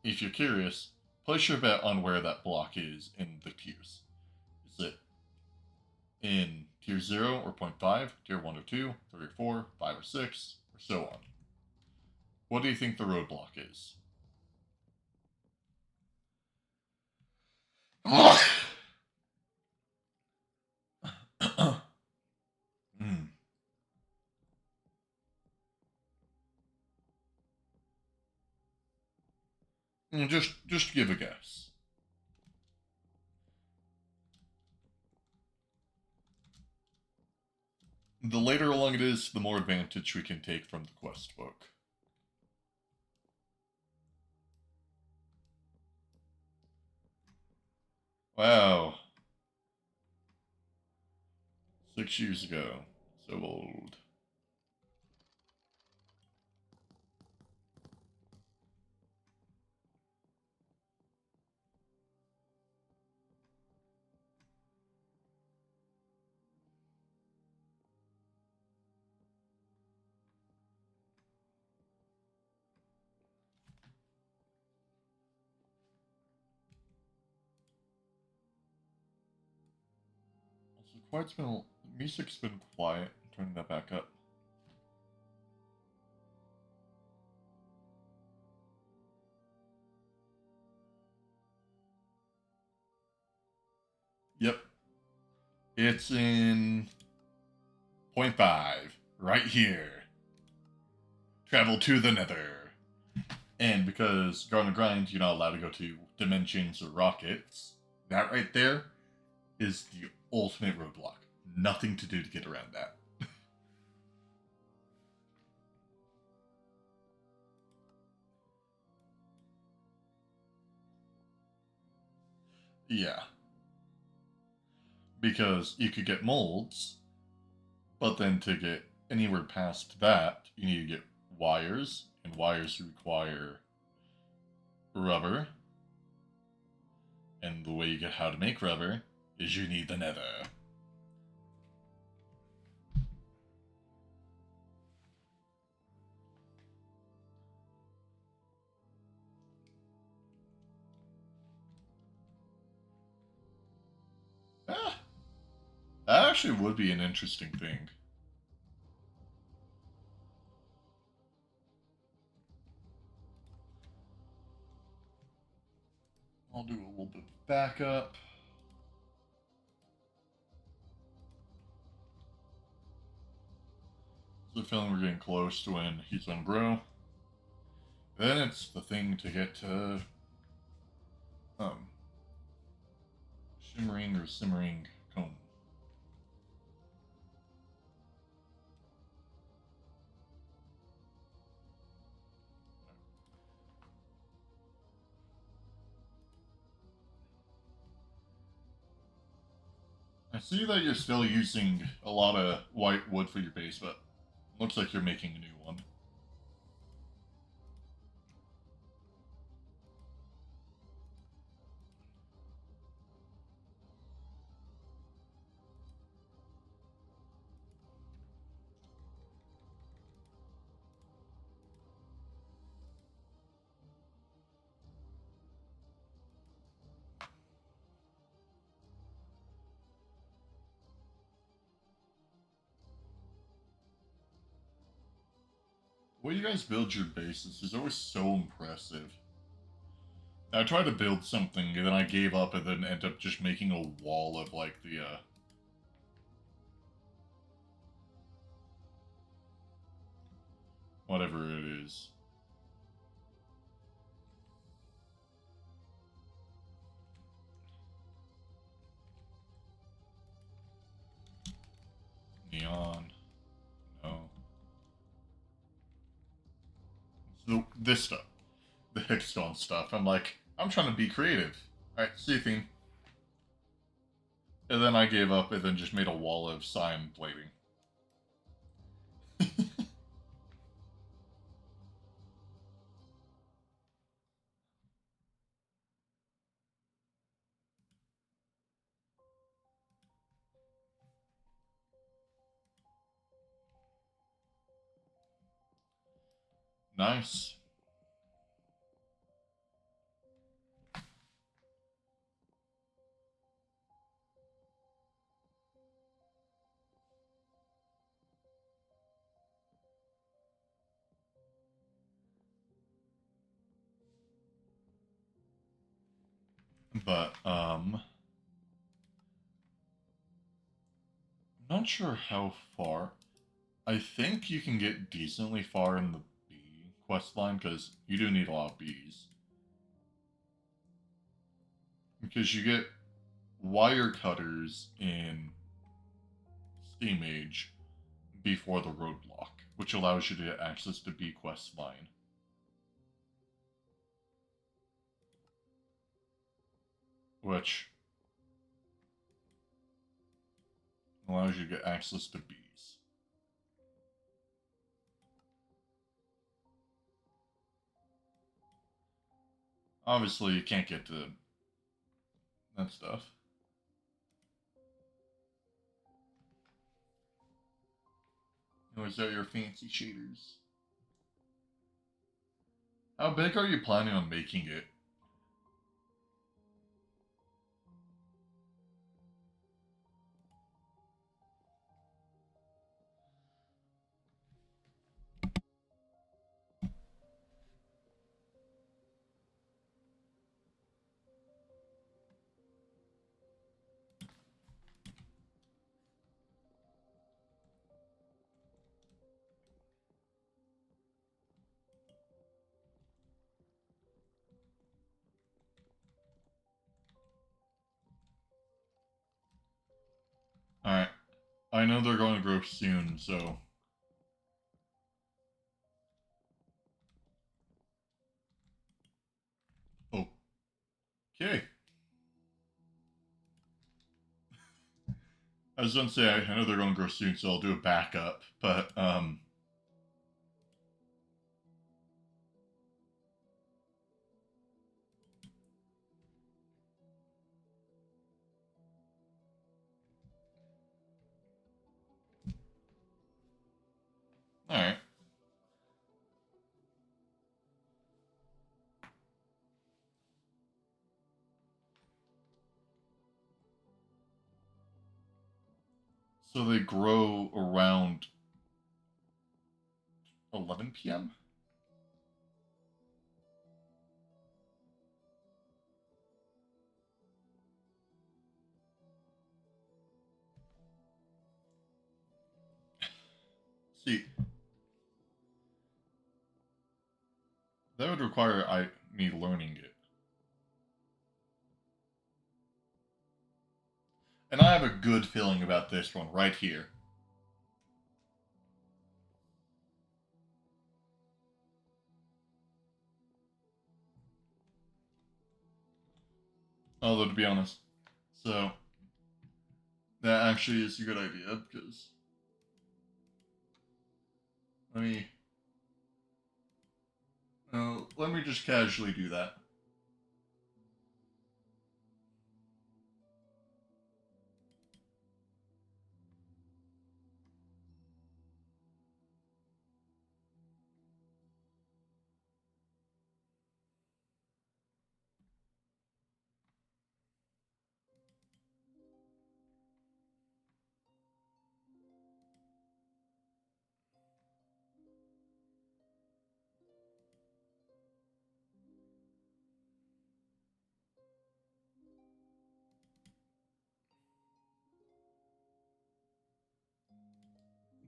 if you're curious, place your bet on where that block is in the tiers. Is it in tier 0 or 0.5, tier 1 or 2, 3 or 4, 5 or 6, or so on? What do you think the roadblock is? mm. Just give a guess. The later along it is, the more advantage we can take from the quest book. Wow. 6 years ago. So old. Also, quiet's been, music's been quiet. Turning that back up. Yep. It's in 0.5. Right here. Travel to the nether. And because Garden Grind, you're not allowed to go to dimensions or rockets, that right there is the ultimate roadblock. Nothing to do to get around that. Yeah. Because you could get molds, but then to get anywhere past that, you need to get wires, and wires require rubber. And the way you get how to make rubber is you need the nether. Ah, that actually would be an interesting thing. I'll do a little bit of backup. So I feel like we're getting close to when he's gonna grow. Then it's the thing to get to um, shimmering or simmering cone. I see that you're still using a lot of white wood for your base, but looks like you're making a new one. The way you guys build your bases is always so impressive. I tried to build something and then I gave up and then ended up just making a wall of like the whatever it is. Neon. No. So this stuff. The Hickstone stuff. I'm like, I'm trying to be creative. Alright, see you, theme. And then I gave up and then just made a wall of cyan plating. Nice. But, I'm not sure how far. I think you can get decently far in the bee quest line because you do need a lot of bees. Because you get wire cutters in Steam Age before the roadblock, which allows you to get access to bee quest line. Which allows you to get access to bees. Obviously, you can't get to that stuff. Or is that your fancy shaders? How big are you planning on making it? Alright. I know they're going to grow soon, so. Okay. I was gonna say, I know they're going to grow soon, so I'll do a backup, but, alright. So they grow around 11 p.m.? See, That would require me learning it. And I have a good feeling about this one right here. Although, to be honest, so that actually is a good idea because let me let me just casually do that.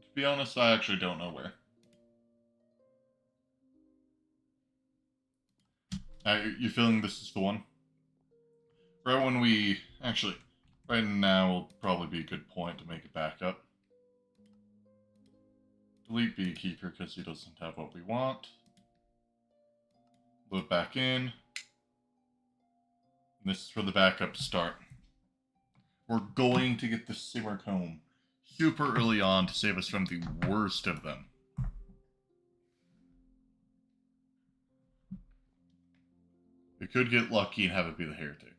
To be honest, I actually don't know where. You feeling this is the one? Right when we actually, right now will probably be a good point to make it back up. Delete Beekeeper because he doesn't have what we want. Load back in. And this is where the backup start. We're going to get the Simmer Comb super early on to save us from the worst of them. We could get lucky and have it be the Heretic.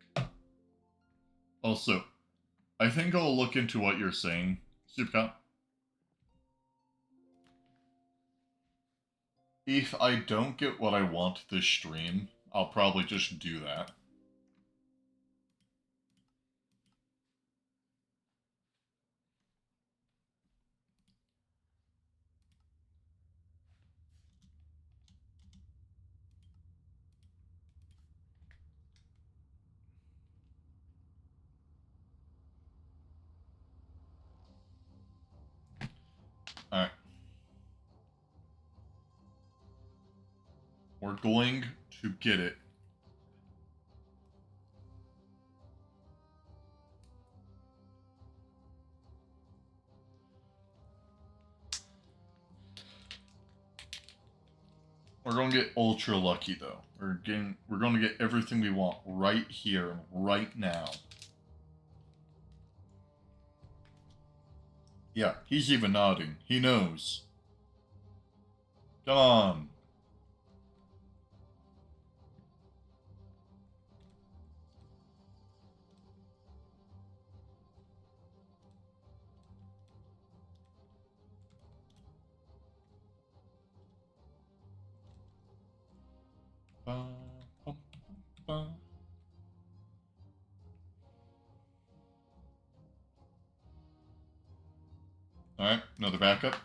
Also, I think I'll look into what you're saying, Supercop. If I don't get what I want this stream, I'll probably just do that. Alright. We're going to get it. We're going to get ultra lucky though. We're going to get everything we want right here, right now. Yeah, he's even nodding. He knows. Come on. Alright, another backup.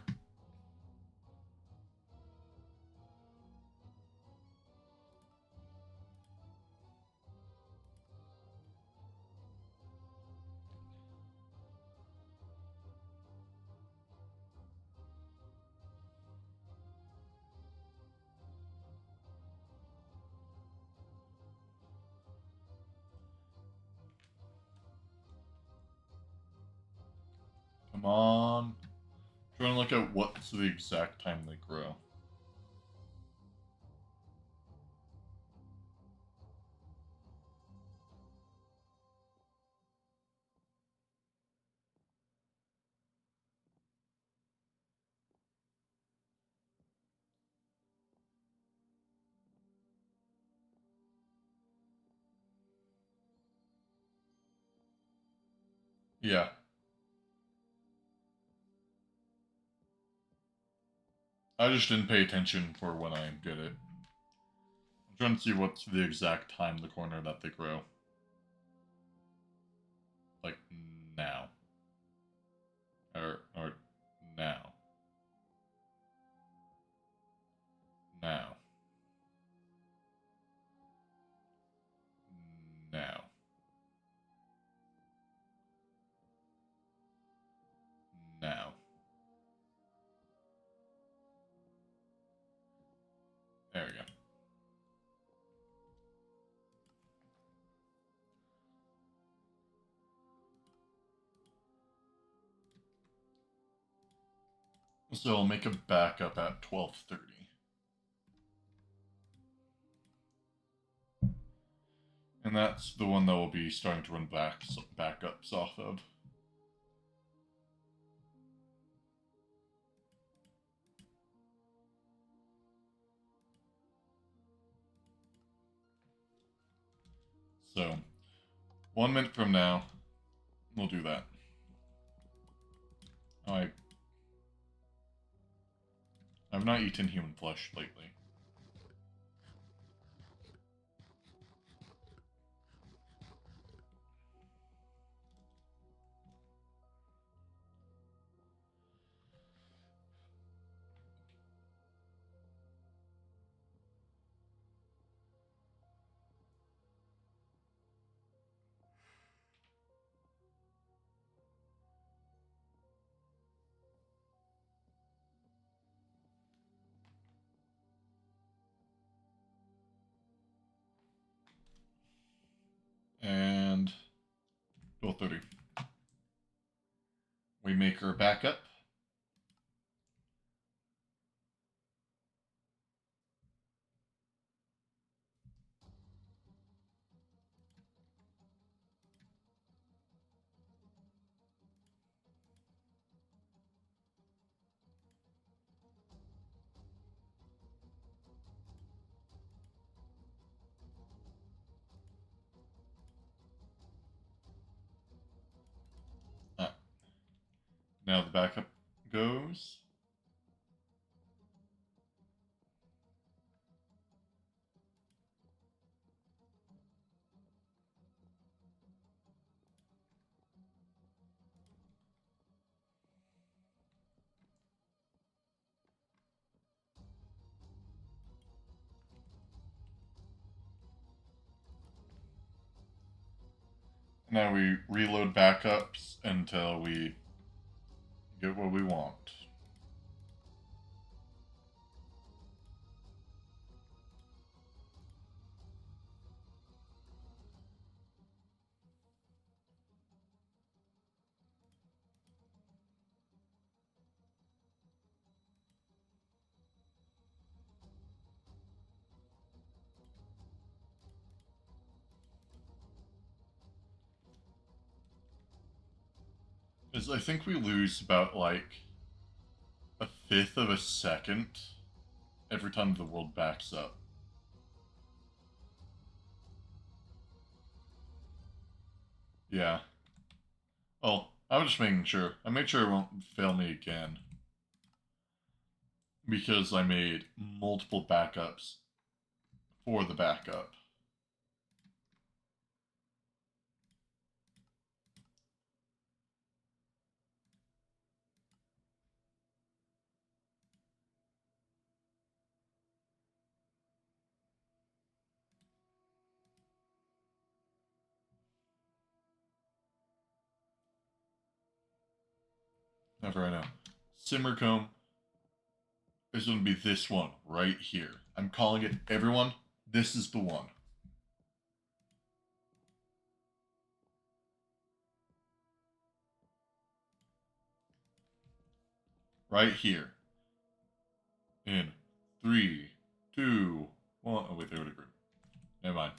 Come on. Trying to look at what's the exact time they grow. Yeah. I just didn't pay attention for when I did it. I'm trying to see what's the exact time the corner that they grow. Like, now. Or now. Now. Now. Now. There we go. So I'll make a backup at 12:30. And that's the one that we'll be starting to run backups off of. So, 1 minute from now, we'll do that. I've not eaten human flesh lately. And 12:30. We make our backup. Now the backup goes. Now we reload backups until we get what we want. Is I think we lose about like a fifth of a second every time the world backs up. Yeah. Oh, I was just making sure. I made sure it won't fail me again. Because I made multiple backups for the backup. Never I know. Simmer comb is going to be this one right here. I'm calling it, everyone, this is the one. Right here. In 3, 2, 1. Oh, wait, they already grew. Never mind.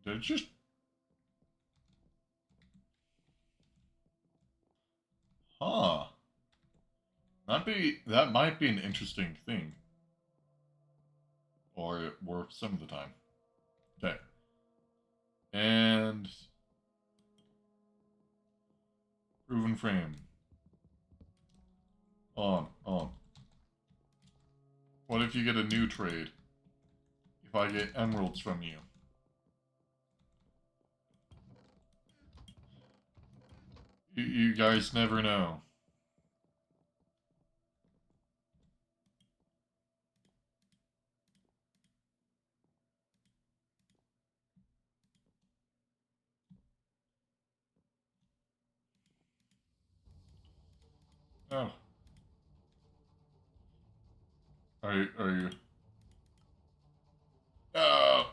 Did it just... Huh. That might be an interesting thing. Or it works some of the time. Okay. And... Proven frame. On. What if you get a new trade? If I get emeralds from you? You guys never know. Oh. Are you? Oh.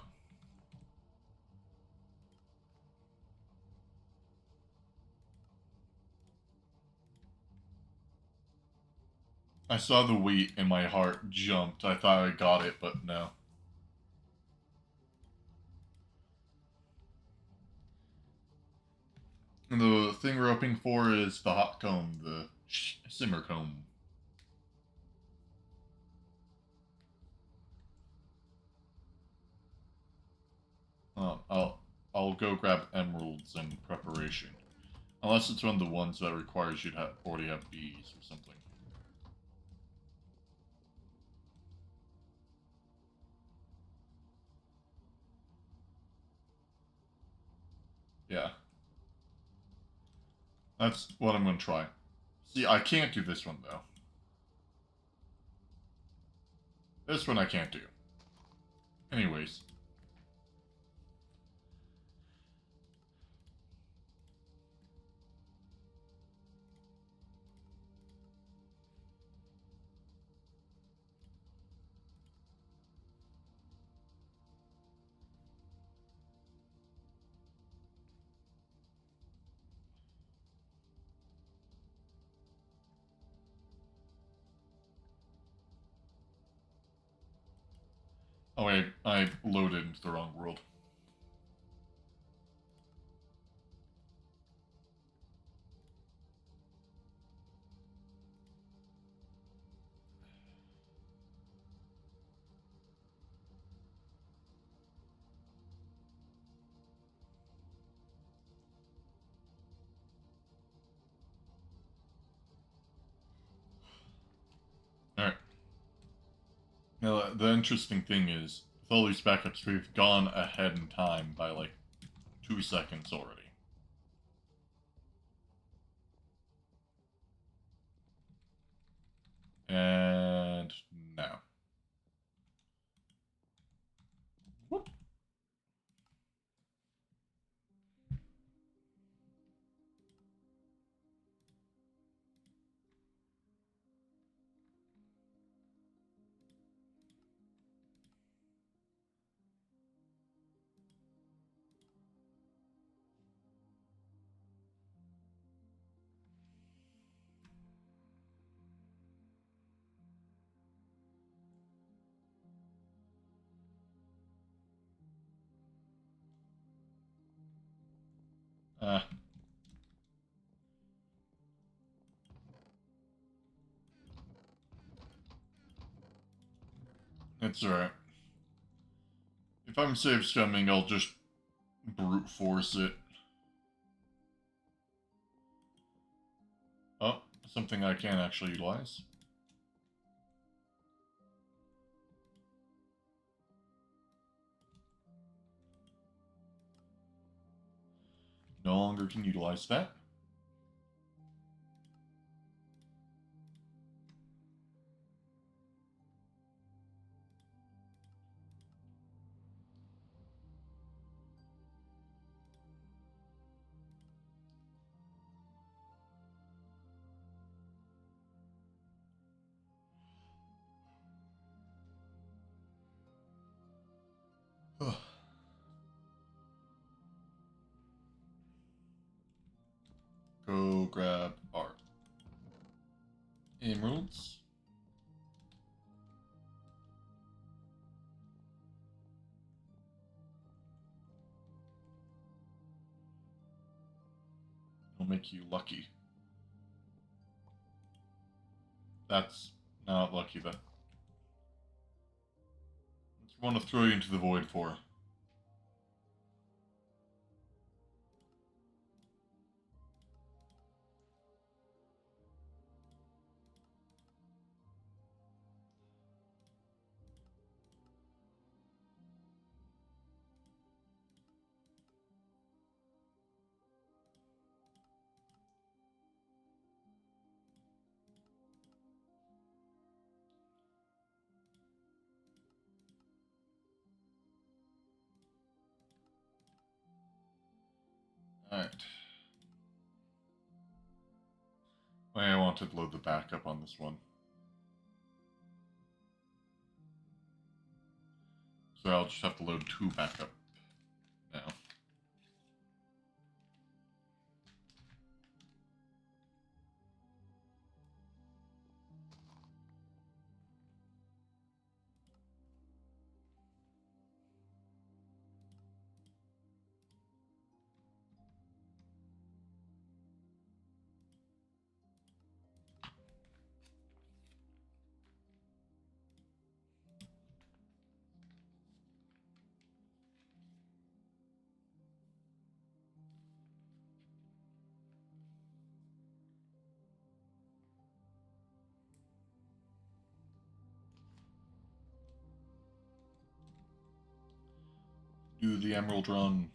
I saw the wheat and my heart jumped. I thought I got it, but no. And the thing we're hoping for is the hot comb, the simmer comb. I'll go grab emeralds in preparation. Unless it's one of the ones that requires you to already have bees or something. Yeah. That's what I'm gonna try. See, I can't do this one, though. This one I can't do. Anyways. Oh wait, I loaded into the wrong world. Alright. Now, the interesting thing is, with all these backups, we've gone ahead in time by like 2 seconds already. And now. Whoop. Uh, it's alright. If I'm safe scumming, I'll just brute force it. Oh, something I can actually utilize. No longer can utilize that. Go grab our emeralds. It'll make you lucky. That's not lucky, then. That's what I want to throw you into the void for. Alright. I wanted to load the backup on this one. So I'll just have to load 2 backup now. Do the emerald run.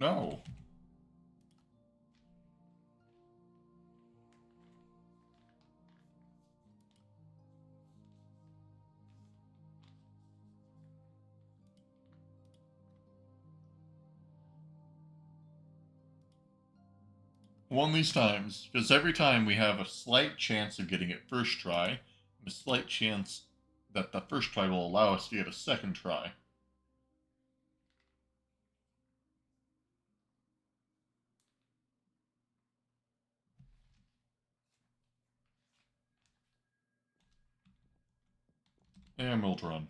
No. One of these times, because every time we have a slight chance of getting it first try, and a slight chance that the first try will allow us to get a second try. Emerald run.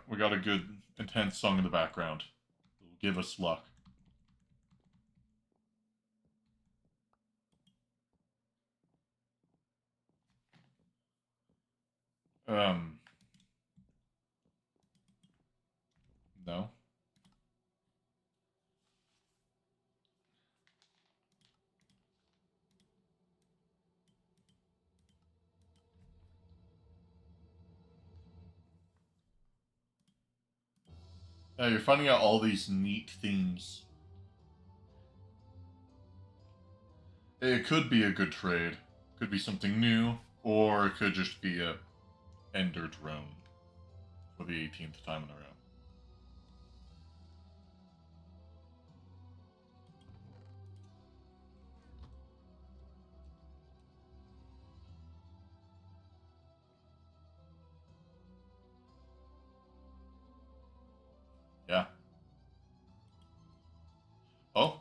We got a good intense song in the background. It'll give us luck. No. Yeah, you're finding out all these neat things. It could be a good trade. Could be something new, or it could just be a ender drone for the 18th time in a row. Yeah. Oh.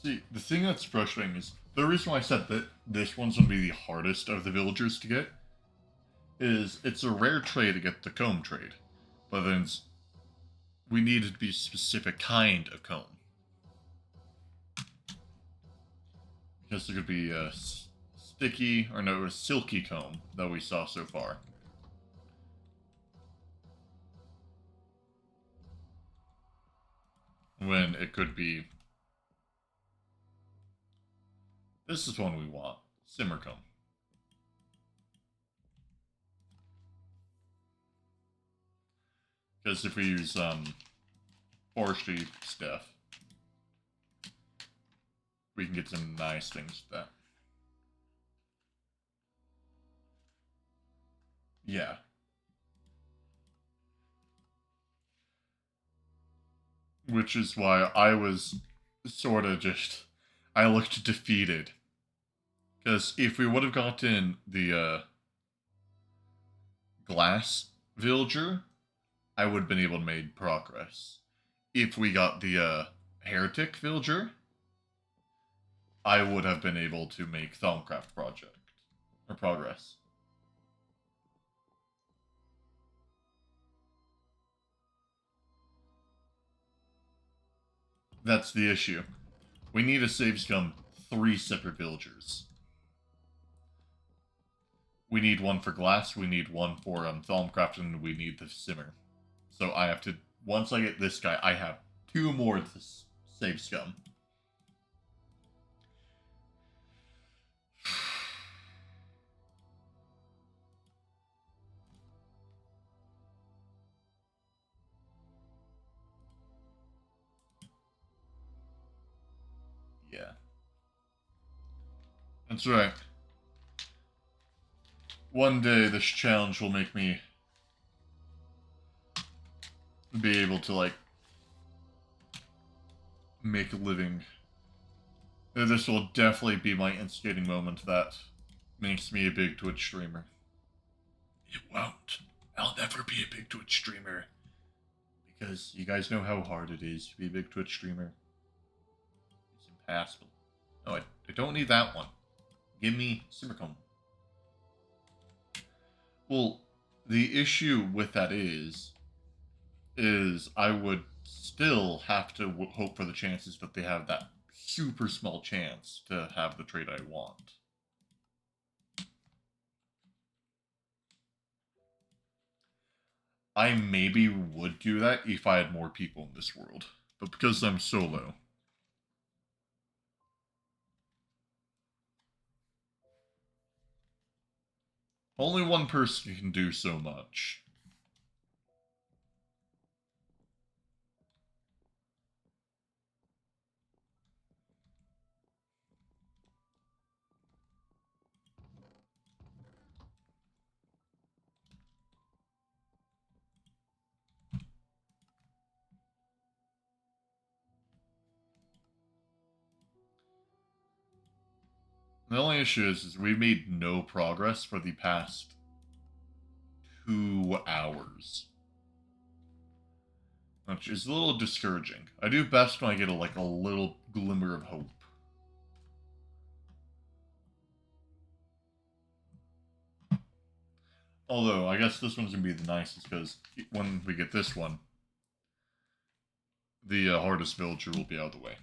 See, the thing that's frustrating is the reason why I said that this one's gonna be the hardest of the villagers to get is it's a rare trade to get the comb trade, but then we need it to be a specific kind of comb. Because there could be a sticky, or no, a silky comb that we saw so far. When it could be... This is one we want. Simmer comb. Because if we use forestry stuff, we can get some nice things with that. Yeah. Which is why I was sort of just... I looked defeated. Because if we would have gotten the glass villager, I would have been able to make progress. If we got the heretic villager, I would have been able to make Thaumcraft project or progress. That's the issue. We need a save scum 3 separate villagers. We need one for glass, we need one for Thaumcraft, and we need the simmer. So I have to, once I get this guy, I have 2 more to save scum. Yeah. That's right. One day this challenge will make me be able to, like, make a living. This will definitely be my instigating moment that makes me a big Twitch streamer. It won't. I'll never be a big Twitch streamer. Because you guys know how hard it is to be a big Twitch streamer. It's impassable. No, I don't need that one. Give me Simmercomb. Well, the issue with that is I would still have to hope for the chances that they have that super small chance to have the trade I want. I maybe would do that if I had more people in this world, but because I'm solo. Only one person can do so much. The only issue is we've made no progress for the past 2 hours. Which is a little discouraging. I do best when I get a little glimmer of hope. Although, I guess this one's going to be the nicest, because when we get this one, the hardest villager will be out of the way.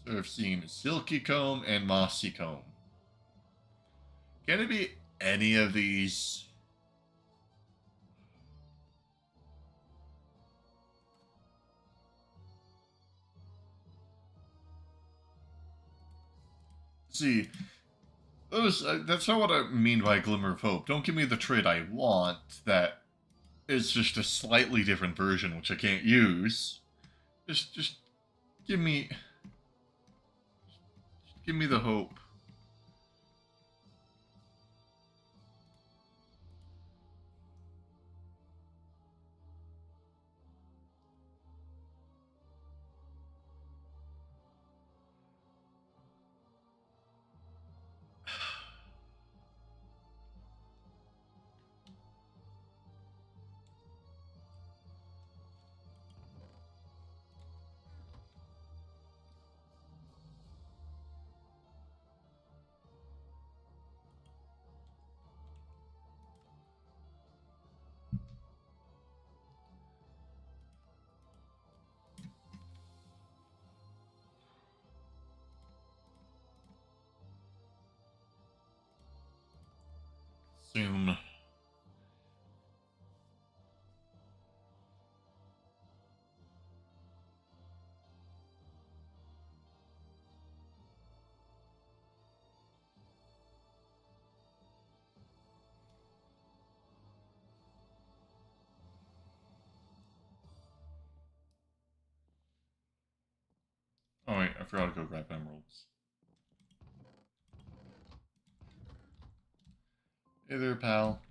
So I've seen Silky Comb and Mossy Comb. Can it be any of these? See, that's not what I mean by glimmer of hope. Don't give me the trade I want that is just a slightly different version which I can't use. Just give me the hope. Soon. Oh wait, I forgot to go grab emeralds. Hey there, pal.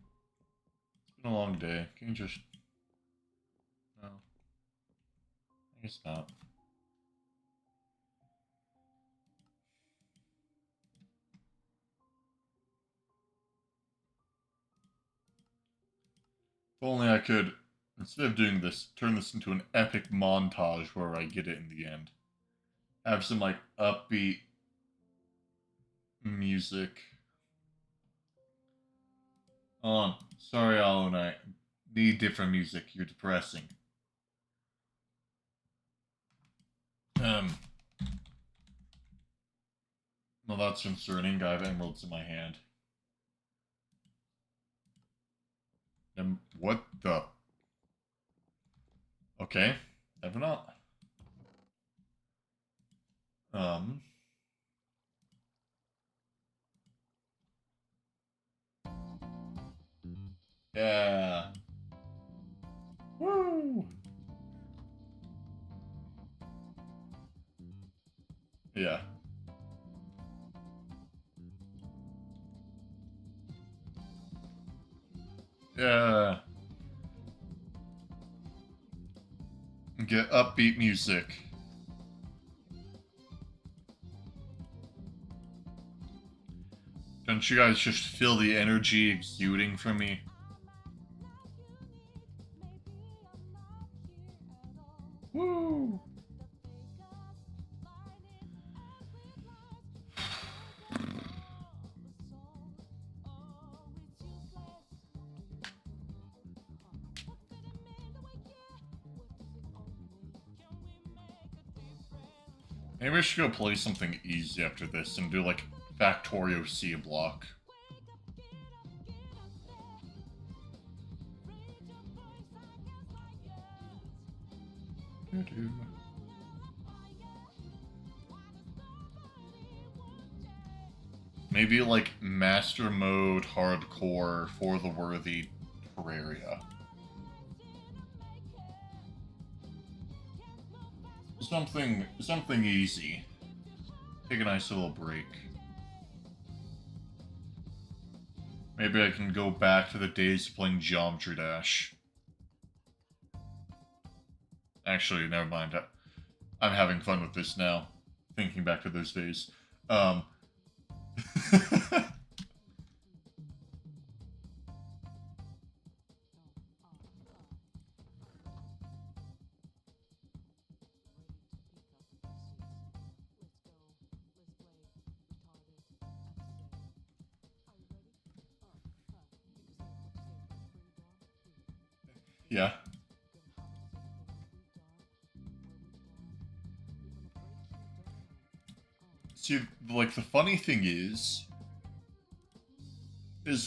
It's been a long day. Can you just... No. I guess not. If only I could, instead of doing this, turn this into an epic montage where I get it in the end. Have some, like, upbeat music. Sorry, Alan, I need different music. You're depressing. Well, that's concerning. I have emeralds in my hand. What the? Okay, never not. Um. Yeah. Woo! Yeah. Yeah. Get upbeat music. Don't you guys just feel the energy exuding from me? Woo! Maybe I should go play something easy after this and do like Factorio C block. Maybe like Master Mode Hardcore for the Worthy Terraria. Something easy. Take a nice little break. Maybe I can go back to the days of playing Geometry Dash. Actually, never mind. I'm having fun with this now. Thinking back to those days. Yeah. See, like, the funny thing is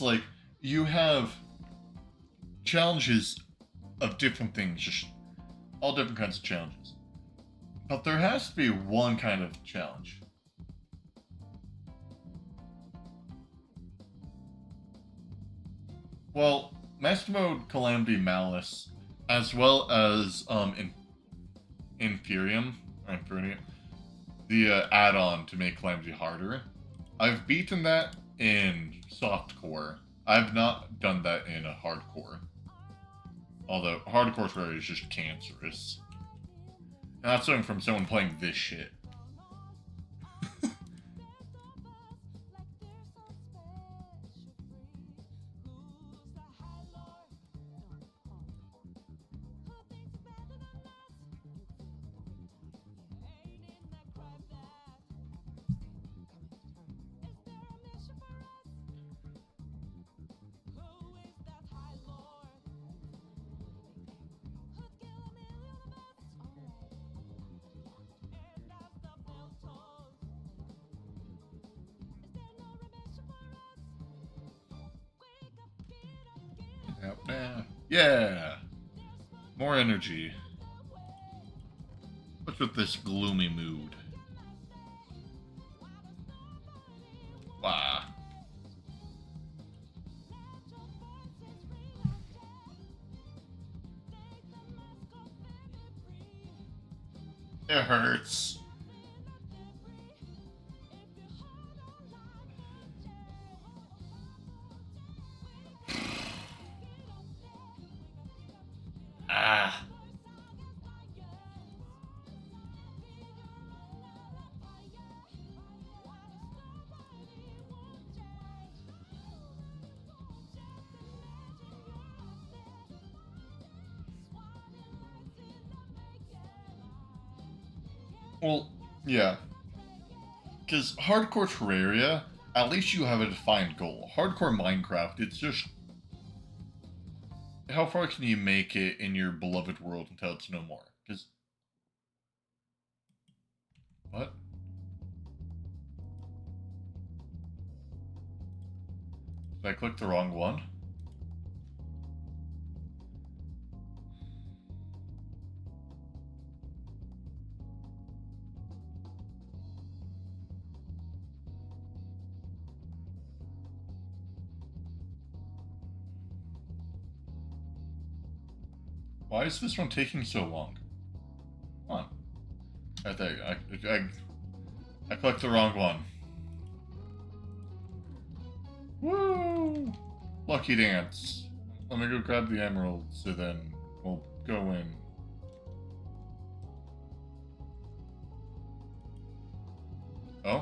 like, you have challenges of different things, just all different kinds of challenges. But there has to be one kind of challenge. Well, Master Mode Calamity Malice, as well as Inferium, or Inferium, the add-on to make Calamity harder. I've beaten that in softcore. I've not done that in a hardcore. Although hardcore Terraria is just cancerous. And that's something from someone playing this shit. Yeah! More energy. What's with this gloomy mood? Wow. It hurts. Ah. Well, yeah. Because hardcore Terraria, at least you have a defined goal. Hardcore Minecraft, it's just how far can you make it in your beloved world until it's no more? Because what? Did I click the wrong one? Why is this one taking so long? Come on. I think I clicked the wrong one. Woo! Lucky dance. Let me go grab the emeralds, so then we'll go in. Oh?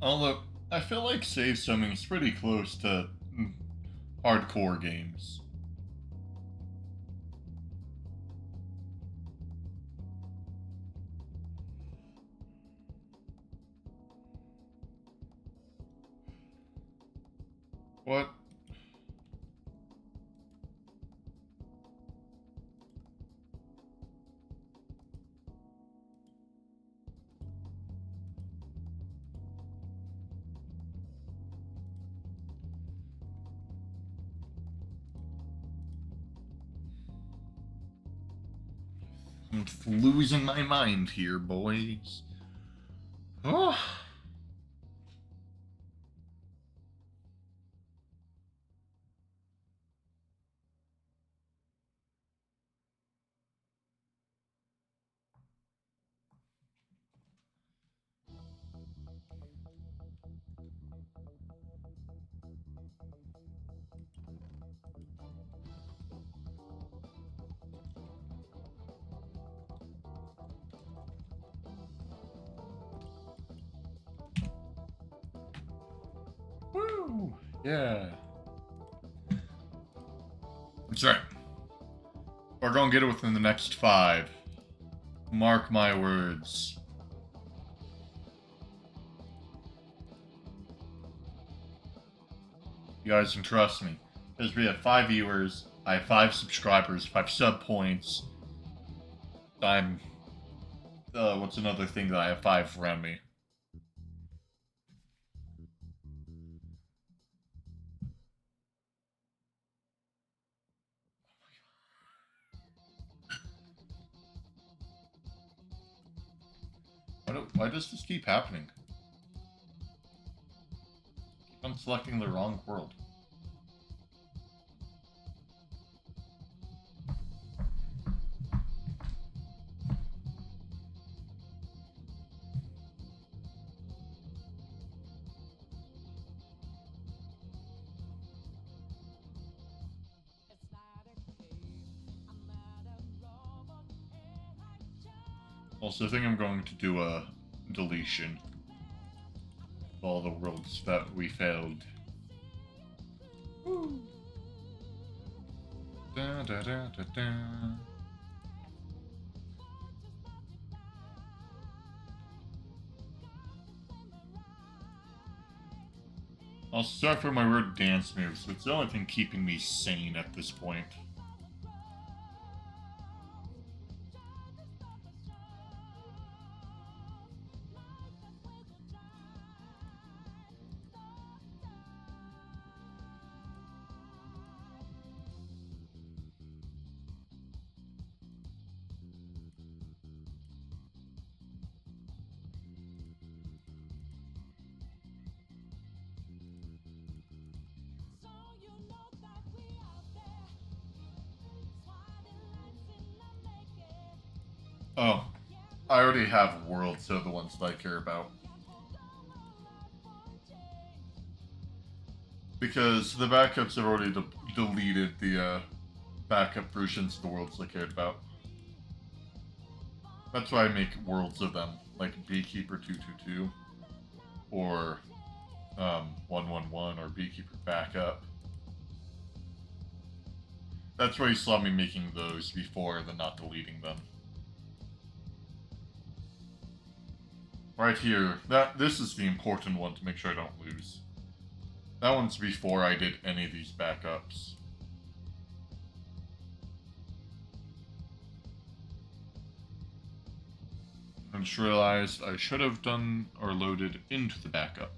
Although, I feel like save summing is pretty close to hardcore games. What? I'm losing my mind here, boys. Oh. Woo! Yeah. That's right. We're gonna get it within the next 5. Mark my words. You guys can trust me. Because we have 5 viewers, I have 5 subscribers, 5 sub points. I'm. What's another thing that I have 5 around me? Why does this keep happening? I'm selecting the wrong world. Also, I think I'm going to do a deletion of all the worlds that we failed. Da, da, da, da, da. I'll start for my weird dance moves, so it's the only thing keeping me sane at this point. Oh, I already have worlds, so the ones that I care about. Because the backups have already deleted the backup versions of the worlds I cared about. That's why I make worlds of them, like Beekeeper 222 or 111 or Beekeeper Backup. That's why you saw me making those before than not deleting them. Right here, this is the important one to make sure I don't lose. That one's before I did any of these backups. I just realized I should have done or loaded into the backup.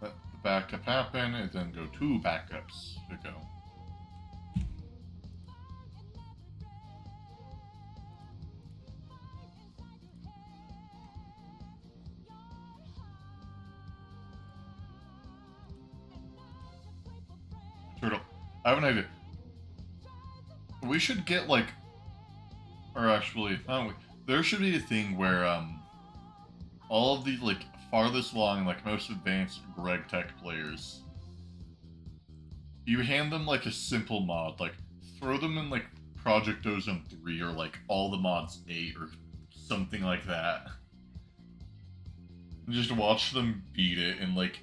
Let the backup happen and then go to backups to go. Turtle, I have an idea. We should get like, or actually, there should be a thing where all of the like farthest along, like most advanced Greg Tech players, you hand them like a simple mod, like throw them in like Project Ozone 3 or like all the mods 8 or something like that. And just watch them beat it in like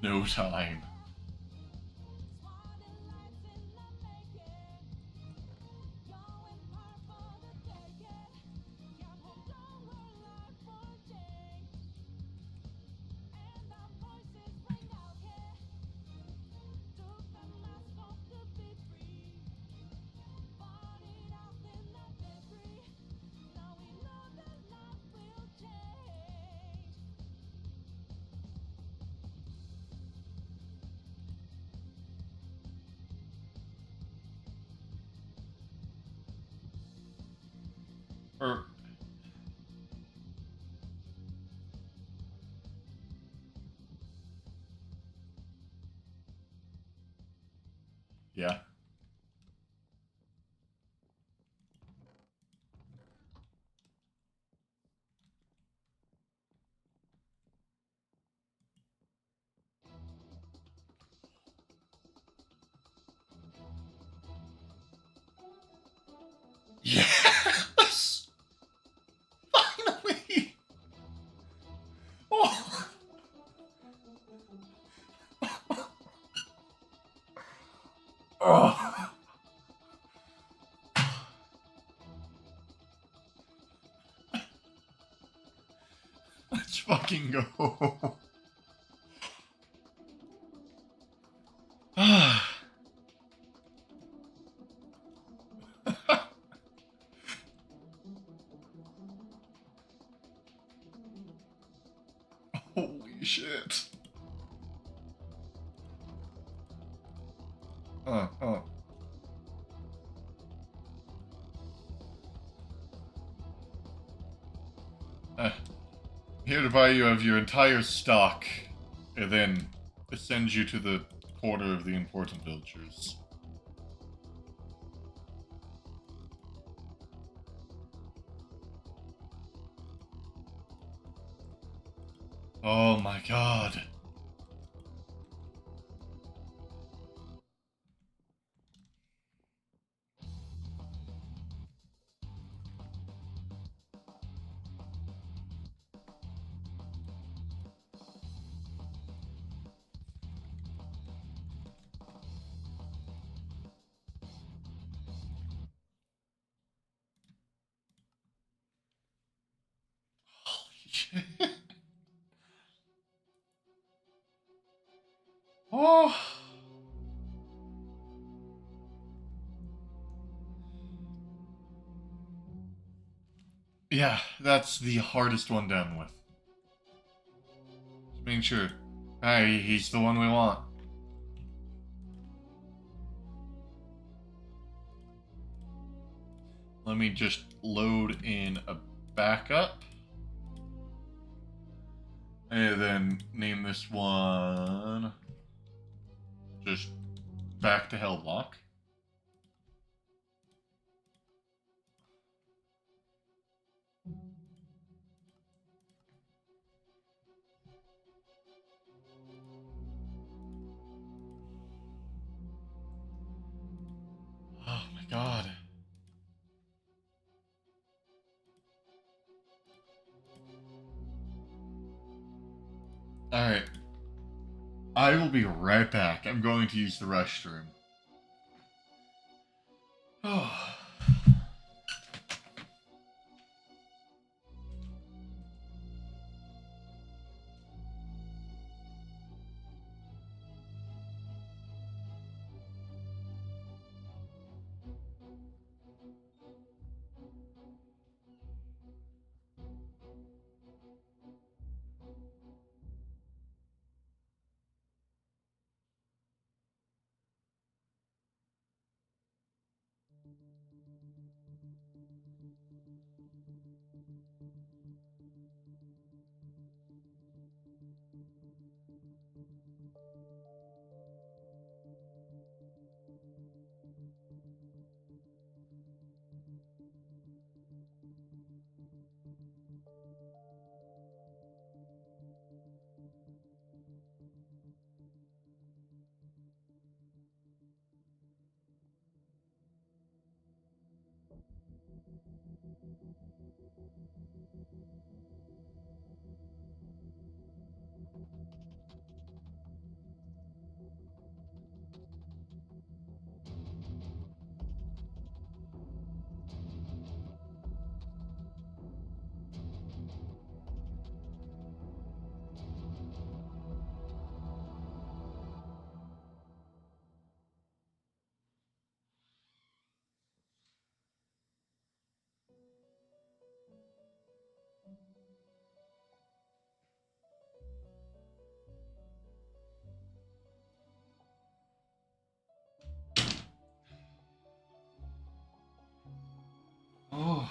no time. Or yeah. Yes! Finally! Oh! Oh! Let's fucking go. Holy shit. Oh. Here to buy you of your entire stock, and then send you to the quarter of the important villagers. Oh my god. Holy shit. Oh. Yeah, that's the hardest one down with. Just making sure. Hey, he's the one we want. Let me just load in a back up. And then name this one just back to Hellblock. Oh my god. Alright. I will be right back. I'm going to use the restroom. Oh. Oh.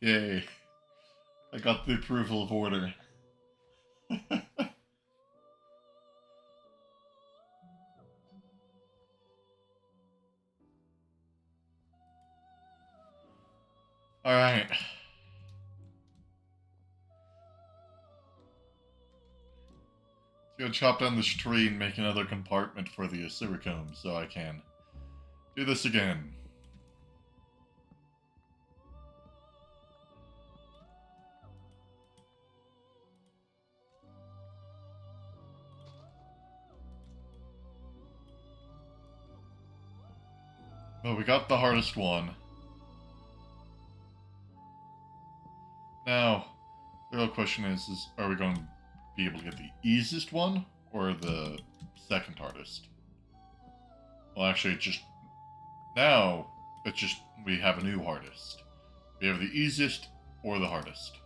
Yay. I got the approval of order. Alright. Let's go chop down this tree and make another compartment for the silicone so I can do this again. Well, we got the hardest one. Now, the real question is are we going to be able to get the easiest one or the second hardest? Well, actually, now, it's just, we have a new hardest. We have the easiest or the hardest.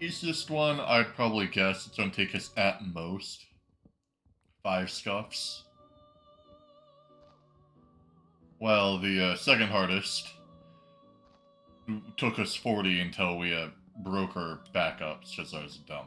Easiest one, I'd probably guess it's going to take us at most 5 scuffs. Well, the second hardest took us 40 until we broke our backups because I was dumb.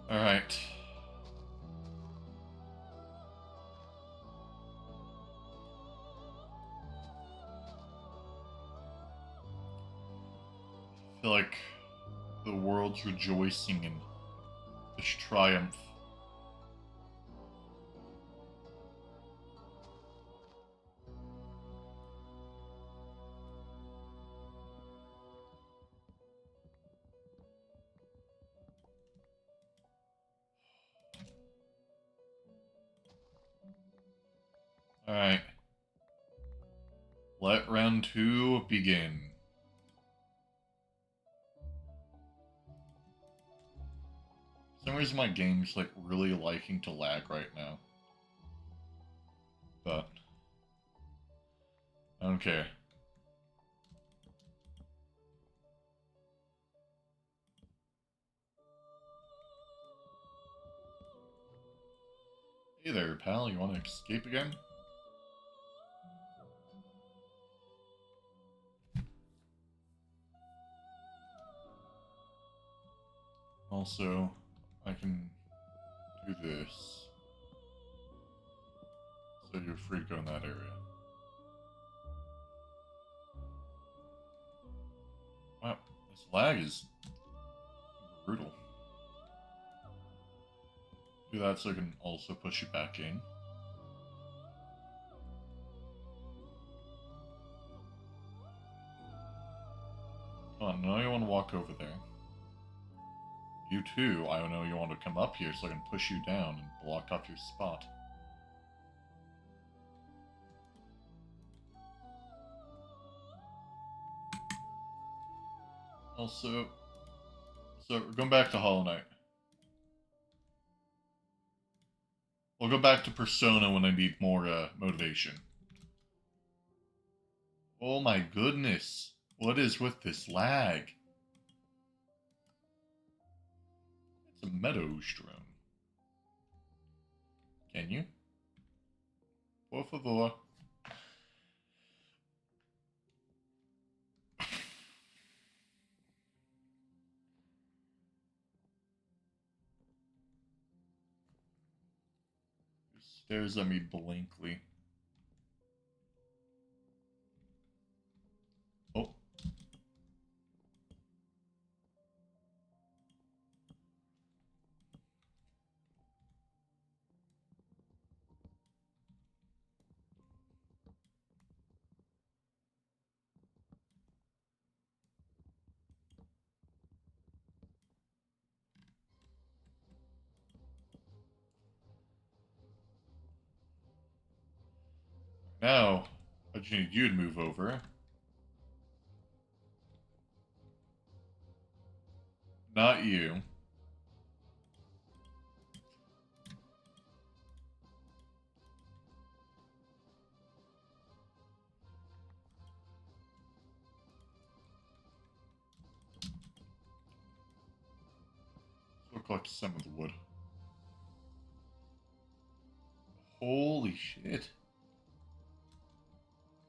Alright. I feel like the world's rejoicing in this triumph. Alright. Let round 2 begin. For some reason my game's like really liking to lag right now. But I don't care. Hey there, pal. You want to escape again? Also, I can do this. So you're free to go in that area. Wow, this lag is brutal. Do that so I can also push you back in. Come on, now you want to walk over there. You too, I know you want to come up here so I can push you down and block off your spot. Also, so we're going back to Hollow Knight. We'll go back to Persona when I need more motivation. Oh my goodness. What is with this lag? It's a Meadows drone. Can you? Por favor. He stares at me blankly. Oh. Now, I just need you to move over. Not you. We'll collect some of the wood. Holy shit.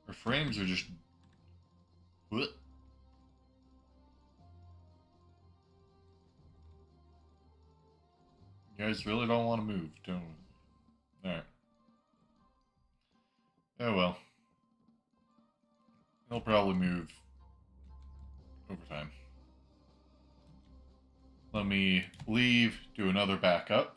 Our frames are just... What? You guys really don't want to move, don't we? Alright. Oh well. He'll probably move over time. Let me leave, do another backup.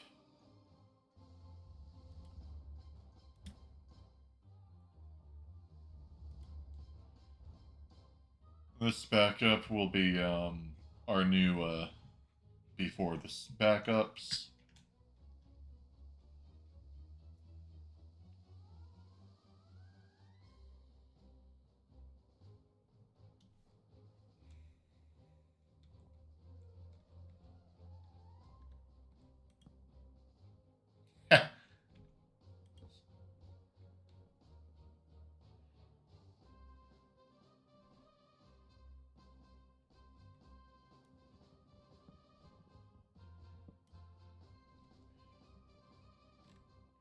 This backup will be our new before this backups.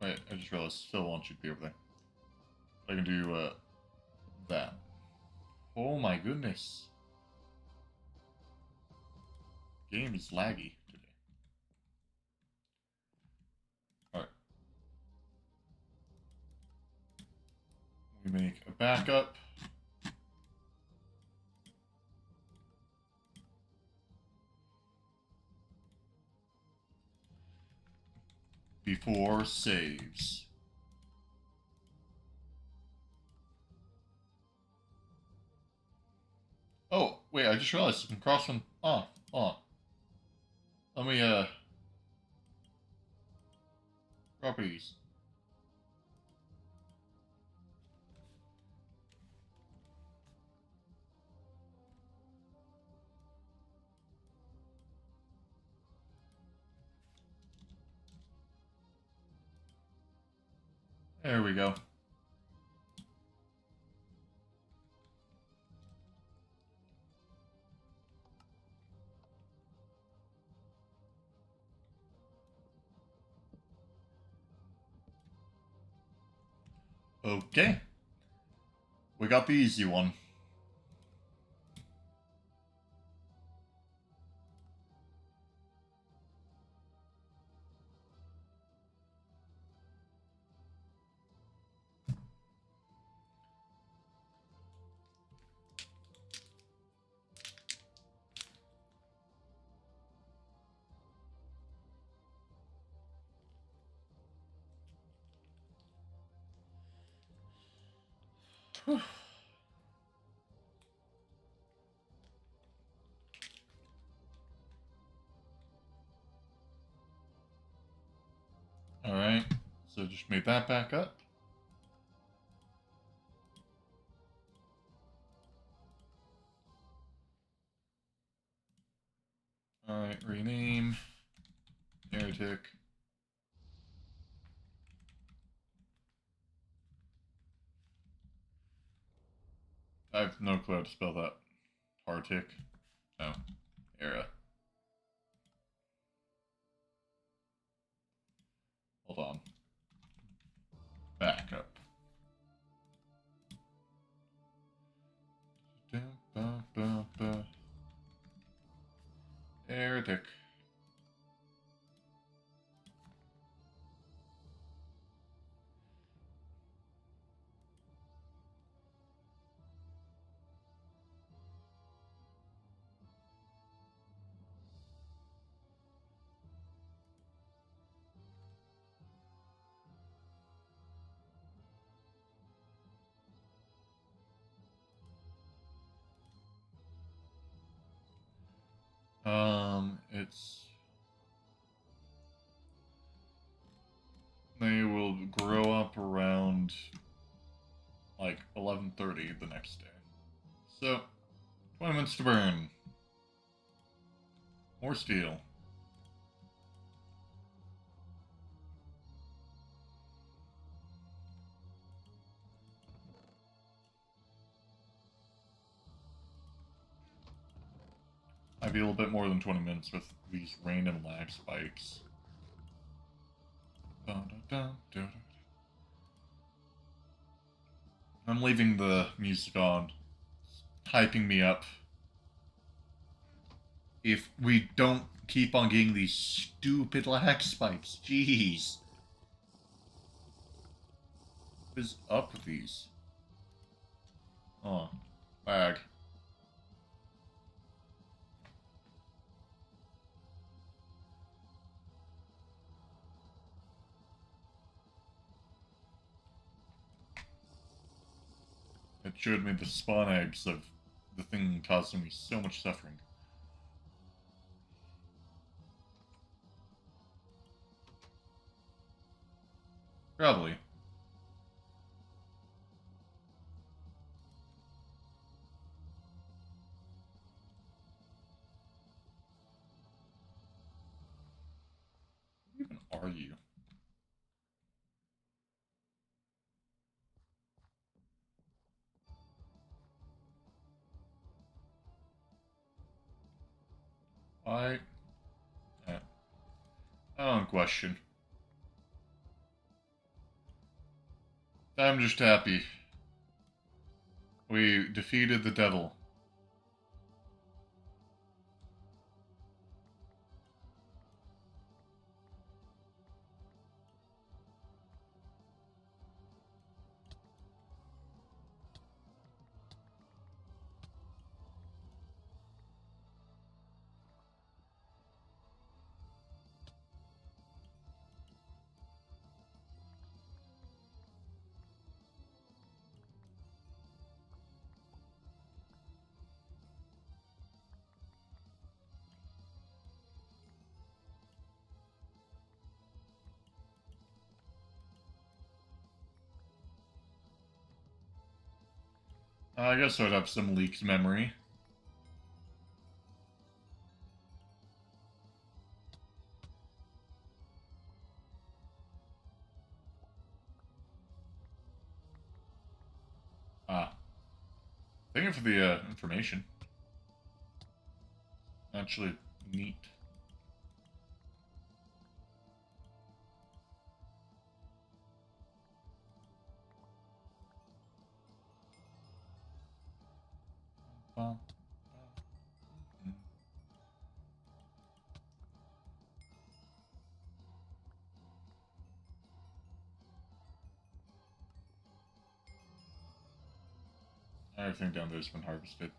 Wait, I just realized I still want you to be over there. I can do that. Oh my goodness. Game is laggy today. Alright. We make a backup. Before saves. Oh, wait, I just realized I can cross one off. Hold on. Let me, properties. There we go. Okay. We got the easy one. Whew. Alright, so just made that back up. Alright, rename. Heretic. I have no clue how to spell that. Heretic. No. Era. Hold on. Back up. Heretic. It's... They will grow up around, like, 11:30 the next day. So, 20 minutes to burn. More steel. Might be a little bit more than 20 minutes with these random lag spikes. I'm leaving the music on. It's hyping me up. If we don't keep on getting these stupid lag spikes, jeez. What is up with these? Oh, lag. It showed me the spawn eggs of the thing causing me so much suffering. Probably. What even are you? I don't question. I'm just happy. We defeated the devil. I guess I'd have some leaked memory. Thank you for the information. Actually, neat. Everything down there's been harvested.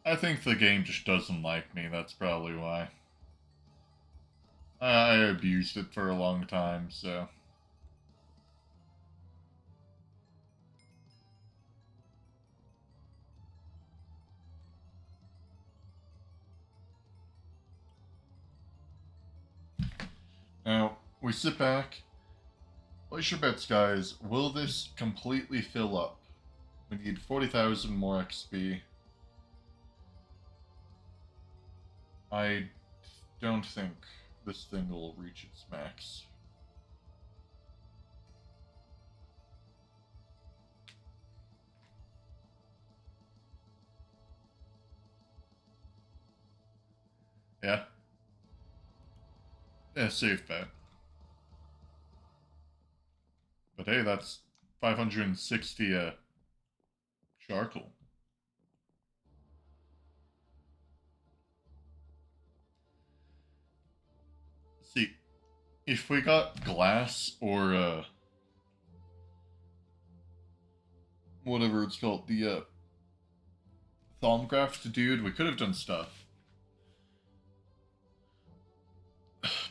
I think the game just doesn't like me, that's probably why. I abused it for a long time, so. Now, we sit back. Place your bets, guys. Will this completely fill up? We need 40,000 more XP. I don't think this thing will reach its max. Yeah? Yeah, safe bet. But hey, that's 560 charcoal. See, if we got glass or whatever it's called, the Thalmcraft dude, we could have done stuff.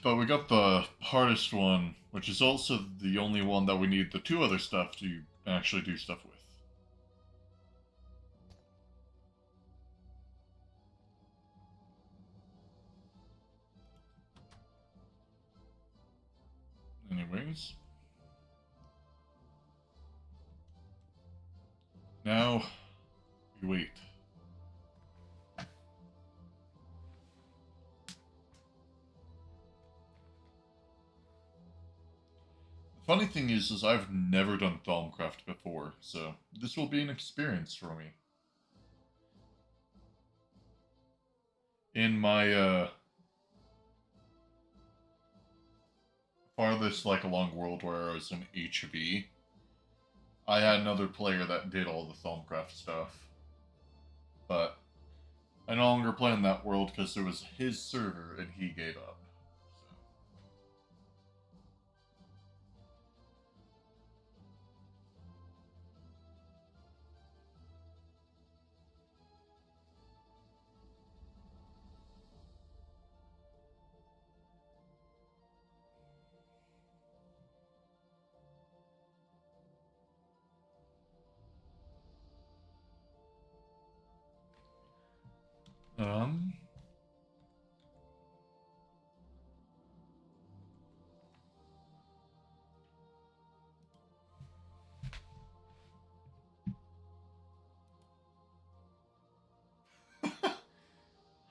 But we got the hardest one, which is also the only one that we need the two other stuff to actually do stuff with. Anyways. Now, we wait. The funny thing is I've never done Thalmcraft before, so this will be an experience for me. In my farthest like along world where I was in HB, I had another player that did all the Thalmcraft stuff. But I no longer play in that world because it was his server and he gave up. So.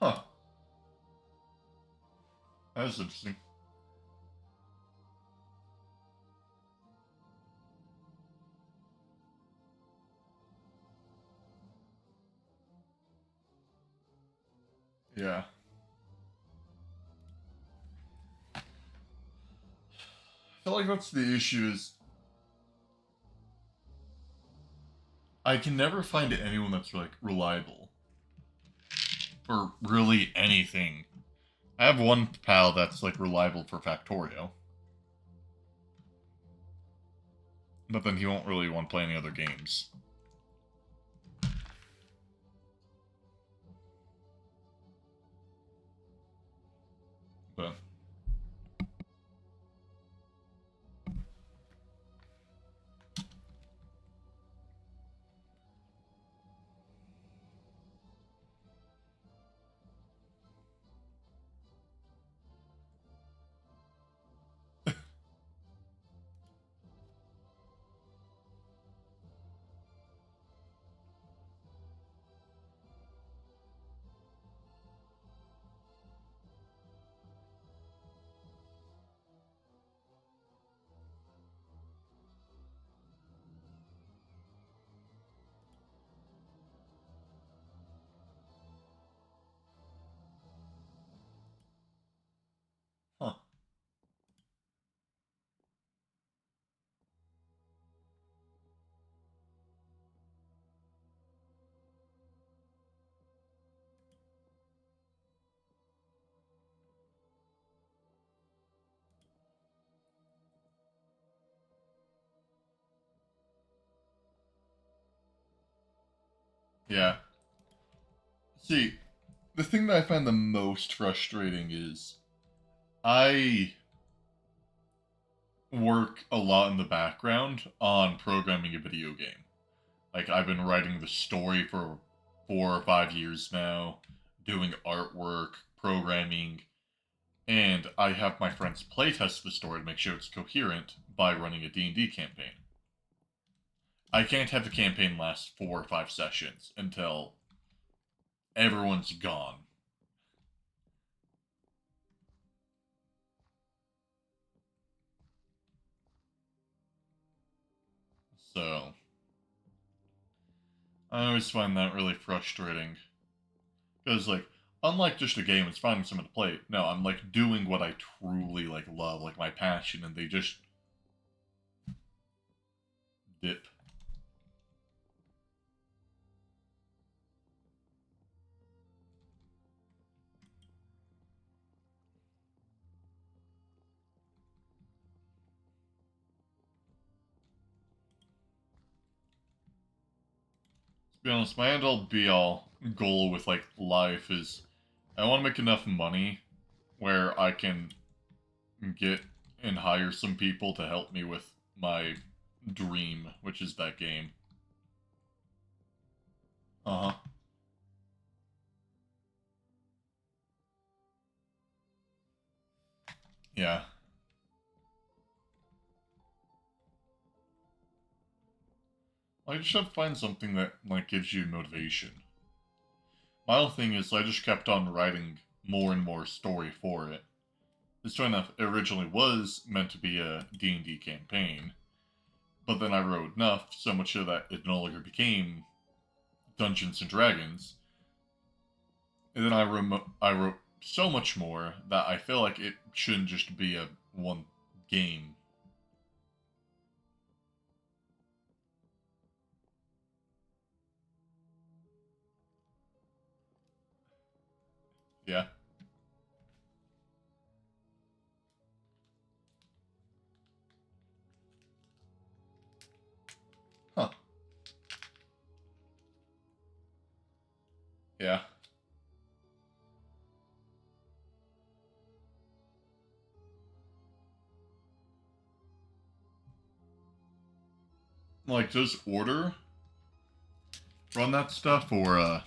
Huh. That's interesting. Yeah. I feel like that's the issue is I can never find anyone that's like reliable for really anything. I have one pal that's like reliable for Factorio, but then he won't really want to play any other games. But Yeah. See, the thing that I find the most frustrating is I work a lot in the background on programming a video game. Like, I've been writing the story for 4 or 5 years now, doing artwork, programming, and I have my friends playtest the story to make sure it's coherent by running a D&D campaign. I can't have the campaign last 4 or 5 sessions until everyone's gone. So, I always find that really frustrating. Because, like, unlike just a game, it's finding someone to play. No, I'm, like, doing what I truly, like, love, like, my passion, and they just dip. To be honest, my end-all be-all goal with, like, life is I want to make enough money where I can get and hire some people to help me with my dream, which is that game. Uh-huh. Yeah. I just have to find something that, like, gives you motivation. My whole thing is I just kept on writing more and more story for it. This funny enough, it originally was meant to be a D&D campaign, but then I wrote enough, so much so that it no longer became Dungeons and Dragons. And then I wrote so much more that I feel like it shouldn't just be a one game. Yeah. Huh. Yeah. Like, does Order run that stuff, or,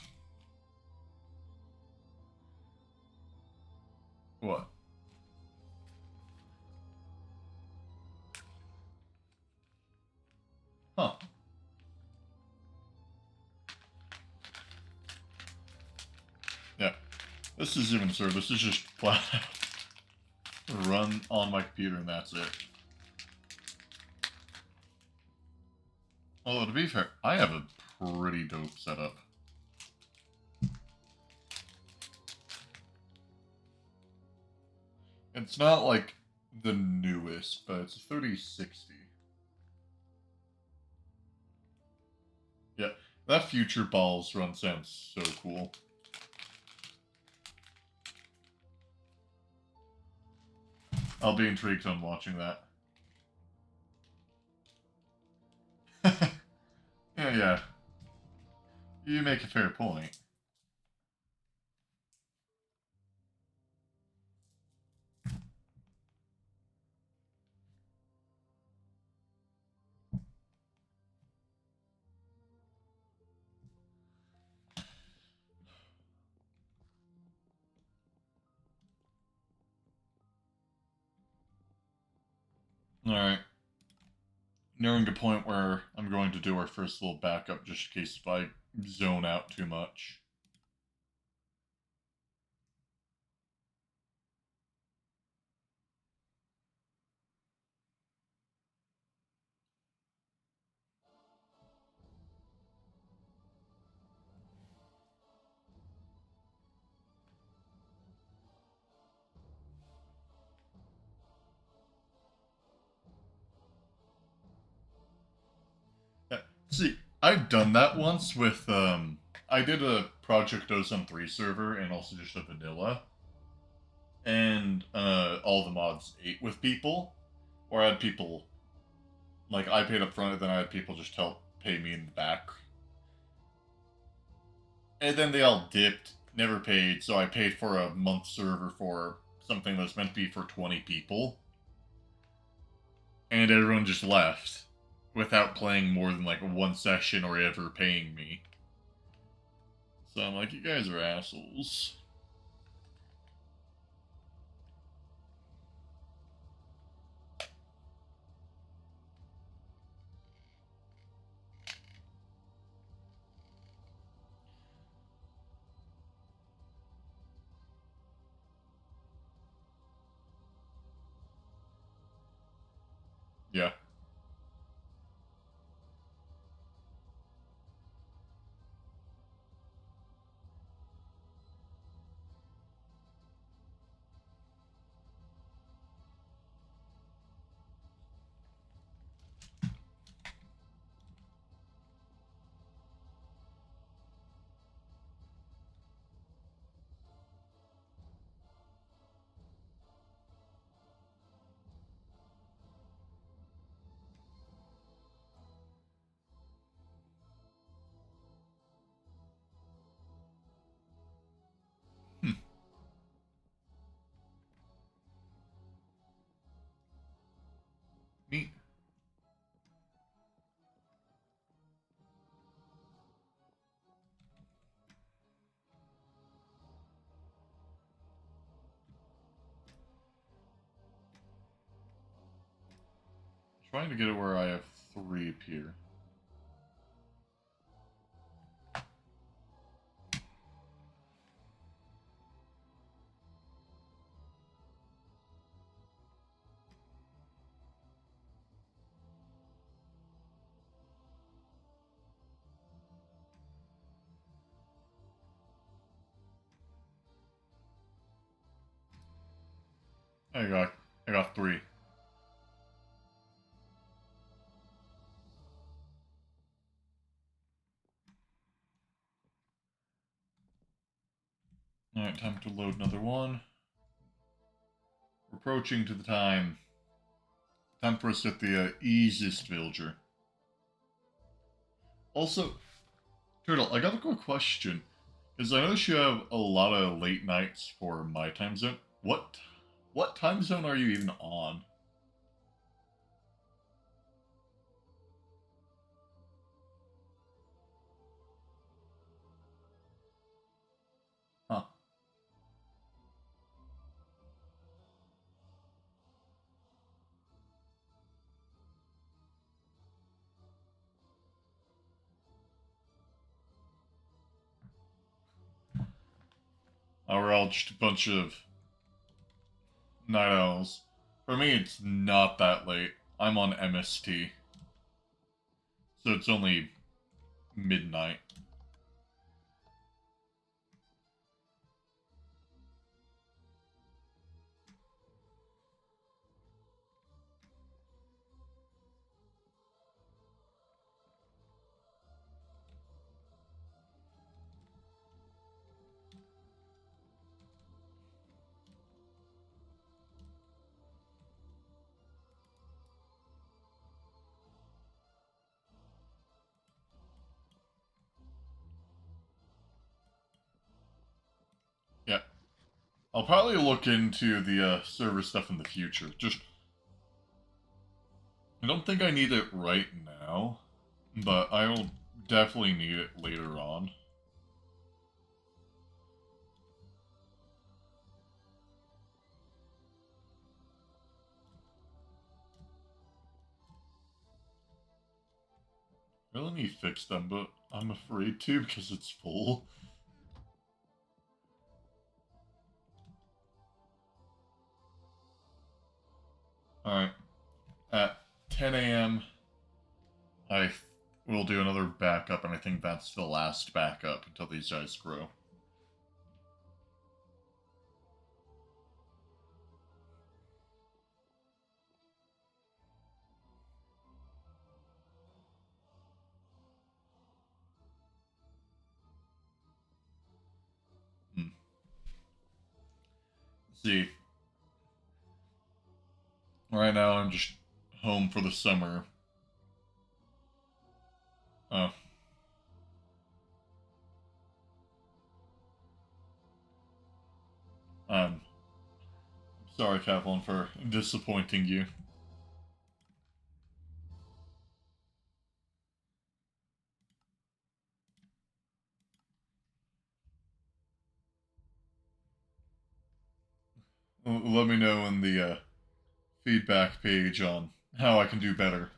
what? Huh. Yeah. This is even, sir, this is just flat out run on my computer and that's it. Although, to be fair, I have a pretty dope setup. It's not like the newest, but it's a 3060. Yeah, that Future Balls run sounds so cool. I'll be intrigued on watching that. Yeah, yeah. You make a fair point. Alright. Nearing a point where I'm going to do our first little backup just in case if I zone out too much. Yeah. See, I've done that once with, I did a Project Ozone 3 server and also just a vanilla. And, all the mods ate with people. Or I had people, like, I paid up front and then I had people just help pay me in the back. And then they all dipped, never paid, so I paid for a month server for something that's meant to be for 20 people. And everyone just left without playing more than like one session or ever paying me. So I'm like, you guys are assholes. Yeah. Hmm. Neat. Trying to get it where I have 3 up here. I got 3. Alright, time to load another one. We're approaching to the time. Time for us to get the easiest villager. Also, Turtle, I got a quick question. Because I notice you have a lot of late nights for my time zone. What time zone are you even on? Huh. We're all just a bunch of night owls. For me, it's not that late. I'm on MST. So it's only midnight. Yeah. I'll probably look into the server stuff in the future. Just, I don't think I need it right now, but I will definitely need it later on. I really need to fix them, but I'm afraid to because it's full. Alright. At 10 a.m., I will do another backup, and I think that's the last backup until these guys grow. Hmm. See, right now I'm just home for the summer. Oh, I'm sorry, Kaplan, for disappointing you. Let me know in the feedback page on how I can do better.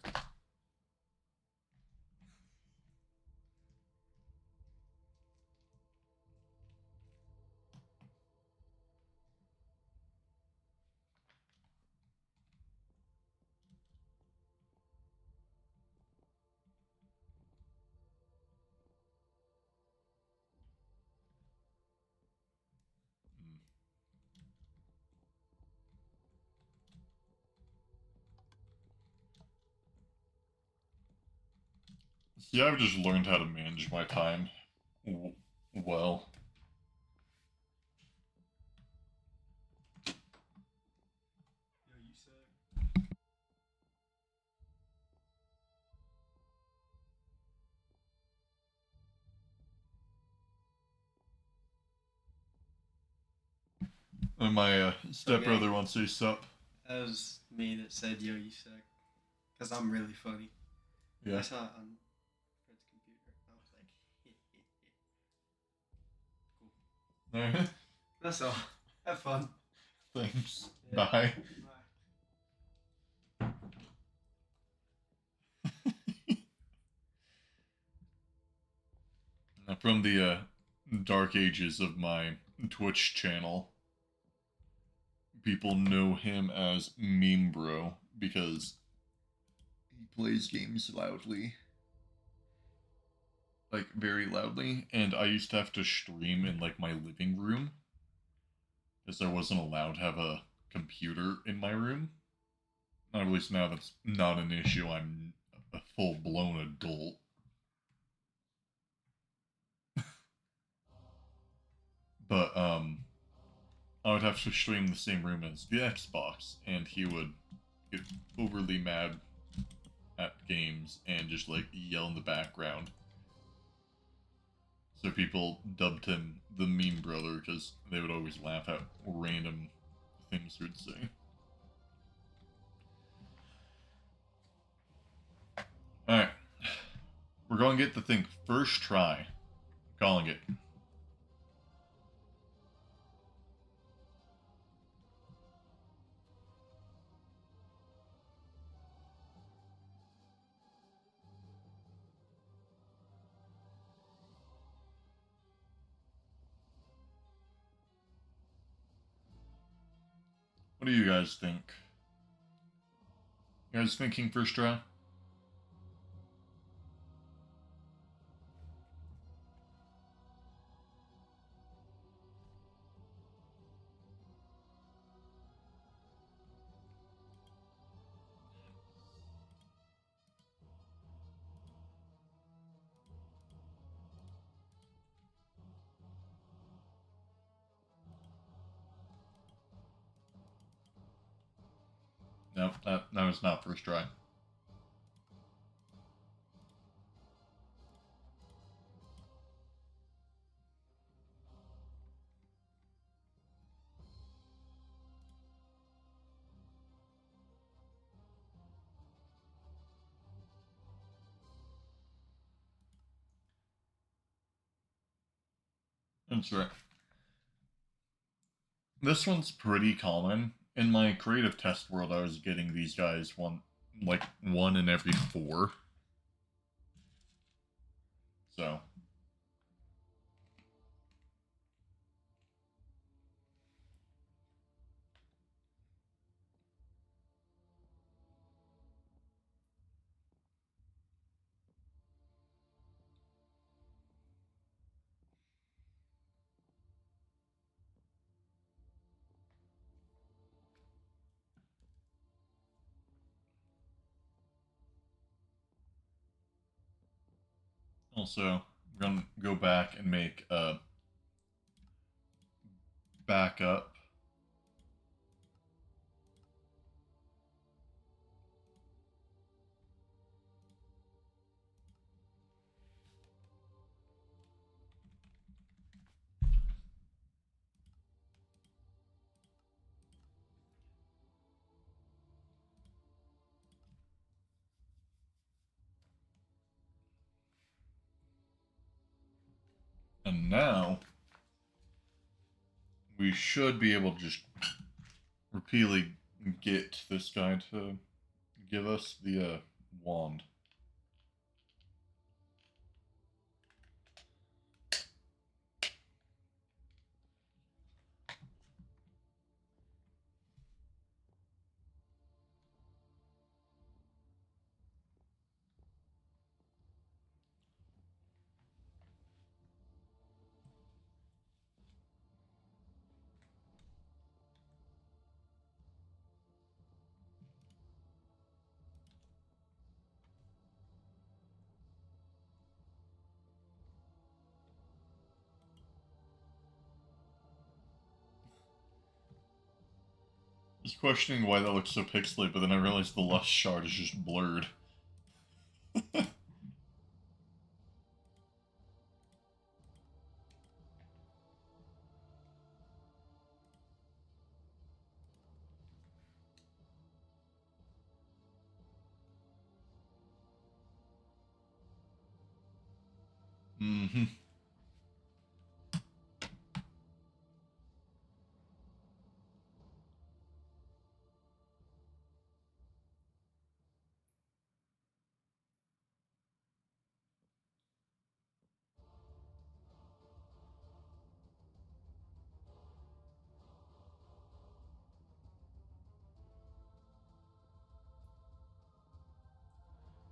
See, I've just learned how to manage my time well. Yo, you suck. And my stepbrother Okay. wants to sup. That was me that said, yo, you suck. Because I'm really funny. Yeah. I saw it on Fred's computer. I was like, cool. Alright. That's all. Have fun. Thanks. Yeah. Bye. Bye. From the dark ages of my Twitch channel, people know him as Meme Bro because he plays games loudly. Like, very loudly. And I used to have to stream in, like, my living room because I wasn't allowed to have a computer in my room. At least now that's not an issue. I'm a full blown adult. But I would have to stream the same room as the Xbox, and he would get overly mad at games and just like yell in the background. So people dubbed him the Meme Brother because they would always laugh at random things he would say. Alright. We're going to get the thing first try. Calling it. What do you guys think? You guys thinking first try? Nope, that was not first try. That's right. This one's pretty common. In my creative test world, I was getting these guys one in every 4. So also, I'm gonna go back and make a backup. And now we should be able to just repeatedly get this guy to give us the wand. I was questioning why that looks so pixelated, but then I realized the lust shard is just blurred. Mm-hmm.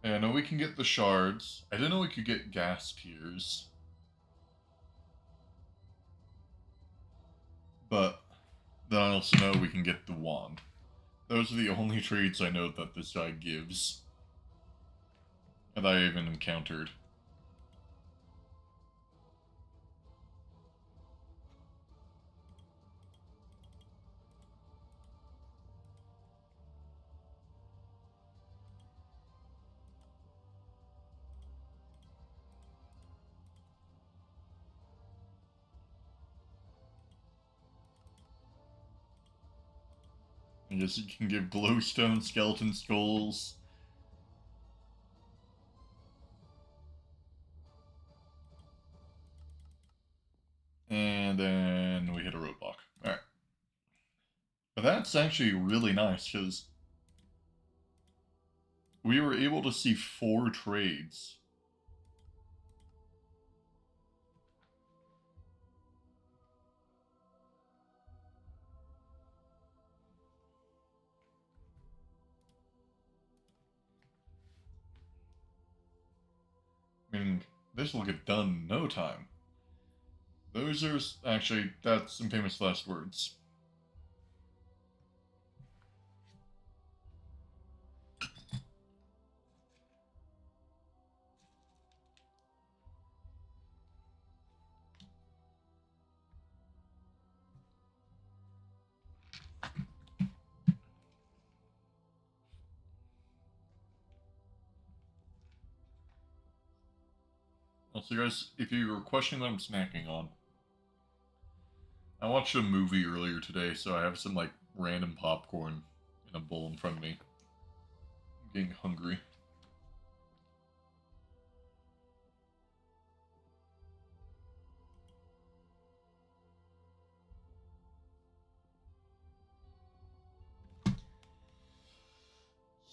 Yeah, I know we can get the shards. I didn't know we could get gas tears. But then I also know we can get the wand. Those are the only trades I know that this guy gives. And that I even encountered. I guess you can give glowstone skeleton skulls. And then we hit a roadblock. Alright. But that's actually really nice, because we were able to see 4 trades. Meaning, this will get done in no time. Those are actually, that's some famous last words. Also, guys, if you were questioning what I'm snacking on, I watched a movie earlier today, so I have some, like, random popcorn in a bowl in front of me. I'm getting hungry.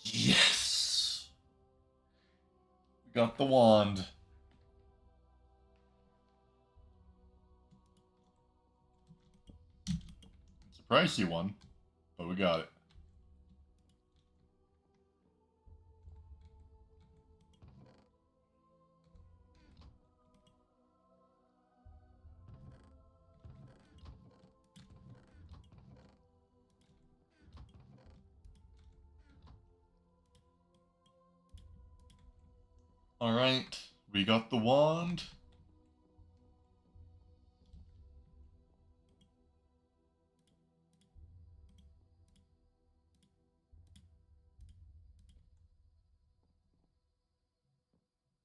Yes! We got the wand. It's a pricey one, but we got it. Alright, we got the wand.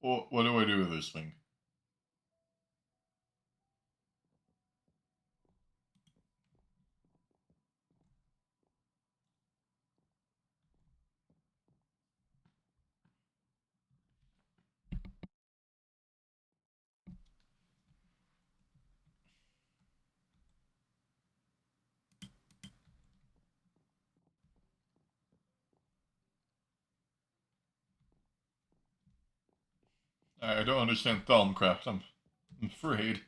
What do I do with this thing? I don't understand Thelmcraft, I'm afraid.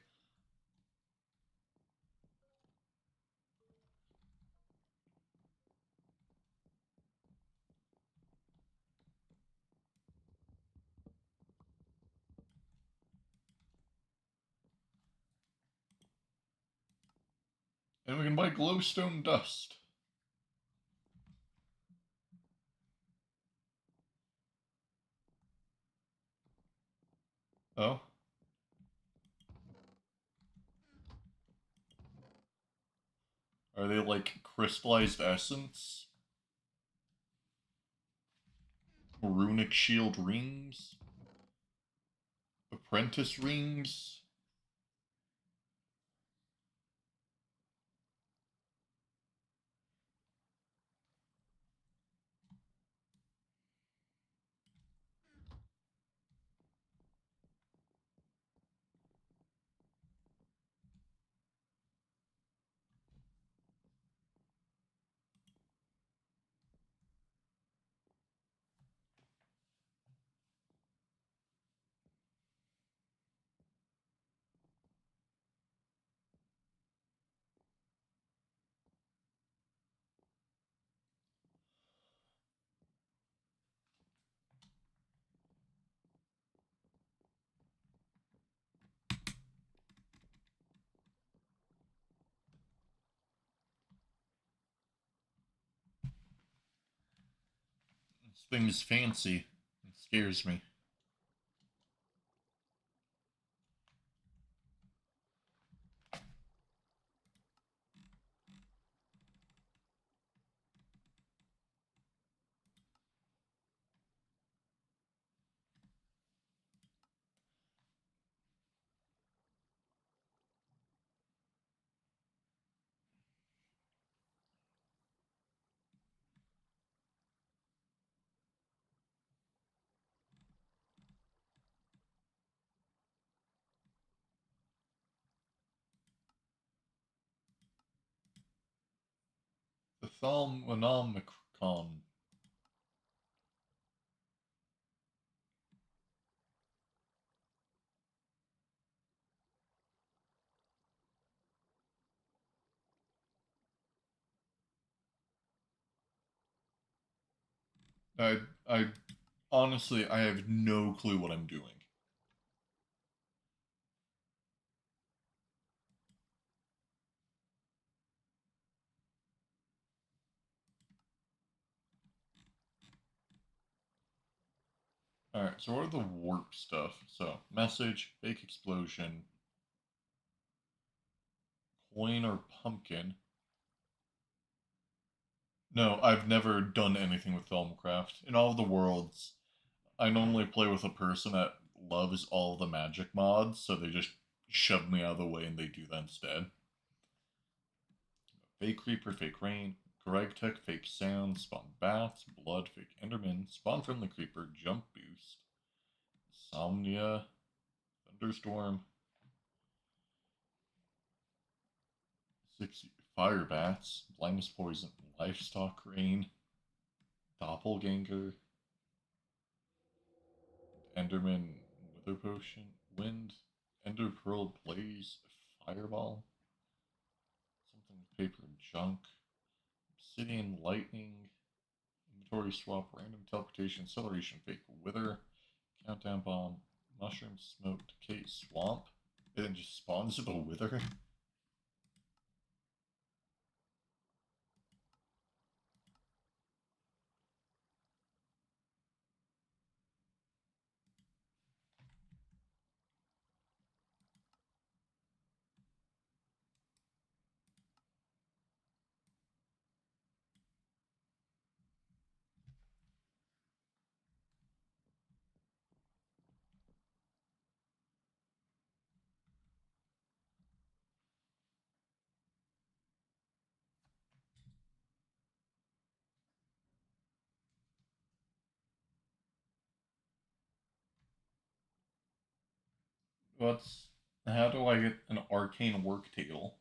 And we can buy glowstone dust. Oh? Are they like crystallized essence? Runic shield rings? Apprentice rings? This thing is fancy. It scares me. The Thalmonomicron. I honestly, I have no clue what I'm doing. Alright, so what are the warp stuff? So, message, fake explosion, coin or pumpkin. No, I've never done anything with Thelmcraft. In all of the worlds, I normally play with a person that loves all the magic mods, so they just shove me out of the way and they do that instead. Fake Creeper, Fake Rain, Greg Tech, Fake Sound, Spawn Bats, Blood, Fake Enderman, Spawn Friendly Creeper, Jump Boost, Insomnia, Thunderstorm, 6 Fire Bats, Blindness Poison, Livestock Rain, Doppelganger, Enderman, Wither Potion, Wind, Ender Pearl Blaze, Fireball, something with paper and junk, Obsidian Lightning, Inventory Swap, Random Teleportation, Acceleration, Fake Wither, Countdown Bomb, Mushroom Smoke, Decay Swamp. It then just spawns the Wither. What's how do I get an arcane work table?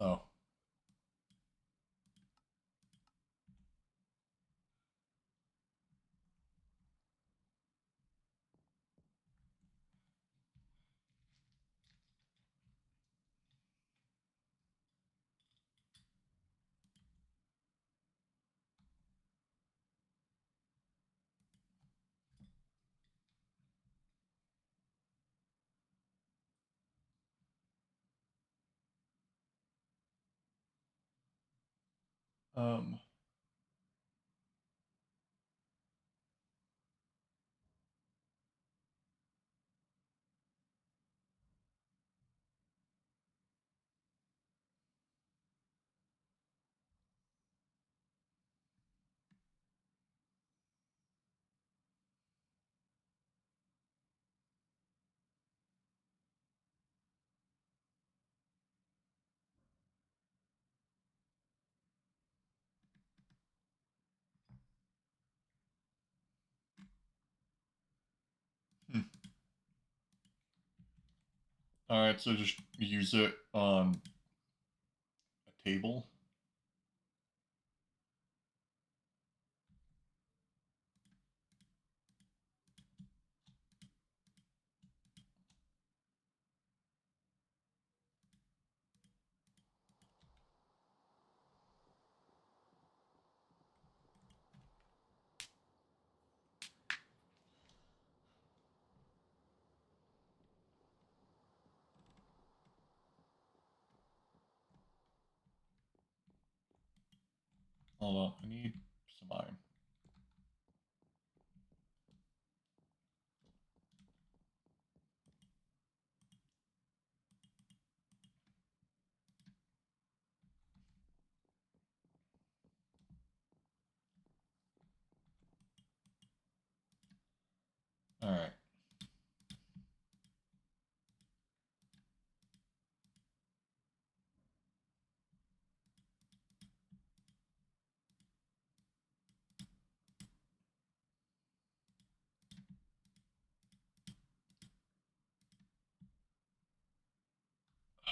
Oh. Um. Hmm. Alright, so just use it on a table. Hold on, I need some iron. Alright.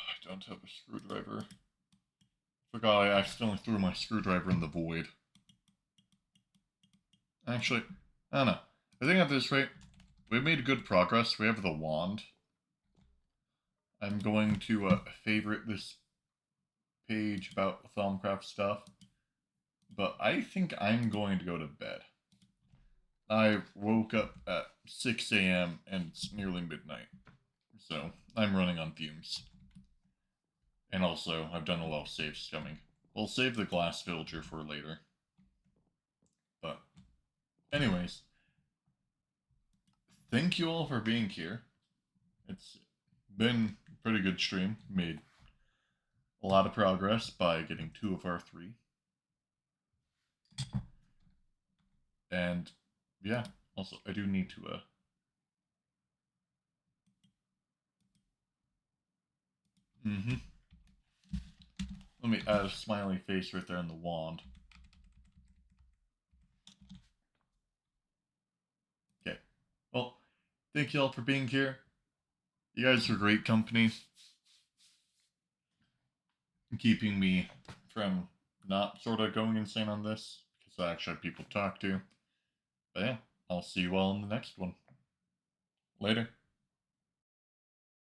I don't have a screwdriver. Forgot I accidentally threw my screwdriver in the void. Actually, I don't know. I think at this rate, we've made good progress. We have the wand. I'm going to favorite this page about Thaumcraft stuff. But I think I'm going to go to bed. I woke up at 6 a.m. and it's nearly midnight. So I'm running on fumes. And also, I've done a lot of save scumming. We'll save the glass villager for later. But, anyways, thank you all for being here. It's been a pretty good stream. Made a lot of progress by getting 2 of our 3. And, yeah, also, I do need to, Let me add a smiley face right there in the wand. Okay. Well, thank you all for being here. You guys are great company. Keeping me from not sort of going insane on this, because I actually have people to talk to. But yeah, I'll see you all in the next one. Later.